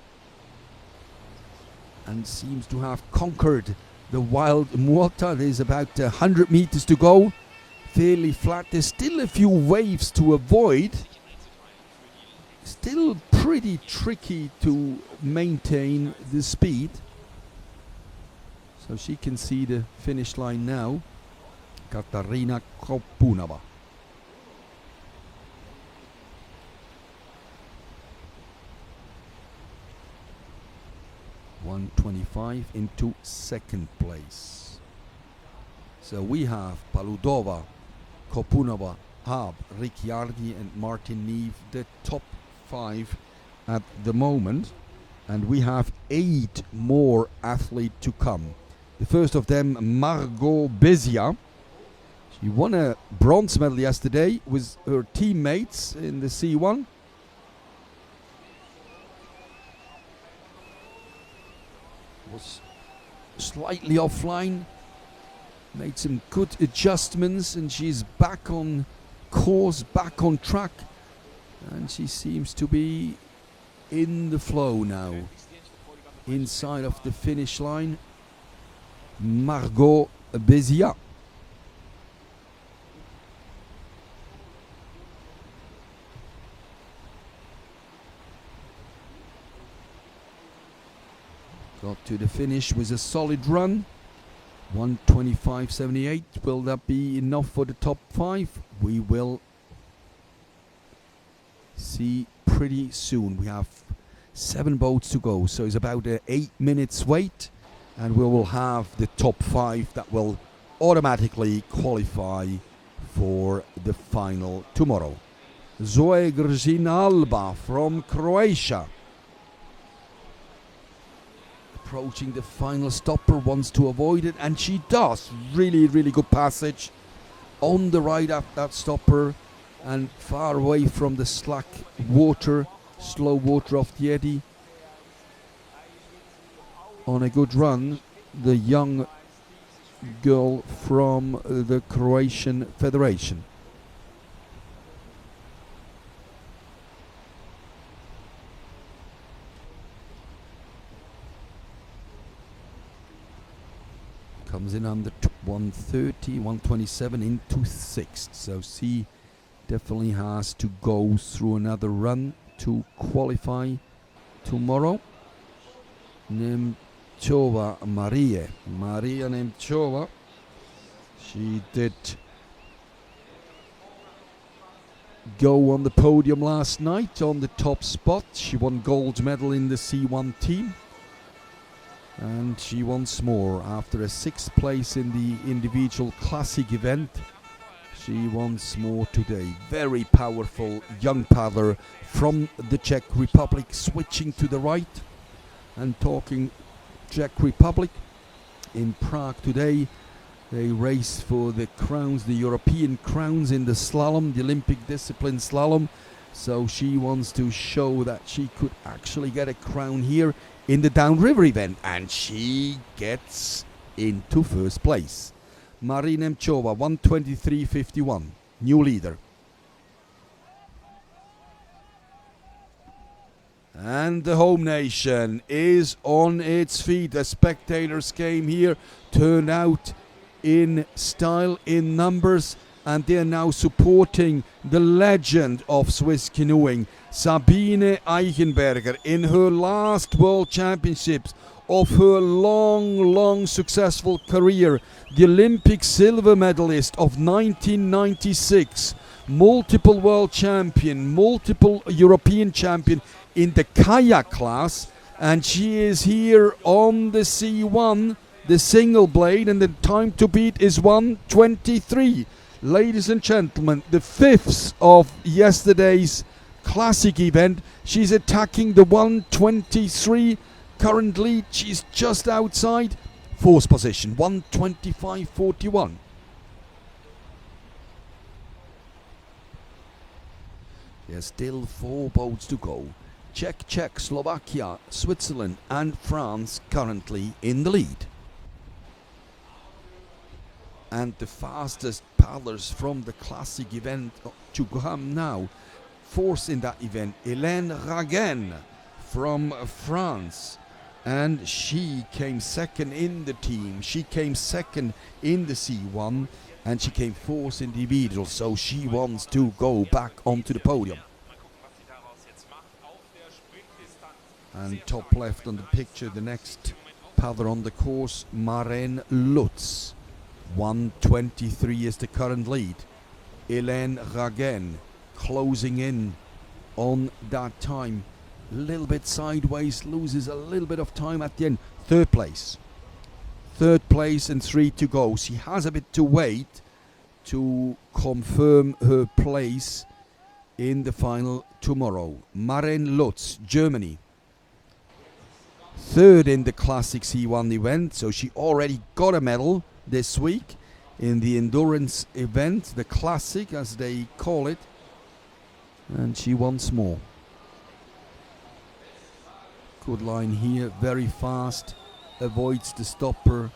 and seems to have conquered the wild Muota. There's about 100 meters to go. Fairly flat. There's still a few waves to avoid. Still pretty tricky to maintain the speed. So she can see the finish line now. Katarina Kopunova. .125 into second place. So we have Paludova, Kopunova, Haab, Ricciardi and Martin Neve, the top 5 at the moment. And we have 8 more athletes to come. The first of them, Margot Bezia. She won a bronze medal yesterday with her teammates in the C1. Was slightly offline, made some good adjustments, and she's back on course, back on track, and she seems to be in the flow now. Inside of the finish line, Margot Bezia. Got to the finish with a solid run. 125.78. Will that be enough for the top 5? We will see pretty soon. We have 7 boats to go, so it's about 8 minutes wait, and we will have the top 5 that will automatically qualify for the final tomorrow. Zoe Grzina Alba from Croatia. Approaching the final stopper, wants to avoid it, and she does. Really, really good passage on the right at that stopper, and far away from the slack water, slow water of the eddy. On a good run, the young girl from the Croatian Federation. Comes in under 130, 127 into 6th. So she definitely has to go through another run to qualify tomorrow. Nemchova Maria Nemchova. She did go on the podium last night on the top spot. She won gold medal in the C1 team. And she wants more. After a 6th place in the individual classic event, she wants more today. Very powerful young paddler from the Czech Republic, switching to the right and talking Czech Republic. In Prague today, they race for the crowns, the European crowns in the slalom, the Olympic discipline slalom. So she wants to show that she could actually get a crown here in the downriver event, and she gets into 1st place. Marina Nemchova, 123.51, new leader. And the home nation is on its feet. The spectators came here, turned out in style, in numbers, and they're now supporting the legend of Swiss canoeing, Sabine Eichenberger, in her last World Championships of her long successful career. The Olympic silver medalist of 1996, multiple world champion, multiple European champion in the kayak class, and she is here on the C1, the single blade, and the time to beat is 1:23. Ladies and gentlemen, the 5th of yesterday's classic event. She's attacking the 1:23. Currently, she's just outside 4th position, 1:25.41. There's still 4 boats to go. Czech, Slovakia, Switzerland and France currently in the lead. And the fastest paddlers from the classic event to come now. fourth in that event, Hélène Ragen from France. And she came second in the team. She came second in the C1 and she came fourth in the individual. So she wants to go back onto the podium. And top left on the picture, the next paddler on the course, Maren Lutz. 1:23 is the current lead. Hélène Ragen closing in on that time. A little bit sideways, loses a little bit of time at the end. Third place and 3 to go. She has a bit to wait to confirm her place in the final tomorrow. Maren Lutz, Germany. Third in the Classic C1 event, so she already got a medal this week in the endurance event, the Classic as they call it, and she wants more. Good line here, very fast, avoids the stopper,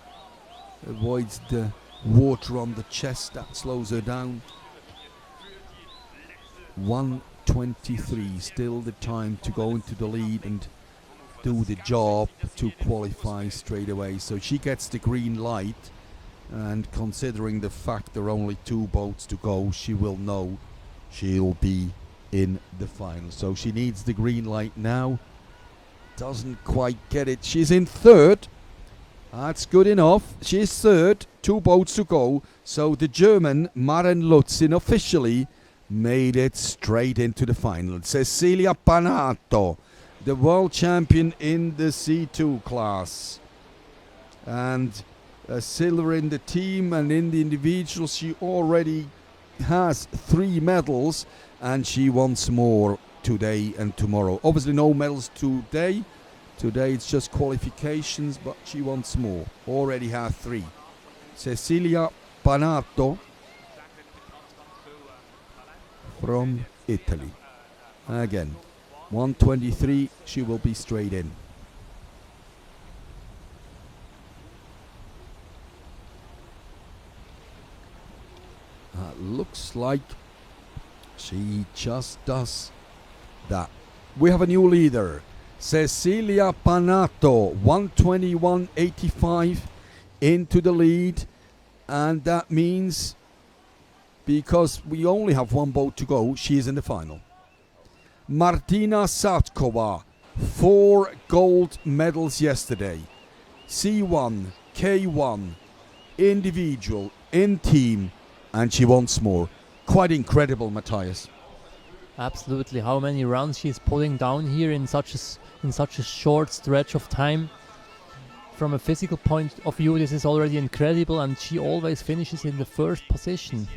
avoids the water on the chest, that slows her down. 1:23, still the time to go into the lead and do the job to qualify straight away. So she gets the green light, and considering the fact there are only 2 boats to go, she will know she'll be in the final. So she needs the green light now. Doesn't quite get it. She's in third. That's good enough. She's third. 2 boats to go. So the German Maren Lutz officially made it straight into the final. Cecilia Panato, the world champion in the C2 class. And a silver in the team, and in the individual she already has 3 medals and she wants more today and tomorrow. Obviously no medals today. Today it's just qualifications, but she wants more. Already has 3. Cecilia Panato from Italy. Again, 1:23, she will be straight in. Looks like she just does that. We have a new leader, Cecilia Panato, 1:21.85 into the lead, and that means, because we only have 1 boat to go, she is in the final. Martina Satkova, 4 gold medals yesterday. C1, K1, individual, in team, and she wants more. Quite incredible, Matthias. Absolutely. How many runs she's pulling down here in such a short stretch of time. From a physical point of view, this is already incredible, and she always finishes in the first position.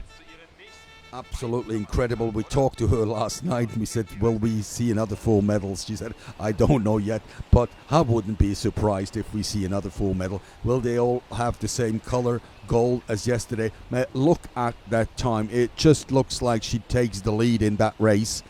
Absolutely incredible. We talked to her last night and we said, will we see another 4 medals? She said, I don't know yet, but I wouldn't be surprised if we see another 4 medal. Will they all have the same color, gold, as yesterday? Look at that time. It just looks like she takes the lead in that race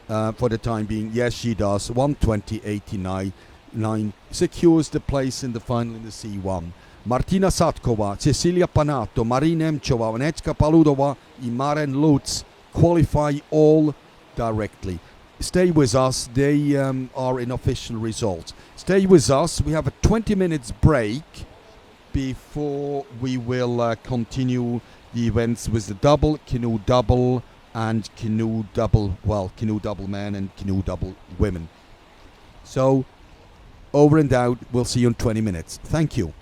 for the time being. Yes, she does. 1:20.89 secures the place in the final in the C1. Martina Satkova, Cecilia Panato, Marina Emchova, Vanechka Paludova and Maren Lutz qualify all directly. Stay with us, they are in official results. Stay with us, we have a 20 minutes break before we will continue the events with the double, canoe double and canoe double men and canoe double women. So, over and out, we'll see you in 20 minutes. Thank you.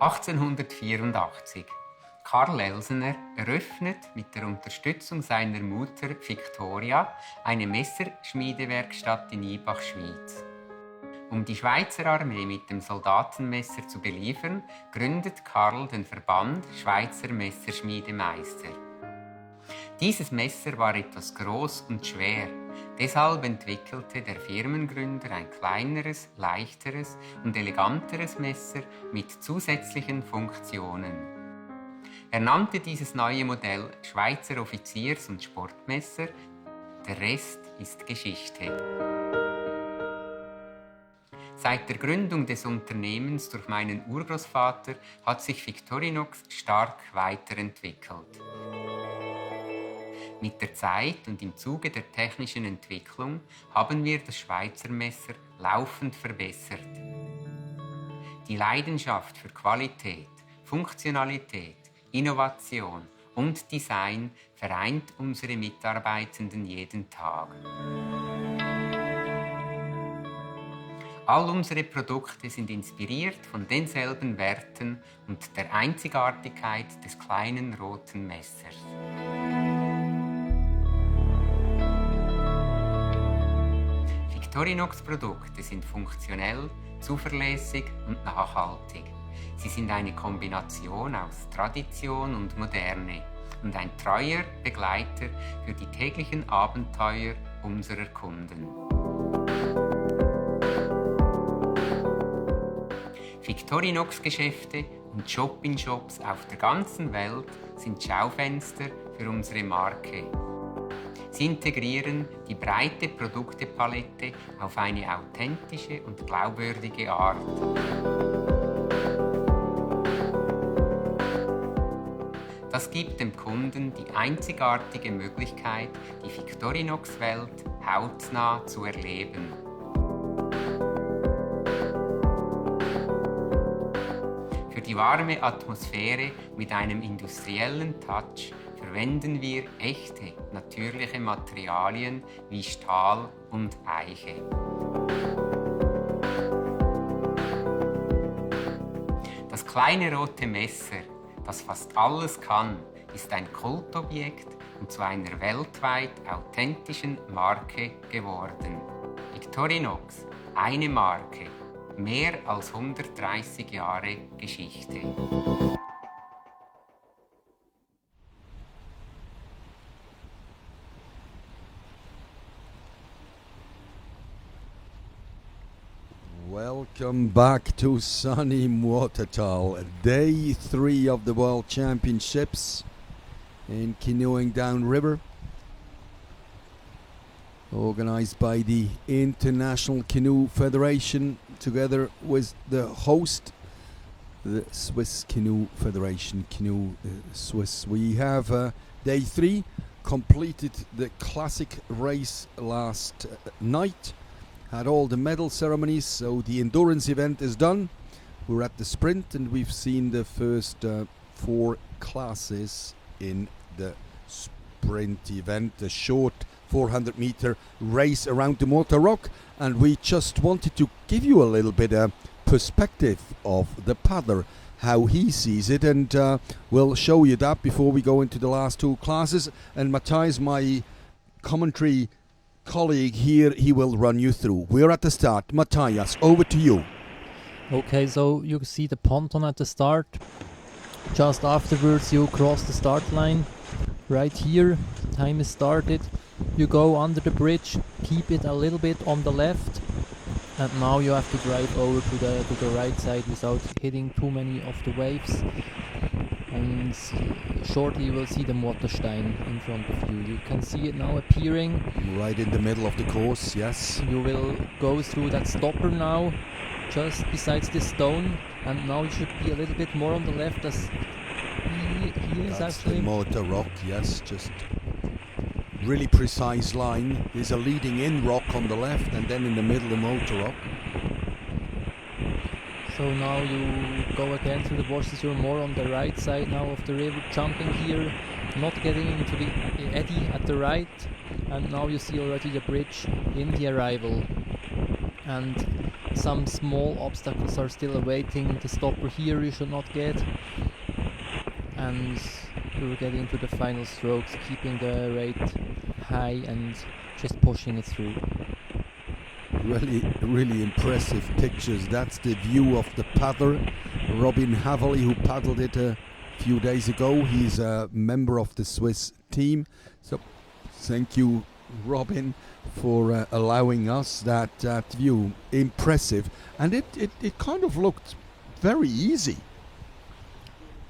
1884. Karl Elsener eröffnet mit der Unterstützung seiner Mutter Victoria eine Messerschmiedewerkstatt in Ibach, Schweiz. Um die Schweizer Armee mit dem Soldatenmesser zu beliefern, gründet Karl den Verband Schweizer Messerschmiedemeister. Dieses Messer war etwas groß und schwer, deshalb entwickelte der Firmengründer ein kleineres, leichteres und eleganteres Messer mit zusätzlichen Funktionen. Er nannte dieses neue Modell Schweizer Offiziers- und Sportmesser. Der Rest ist Geschichte. Seit der Gründung des Unternehmens durch meinen Urgroßvater hat sich Victorinox stark weiterentwickelt. Mit der Zeit und im Zuge der technischen Entwicklung haben wir das Schweizer Messer laufend verbessert. Die Leidenschaft für Qualität, Funktionalität, Innovation und Design vereint unsere Mitarbeitenden jeden Tag. All unsere Produkte sind inspiriert von denselben Werten und der Einzigartigkeit des kleinen roten Messers. Victorinox-Produkte sind funktionell, zuverlässig und nachhaltig. Sie sind eine Kombination aus Tradition und Moderne und ein treuer Begleiter für die täglichen Abenteuer unserer Kunden. Victorinox-Geschäfte und Shop-in-Shops auf der ganzen Welt sind Schaufenster für unsere Marke. Sie integrieren die breite Produktepalette auf eine authentische und glaubwürdige Art. Das gibt dem Kunden die einzigartige Möglichkeit, die Victorinox-Welt hautnah zu erleben. Für die warme Atmosphäre mit einem industriellen Touch verwenden wir echte, natürliche Materialien wie Stahl und Eiche. Das kleine rote Messer, das fast alles kann, ist ein Kultobjekt und zu einer weltweit authentischen Marke geworden. Victorinox, eine Marke, mehr als 130 Jahre Geschichte. Welcome back to sunny Muotathal, day 3 of the World Championships in canoeing downriver, organized by the International Canoe Federation together with the host, the Swiss Canoe Federation, Canoe Swiss. We have day 3, completed the classic race last night. Had all the medal ceremonies, so the endurance event is done. We're at the sprint and we've seen the first 4 classes in the sprint event, the short 400 meter race around the Muota Rock, and we just wanted to give you a little bit of perspective of the paddler, how he sees it, and we'll show you that before we go into the last 2 classes. And Matthias, my commentary colleague here, he will run you through. We're at the start. Matthias, over to you. Okay, so you see the ponton at the start. Just afterwards you cross the start line. Right here, time is started. You go under the bridge, keep it a little bit on the left, and now you have to drive over to the right side without hitting too many of the waves. And shortly you will see the Muotastein in front of you. You can see it now appearing. Right in the middle of the course, yes. You will go through that stopper now, just besides this stone, and now you should be a little bit more on the left as he is That's actually. the Muota Rock, yes, just really precise line. There's a leading in rock on the left, and then in the middle the Muota Rock. So now you go again through the washes. You're more on the right side now of the river, jumping here, not getting into the eddy at the right, and now you see already the bridge in the arrival. And some small obstacles are still awaiting the stopper here you should not get. and we were getting into the final strokes, keeping the rate high and just pushing it through. Really impressive pictures. That's the view of the paddler, Robin Havely, who paddled it a few days ago. He's a member of the Swiss team. So thank you, Robin, for allowing us that view. Impressive. And it kind of looked very easy.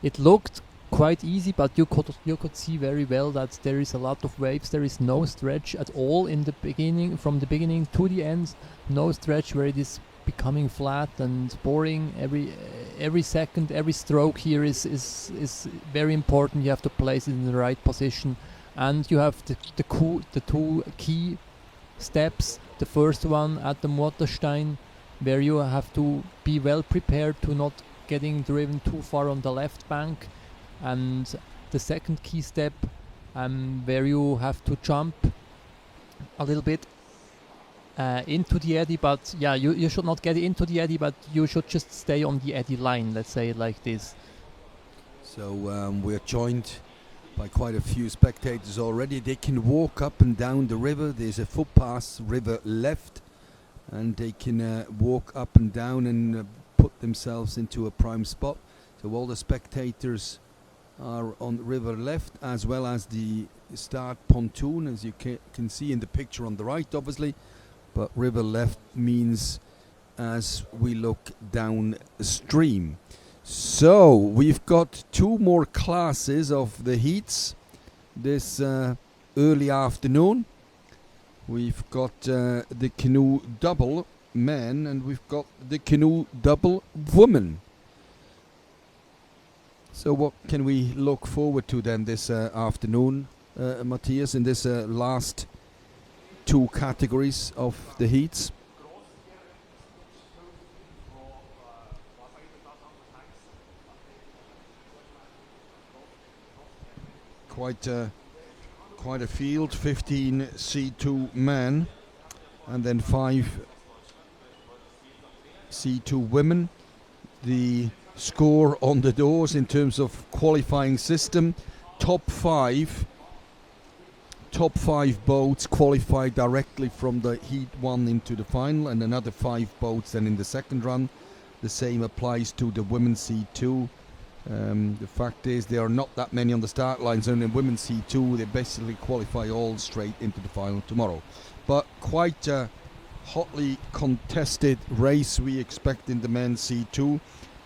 It looked quite easy, but you could see very well that there is a lot of waves. There is no stretch at all in the beginning, from the beginning to the end. No stretch where it is becoming flat and boring. Every second, every stroke here is very important. You have to place it in the right position, and you have the two key steps. The first one at the Muota, where you have to be well prepared to not getting driven too far on the left bank, and the second key step where you have to jump a little bit into the eddy, but yeah, you should not get into the eddy, but you should just stay on the eddy line, let's say it like this. So we're joined by quite a few spectators already. They can walk up and down the river. There's a footpath river left, and they can walk up and down and put themselves into a prime spot. So all the spectators are on the river left, as well as the start pontoon, as you can see in the picture on the right, obviously. But river left means as we look downstream. So we've got two more classes of the heats this early afternoon. We've got the canoe double men, and we've got the canoe double women. So what can we look forward to then this afternoon, Matthias, in this last two categories of the heats? Quite a field, 15 C2 men, and then 5 C2 women. The score on the doors in terms of qualifying system: top five boats qualify directly from the heat 1 into the final, and another 5 boats then in the second run. The same applies to the women's C2. The fact is there are not that many on the start line, so in the women's C2 they basically qualify all straight into the final tomorrow. But quite a hotly contested race we expect in the men's C2.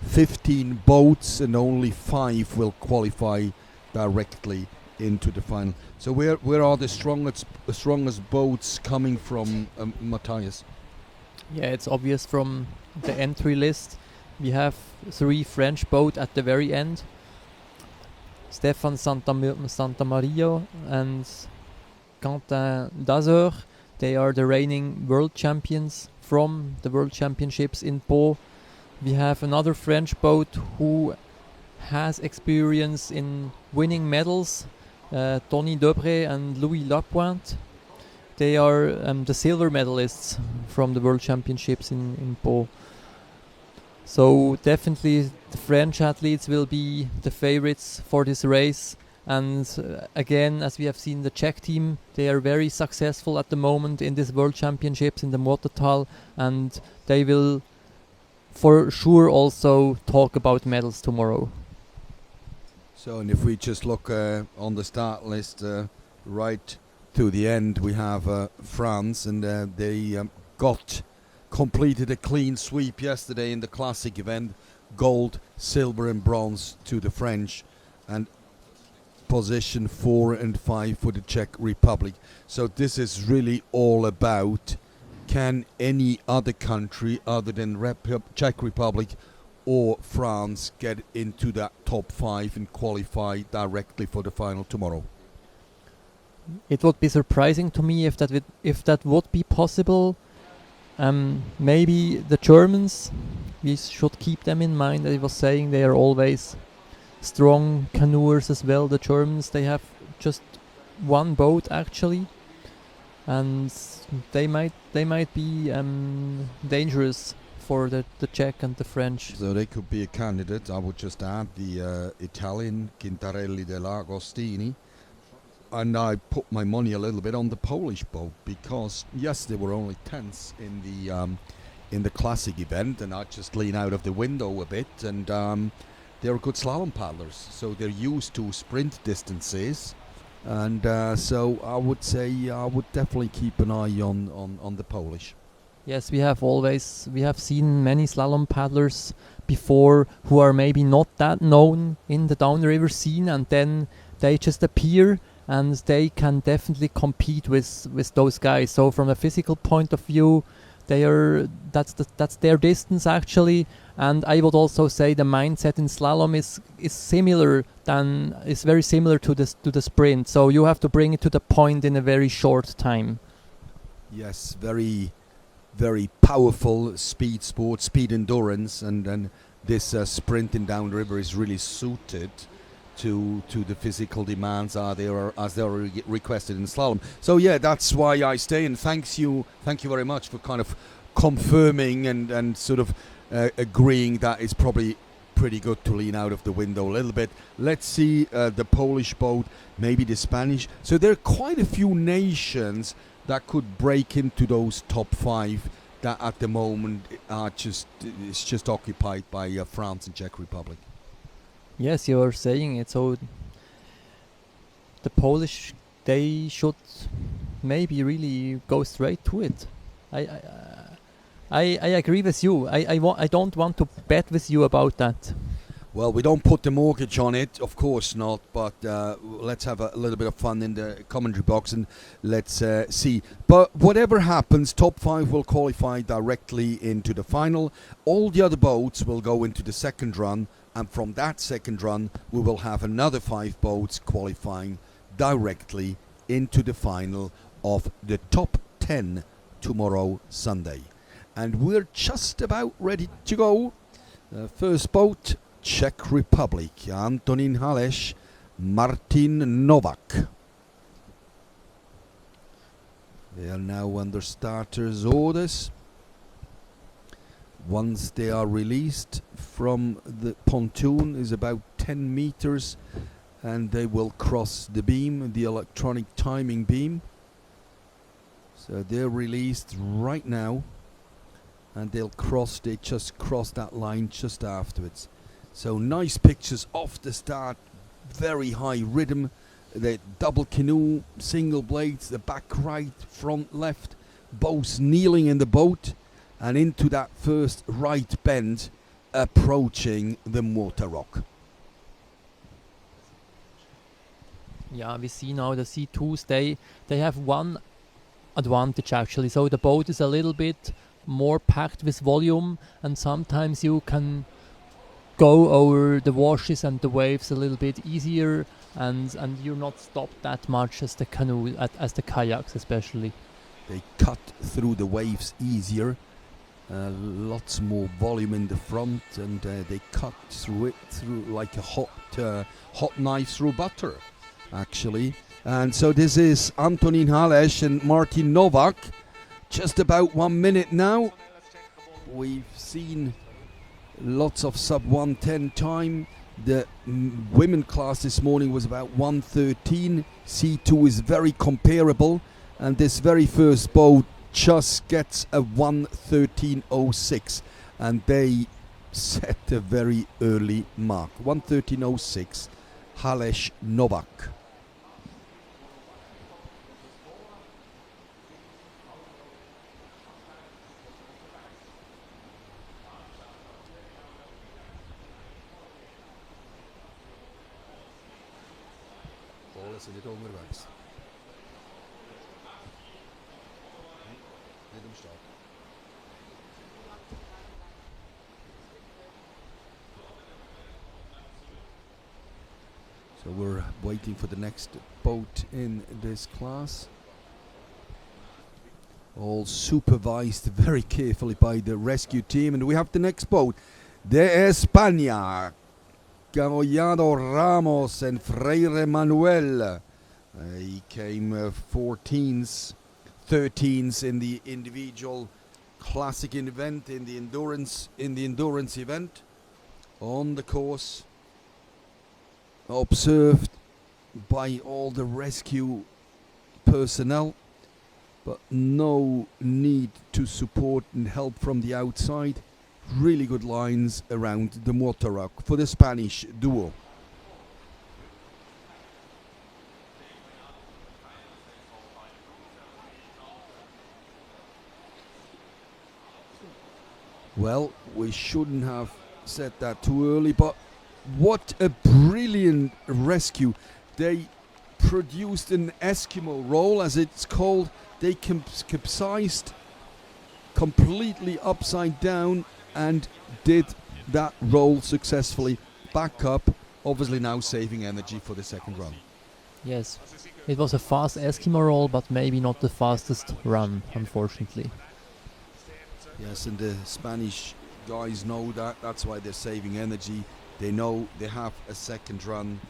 15 boats and only 5 will qualify directly into the final. So where are the strongest boats coming from, Matthias? Yeah, it's obvious from the entry list. We have 3 French boats at the very end: Stéphane Santamaria and Quentin Dazur. They are the reigning world champions from the World Championships in Pau. We have another French boat who has experience in winning medals, Tony Debré and Louis Lapointe. They are the silver medalists from the World Championships in Pau. So definitely the French athletes will be the favorites for this race. And again, as we have seen, the Czech team, they are very successful at the moment in this World Championships in the Muotathal, and they will for sure also talk about medals tomorrow. So, and if we just look on the start list right to the end, we have France, and they completed a clean sweep yesterday in the classic event: gold, silver and bronze to the French, and position 4 and 5 for the Czech Republic. So this is really all about, can any other country other than Czech Republic or France get into that top 5 and qualify directly for the final tomorrow? It would be surprising to me if that would be possible. Maybe the Germans, we should keep them in mind. I was saying they are always strong canoers as well. The Germans, they have just 1 boat actually, and they might be dangerous for the Czech and the French. So they could be a candidate. I would just add the Italian Quintarelli dell'Agostini. And I put my money a little bit on the Polish boat because, yes, they were only 10th in the classic event, and I just lean out of the window a bit, and they're good slalom paddlers, so they're used to sprint distances, and so I would say I would definitely keep an eye on the Polish. Yes, we have seen many slalom paddlers before who are maybe not that known in the downriver scene, and then they just appear and they can definitely compete with those guys. So from a physical point of view, that's their distance actually. And I would also say the mindset in slalom is very similar to the sprint. So you have to bring it to the point in a very short time. Yes, very, very powerful speed sport, speed endurance, and then this sprinting downriver is really suited to the physical demands as they are requested in slalom. So yeah, that's why I stay, and thank you very much for kind of confirming and sort of agreeing that it's probably pretty good to lean out of the window a little bit. Let's see the Polish boat, maybe the Spanish. So there are quite a few nations that could break into those top 5 that at the moment are just occupied by France and Czech Republic. Yes, you are saying it. So the Polish, they should maybe really go straight to it. I agree with you. I don't want to bet with you about that. Well, we don't put the mortgage on it, of course not, but let's have a little bit of fun in the commentary box and let's see. But whatever happens, top 5 will qualify directly into the final. All the other boats will go into the second run, and from that second run, we will have another 5 boats qualifying directly into the final of the top 10 tomorrow, Sunday. And we're just about ready to go. First boat, Czech Republic, Antonín Haleš, Martin Novak. They are now under starters' orders. Once they are released from the pontoon is about 10 meters, and they will cross the beam, the electronic timing beam. So they're released right now, and they just cross that line just afterwards. So nice pictures off the start, very high rhythm, the double canoe, single blades, the back right, front left, both kneeling in the boat, and into that first right bend, approaching the Muota rock. Yeah, we see now the C2s, they have one advantage actually. So the boat is a little bit more packed with volume, and sometimes you can go over the washes and the waves a little bit easier, and you're not stopped that much as the canoe, as the kayaks especially. They cut through the waves easier, lots more volume in the front, and they cut through it like a hot knife through butter, actually. And so this is Antonín Haleš and Martin Novak. Just about 1 minute now. We've seen lots of sub 1:10 time. The women class this morning was about 1:13. C2 is very comparable, and this very first boat just gets a 1:13.06, and they set a very early mark. 1:13.06, Haleš Novak. Alles sind nicht unterwegs. Nicht am Start. So we're waiting for the next boat in this class. All supervised very carefully by the rescue team. And we have the next boat. De España. Canollado Ramos and Freire Manuel. He came 14s, 13s in the individual classic event in the endurance event on the course, observed by all the rescue personnel, but no need to support and help from the outside. Really good lines around the Muota rock for the Spanish duo. Well, we shouldn't have said that too early, but what a brilliant rescue. They produced an Eskimo roll, as it's called. They capsized completely upside down and did that roll successfully. Back up, obviously now saving energy for the second run. Yes, it was a fast Eskimo roll, but maybe not the fastest run, unfortunately. Yes, and the Spanish guys know that. That's why they're saving energy. They know they have a second run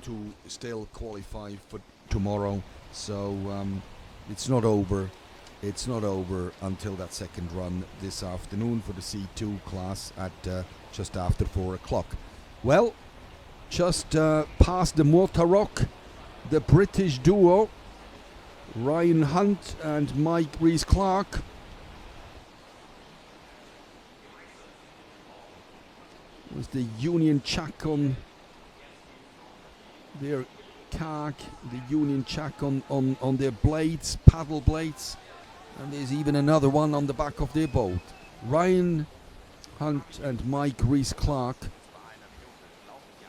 to still qualify for tomorrow. So it's not over. It's not over until that second run this afternoon for the C2 class at just after 4 o'clock. Well, just past the Muota Rock, the British duo, Ryan Hunt and Mike Rees-Clark. Was the Union Jack on their kayak, the Union Jack on their blades, paddle blades, and there's even another one on the back of their boat. Ryan Hunt and Mike Rees-Clark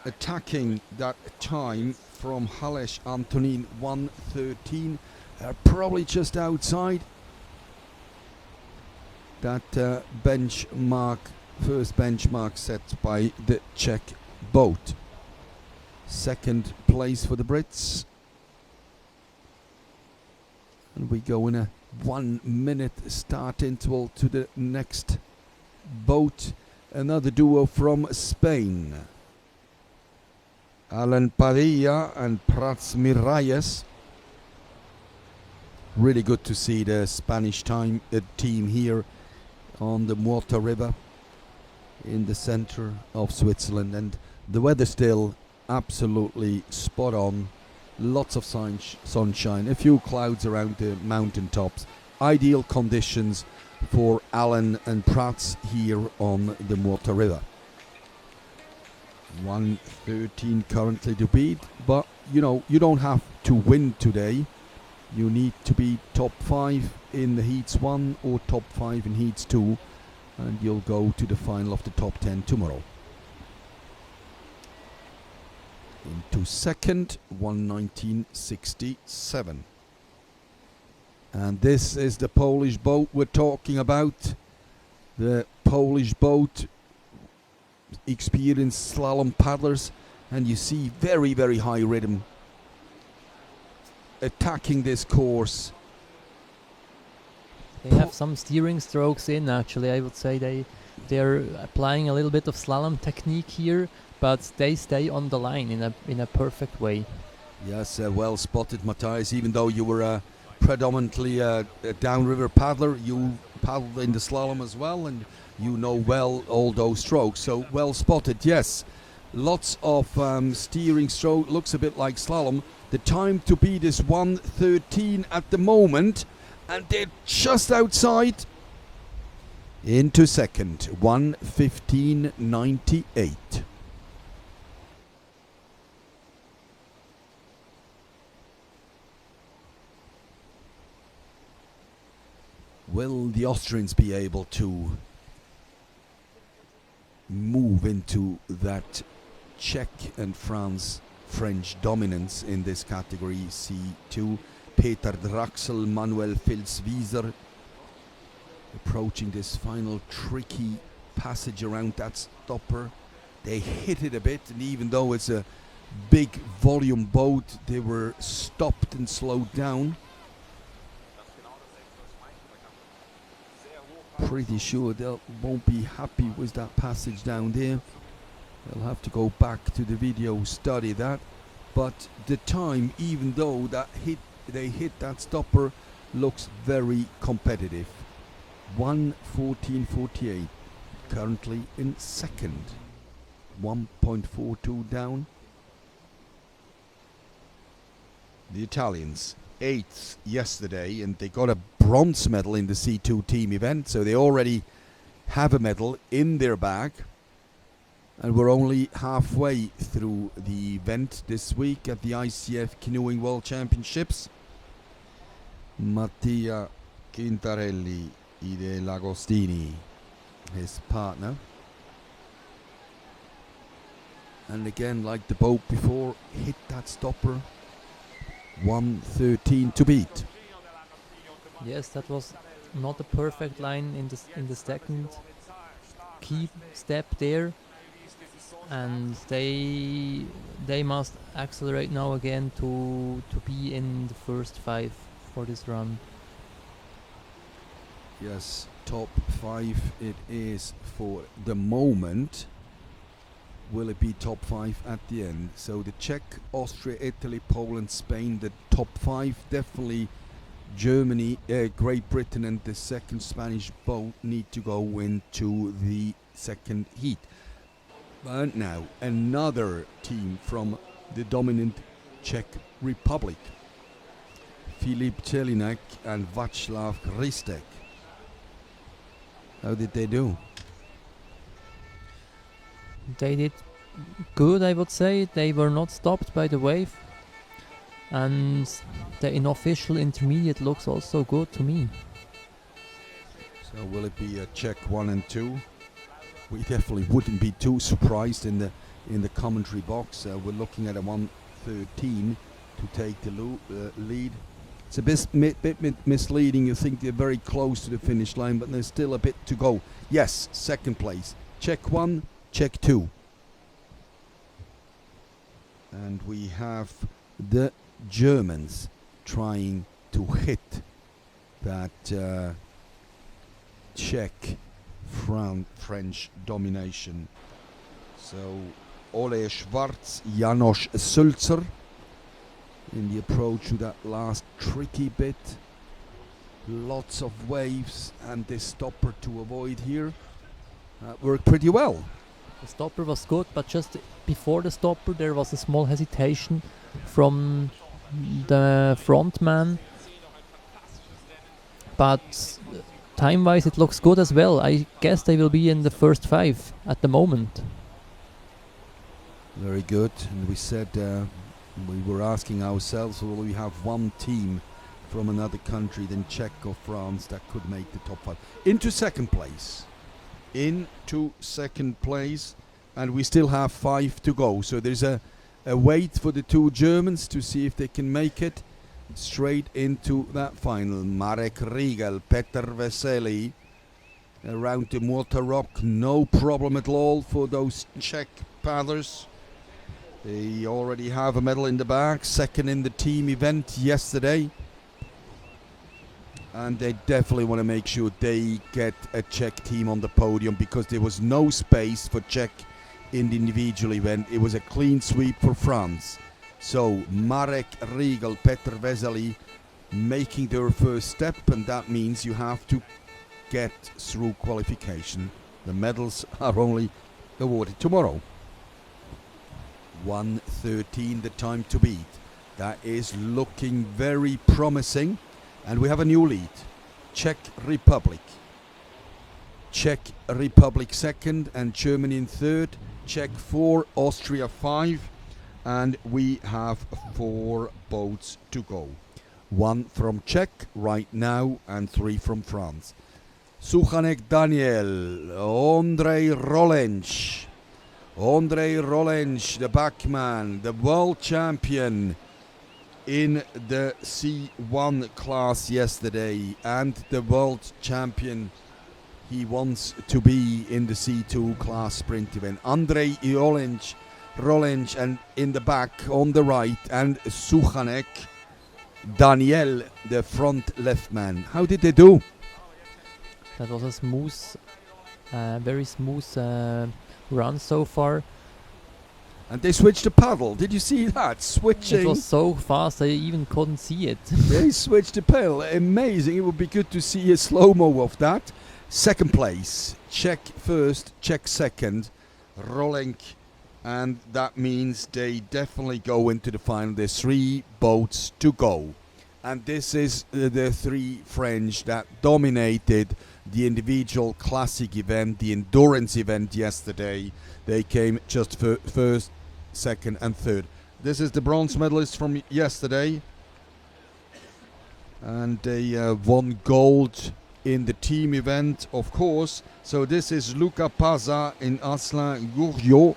attacking that time from Halesh Antonin 1:13, probably just outside that benchmark. First benchmark set by the Czech boat. Second place for the Brits. And we go in a 1 minute start interval to the next boat. Another duo from Spain. Alan Padilla and Prats Miralles. Really good to see the Spanish team here on the Muota River in the center of Switzerland, and the weather still absolutely spot on. Lots of sunshine, a few clouds around the mountain tops. Ideal conditions for Alan and Prats here on the Muota River. 1:13 currently to beat, but you know, you don't have to win today. You need to be top 5 in the heats 1 or top 5 in heats 2, and you'll go to the final of the top 10 tomorrow. Into second, 1:19.67. And this is the Polish boat we're talking about. The Polish boat, experienced slalom paddlers, and you see very, very high rhythm attacking this course. They have some steering strokes in, actually. I would say they're applying a little bit of slalom technique here, but they stay on the line in a perfect way. Yes, well spotted, Matthias. Even though you were predominantly a downriver paddler, you paddled in the slalom as well, and you know well all those strokes. So well spotted, yes. Lots of steering stroke, looks a bit like slalom. The time to beat is 1:13 at the moment, and they're just outside. Into second, 1:15.98. Will the Austrians be able to move into that Czech and French dominance in this category C2? Peter Draxel, Manuel Filzwieser approaching this final tricky passage around that stopper. They hit it a bit, and even though it's a big volume boat, they were stopped and slowed down. Pretty sure they won't be happy with that passage down there. They'll have to go back to the video, study that. But the time, even though they hit that stopper, looks very competitive. 1:14:48. Currently in second. 1.42 down. The Italians, 8th yesterday, and they got a bronze medal in the C2 team event, so they already have a medal in their bag. And we're only halfway through the event this week at the ICF Canoeing World Championships. Mattia Quintarelli de Lagostini, his partner. And again, like the boat before, hit that stopper. 1:13 to beat. Yes, that was not a perfect line in the second key step there, and they must accelerate now again to be in the first 5 for this run. Yes, top 5 it is for the moment. Will it be top 5 at the end? So the Czech, Austria, Italy, Poland, Spain, the top 5. Definitely Germany, Great Britain and the second Spanish boat need to go into the second heat. But now another team from the dominant Czech Republic. Filip Jelinek and Václav Hristek. How did they do? They did good, I would say. They were not stopped by the wave, and the unofficial intermediate looks also good to me. So will it be a Czech 1 and 2? We definitely wouldn't be too surprised in the commentary box. We're looking at a 1:13 to take the lead. It's a bit misleading. You think they're very close to the finish line, but there's still a bit to go. Yes, second place. Czech 1, Czech 2. And we have the Germans trying to hit that Czech French domination. So Ole Schwarz, Janos Sulzer in the approach to that last tricky bit. Lots of waves, and this stopper to avoid here worked pretty well. The stopper was good, but just before the stopper there was a small hesitation from the front man. But time-wise it looks good as well. I guess they will be in the first 5 at the moment. Very good. And we said we were asking ourselves, will we have one team from another country than Czech or France that could make the top 5? Into second place. And we still have 5 to go. So there's a wait for the 2 Germans to see if they can make it straight into that final. Marek Riegel, Petr Vesely around the Muota rock. No problem at all for those Czech paddlers. They already have a medal in the bag. Second in the team event yesterday. And they definitely want to make sure they get a Czech team on the podium, because there was no space for Czech in the individual event. It was a clean sweep for France. So Marek Riegel, Petr Vesely making their first step, and that means you have to get through qualification. The medals are only awarded tomorrow. 1:13 the time to beat. That is looking very promising. And we have a new lead. Czech Republic second, and Germany in third. Czech 4, Austria 5, and we have 4 boats to go. 1 from Czech right now and 3 from France. Suchanek Daniel, Ondrej Rolenč, the backman, the world champion in the C1 class yesterday, and the world champion he wants to be in the C2 class sprint event. Ondrej Rolenč, and in the back on the right, and Suchanek Daniel, the front left man. How did they do? That was a smooth, very smooth run so far. And they switched the paddle. Did you see that? Switching. It was so fast I even couldn't see it. They switched the paddle. Amazing. It would be good to see a slow-mo of that. Second place. Czech first, Czech second. Rolling. And that means they definitely go into the final. There's 3 boats to go. And this is the 3 French that dominated the individual classic event, the endurance event yesterday. They came just first, second and third. This is the bronze medalist from yesterday. And they won gold in the team event, of course. So this is Luca Pazza and Aslan Gourriot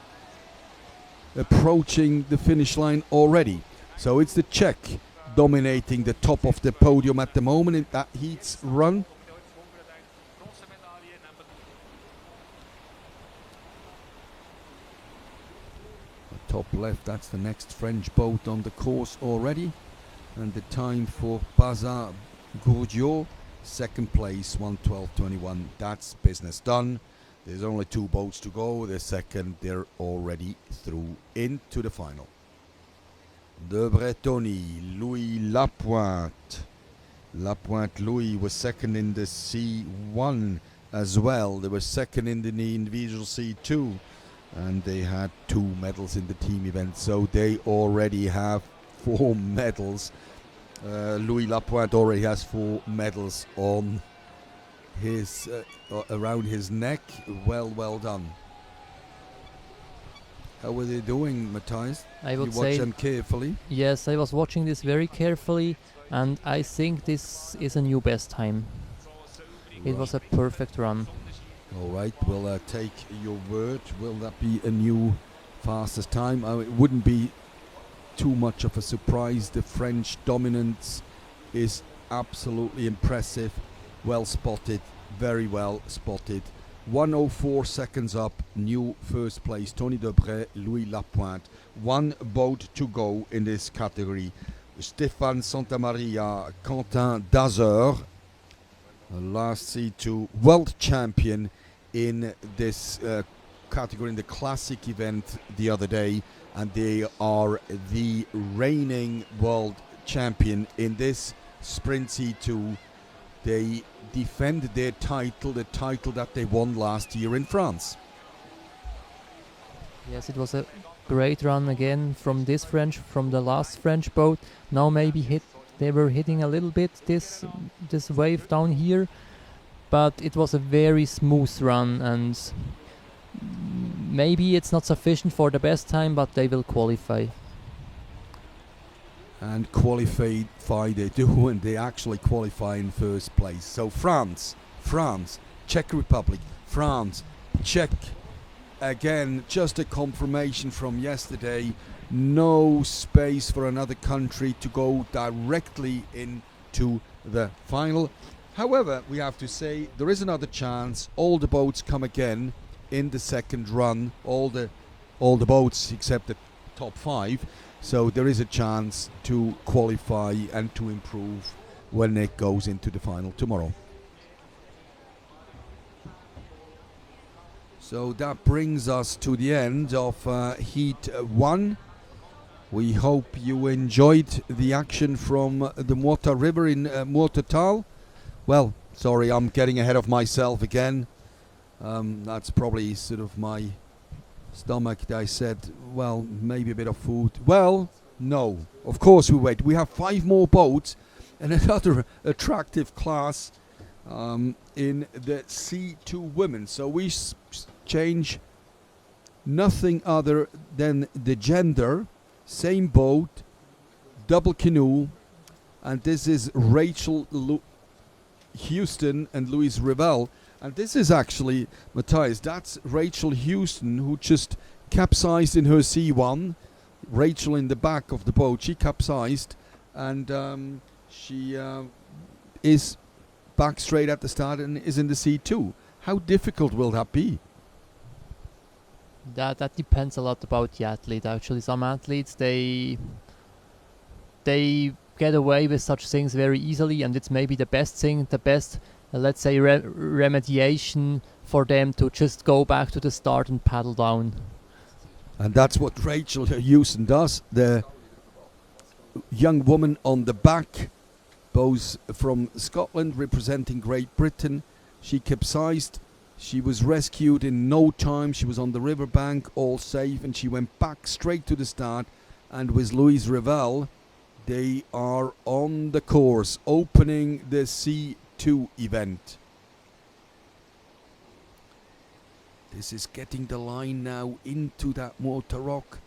approaching the finish line already. So it's the Czech dominating the top of the podium at the moment in that heat's run. The top left, that's the next French boat on the course already. And the time for Pazza Gourdiot, second place, 1:12.21. That's business done. There's only 2 boats to go. The second, they're already through into the final. De Bretoni, Louis Lapointe. Lapointe Louis was second in the C1 as well. They were second in the individual C2. And they had 2 medals in the team event. So they already have 4 medals. Louis Lapointe already has 4 medals on his around his neck. Well done. How were they doing, Matthias? I would you watch say them carefully. yes, I was watching this very carefully, and I think this is a new best time. It was a perfect run. All right, we'll take your word. Will that be a new fastest time? It wouldn't be too much of a surprise. The French dominance is absolutely impressive. Well spotted, very well spotted. 1:04 seconds up, new first place. Tony Debray, Louis Lapointe. 1 boat to go in this category. Stéphane Santamaria, Quentin Dazer, last C2 world champion in this category in the classic event the other day, and they are the reigning world champion in this sprint C2. They defend their title, the title that they won last year in France. Yes, it was a great run again from the last French boat. Now maybe they were hitting a little bit this wave down here, but it was a very smooth run, and maybe it's not sufficient for the best time, but they will qualify. And qualify they do, and they actually qualify in first place. So France, Czech Republic, France, Czech. Again, just a confirmation from yesterday. No space for another country to go directly into the final. However, we have to say there is another chance. All the boats come again in the second run. All the boats except the top 5. So there is a chance to qualify and to improve when it goes into the final tomorrow. So that brings us to the end of Heat 1. We hope you enjoyed the action from the Muota River in Muotathal. Well, sorry, I'm getting ahead of myself again. That's probably sort of my stomach. I said, well, maybe a bit of food. Well, no, of course we wait. We have 5 more boats and another attractive class in the C2 women. So we change nothing other than the gender. Same boat, double canoe, and this is Rachel Houston and Louise Revel. And this is actually, Matthias, that's Rachel Houston, who just capsized in her C1. Rachel in the back of the boat, she capsized, and she is back straight at the start and is in the C2. How difficult will that be? That depends a lot about the athlete. Actually, some athletes they get away with such things very easily, and it's maybe the best thing, let's say remediation for them to just go back to the start and paddle down. And that's what Rachel Houston does. The young woman on the back, both from Scotland representing Great Britain. She capsized. She was rescued in no time. She was on the riverbank, all safe, and she went back straight to the start. And with Louise Revel, they are on the course, opening the C2 event. This is getting the line now into that Muota rock.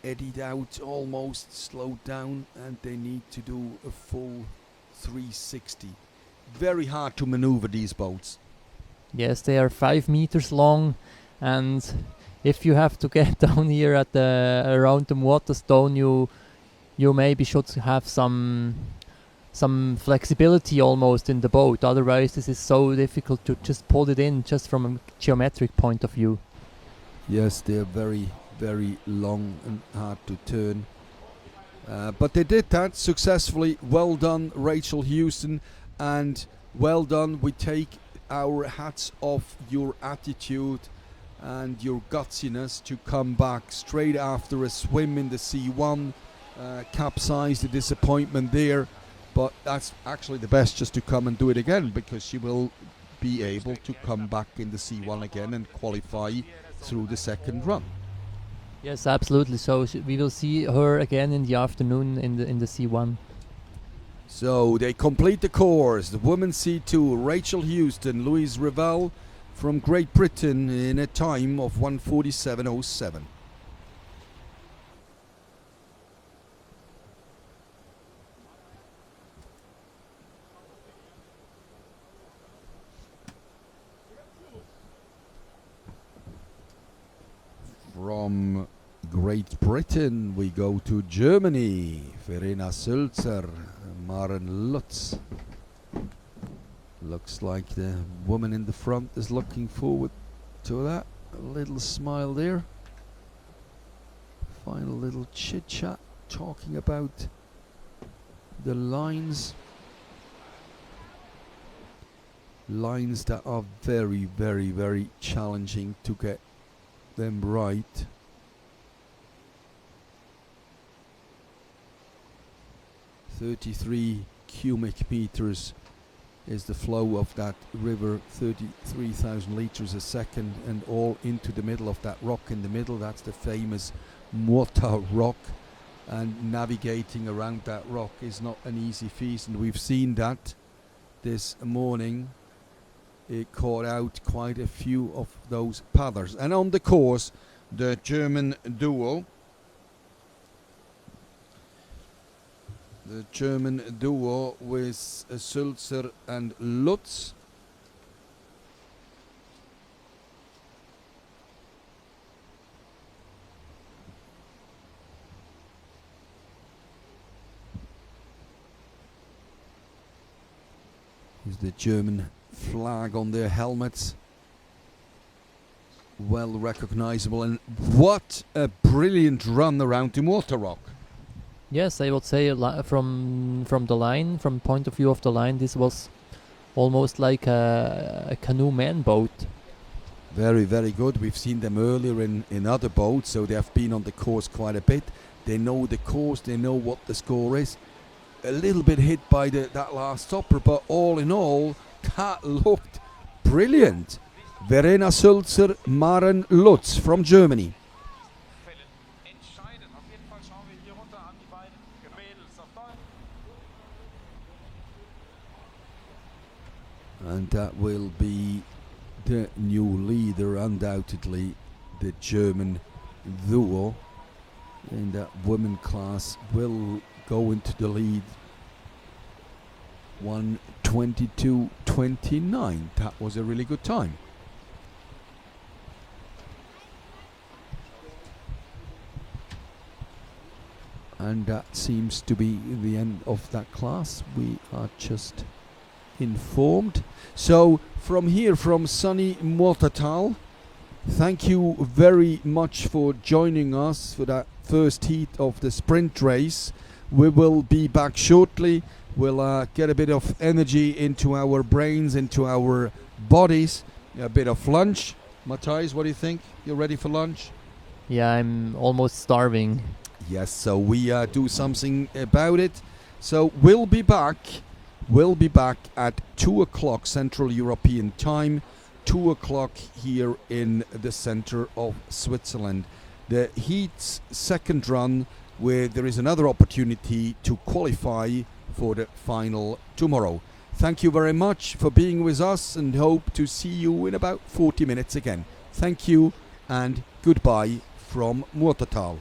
Eddied out, almost slowed down, and they need to do a full 360. Very hard to maneuver these boats. Yes, they are 5 meters long, and if you have to get down here at the around the Muota stone, you maybe should have some flexibility almost in the boat. Otherwise, this is so difficult to just pull it in just from a geometric point of view. Yes, they're very, very long and hard to turn. But they did that successfully. Well done, Rachel Houston, and well done. We take our hats off your attitude and your gutsiness to come back straight after a swim in the C1. Capsized, the disappointment there. But that's actually the best, just to come and do it again, because she will be able to come back in the C1 again and qualify through the second run. Yes, absolutely. So we will see her again in the afternoon in the C1. So they complete the course. The women's C2, Rachel Houston, Louise Revel from Great Britain in a time of 1:47.07. From Great Britain we go to Germany. Verena Sülzer, Maren Lutz. Looks like the woman in the front is looking forward to that. A little smile there. Final little chit chat talking about the lines. Lines that are very, very, very challenging to get them right. .33 cubic meters is the flow of that river, 33,000 liters a second, and all into the middle of that rock in the middle. That's the famous Muota rock, and navigating around that rock is not an easy feat, and we've seen that this morning. It caught out quite a few of those paddlers. And on the course, the German duo. The German duo with Sülzer and Lutz. Is the German flag on their helmets, well recognizable. And what a brilliant run around the Muota rock. Yes, I would say from the line, from point of view of the line, this was almost like a canoe man boat. Very, very good. We've seen them earlier in other boats, so they have been on the course quite a bit. They know the course, they know what the score is. A little bit hit by that last stopper, but all in all, that looked brilliant. Verena Sülzer, Maren Lutz from Germany. And that will be the new leader, undoubtedly, the German duo in that women class will go into the lead. 1:22.29. That was a really good time. And that seems to be the end of that class. We are just informed. So from here, from sunny Muotathal, thank you very much for joining us for that first heat of the sprint race. We will be back shortly. We'll get a bit of energy into our brains, into our bodies, a bit of lunch. Matthias, what do you think? You ready for lunch? Yeah, I'm almost starving. Yes, so we do something about it. So we'll be back. We'll be back at 2 o'clock Central European time, 2 o'clock here in the center of Switzerland. The heat's second run, where there is another opportunity to qualify for the final tomorrow. Thank you very much for being with us, and hope to see you in about 40 minutes again. Thank you and goodbye from Muotathal.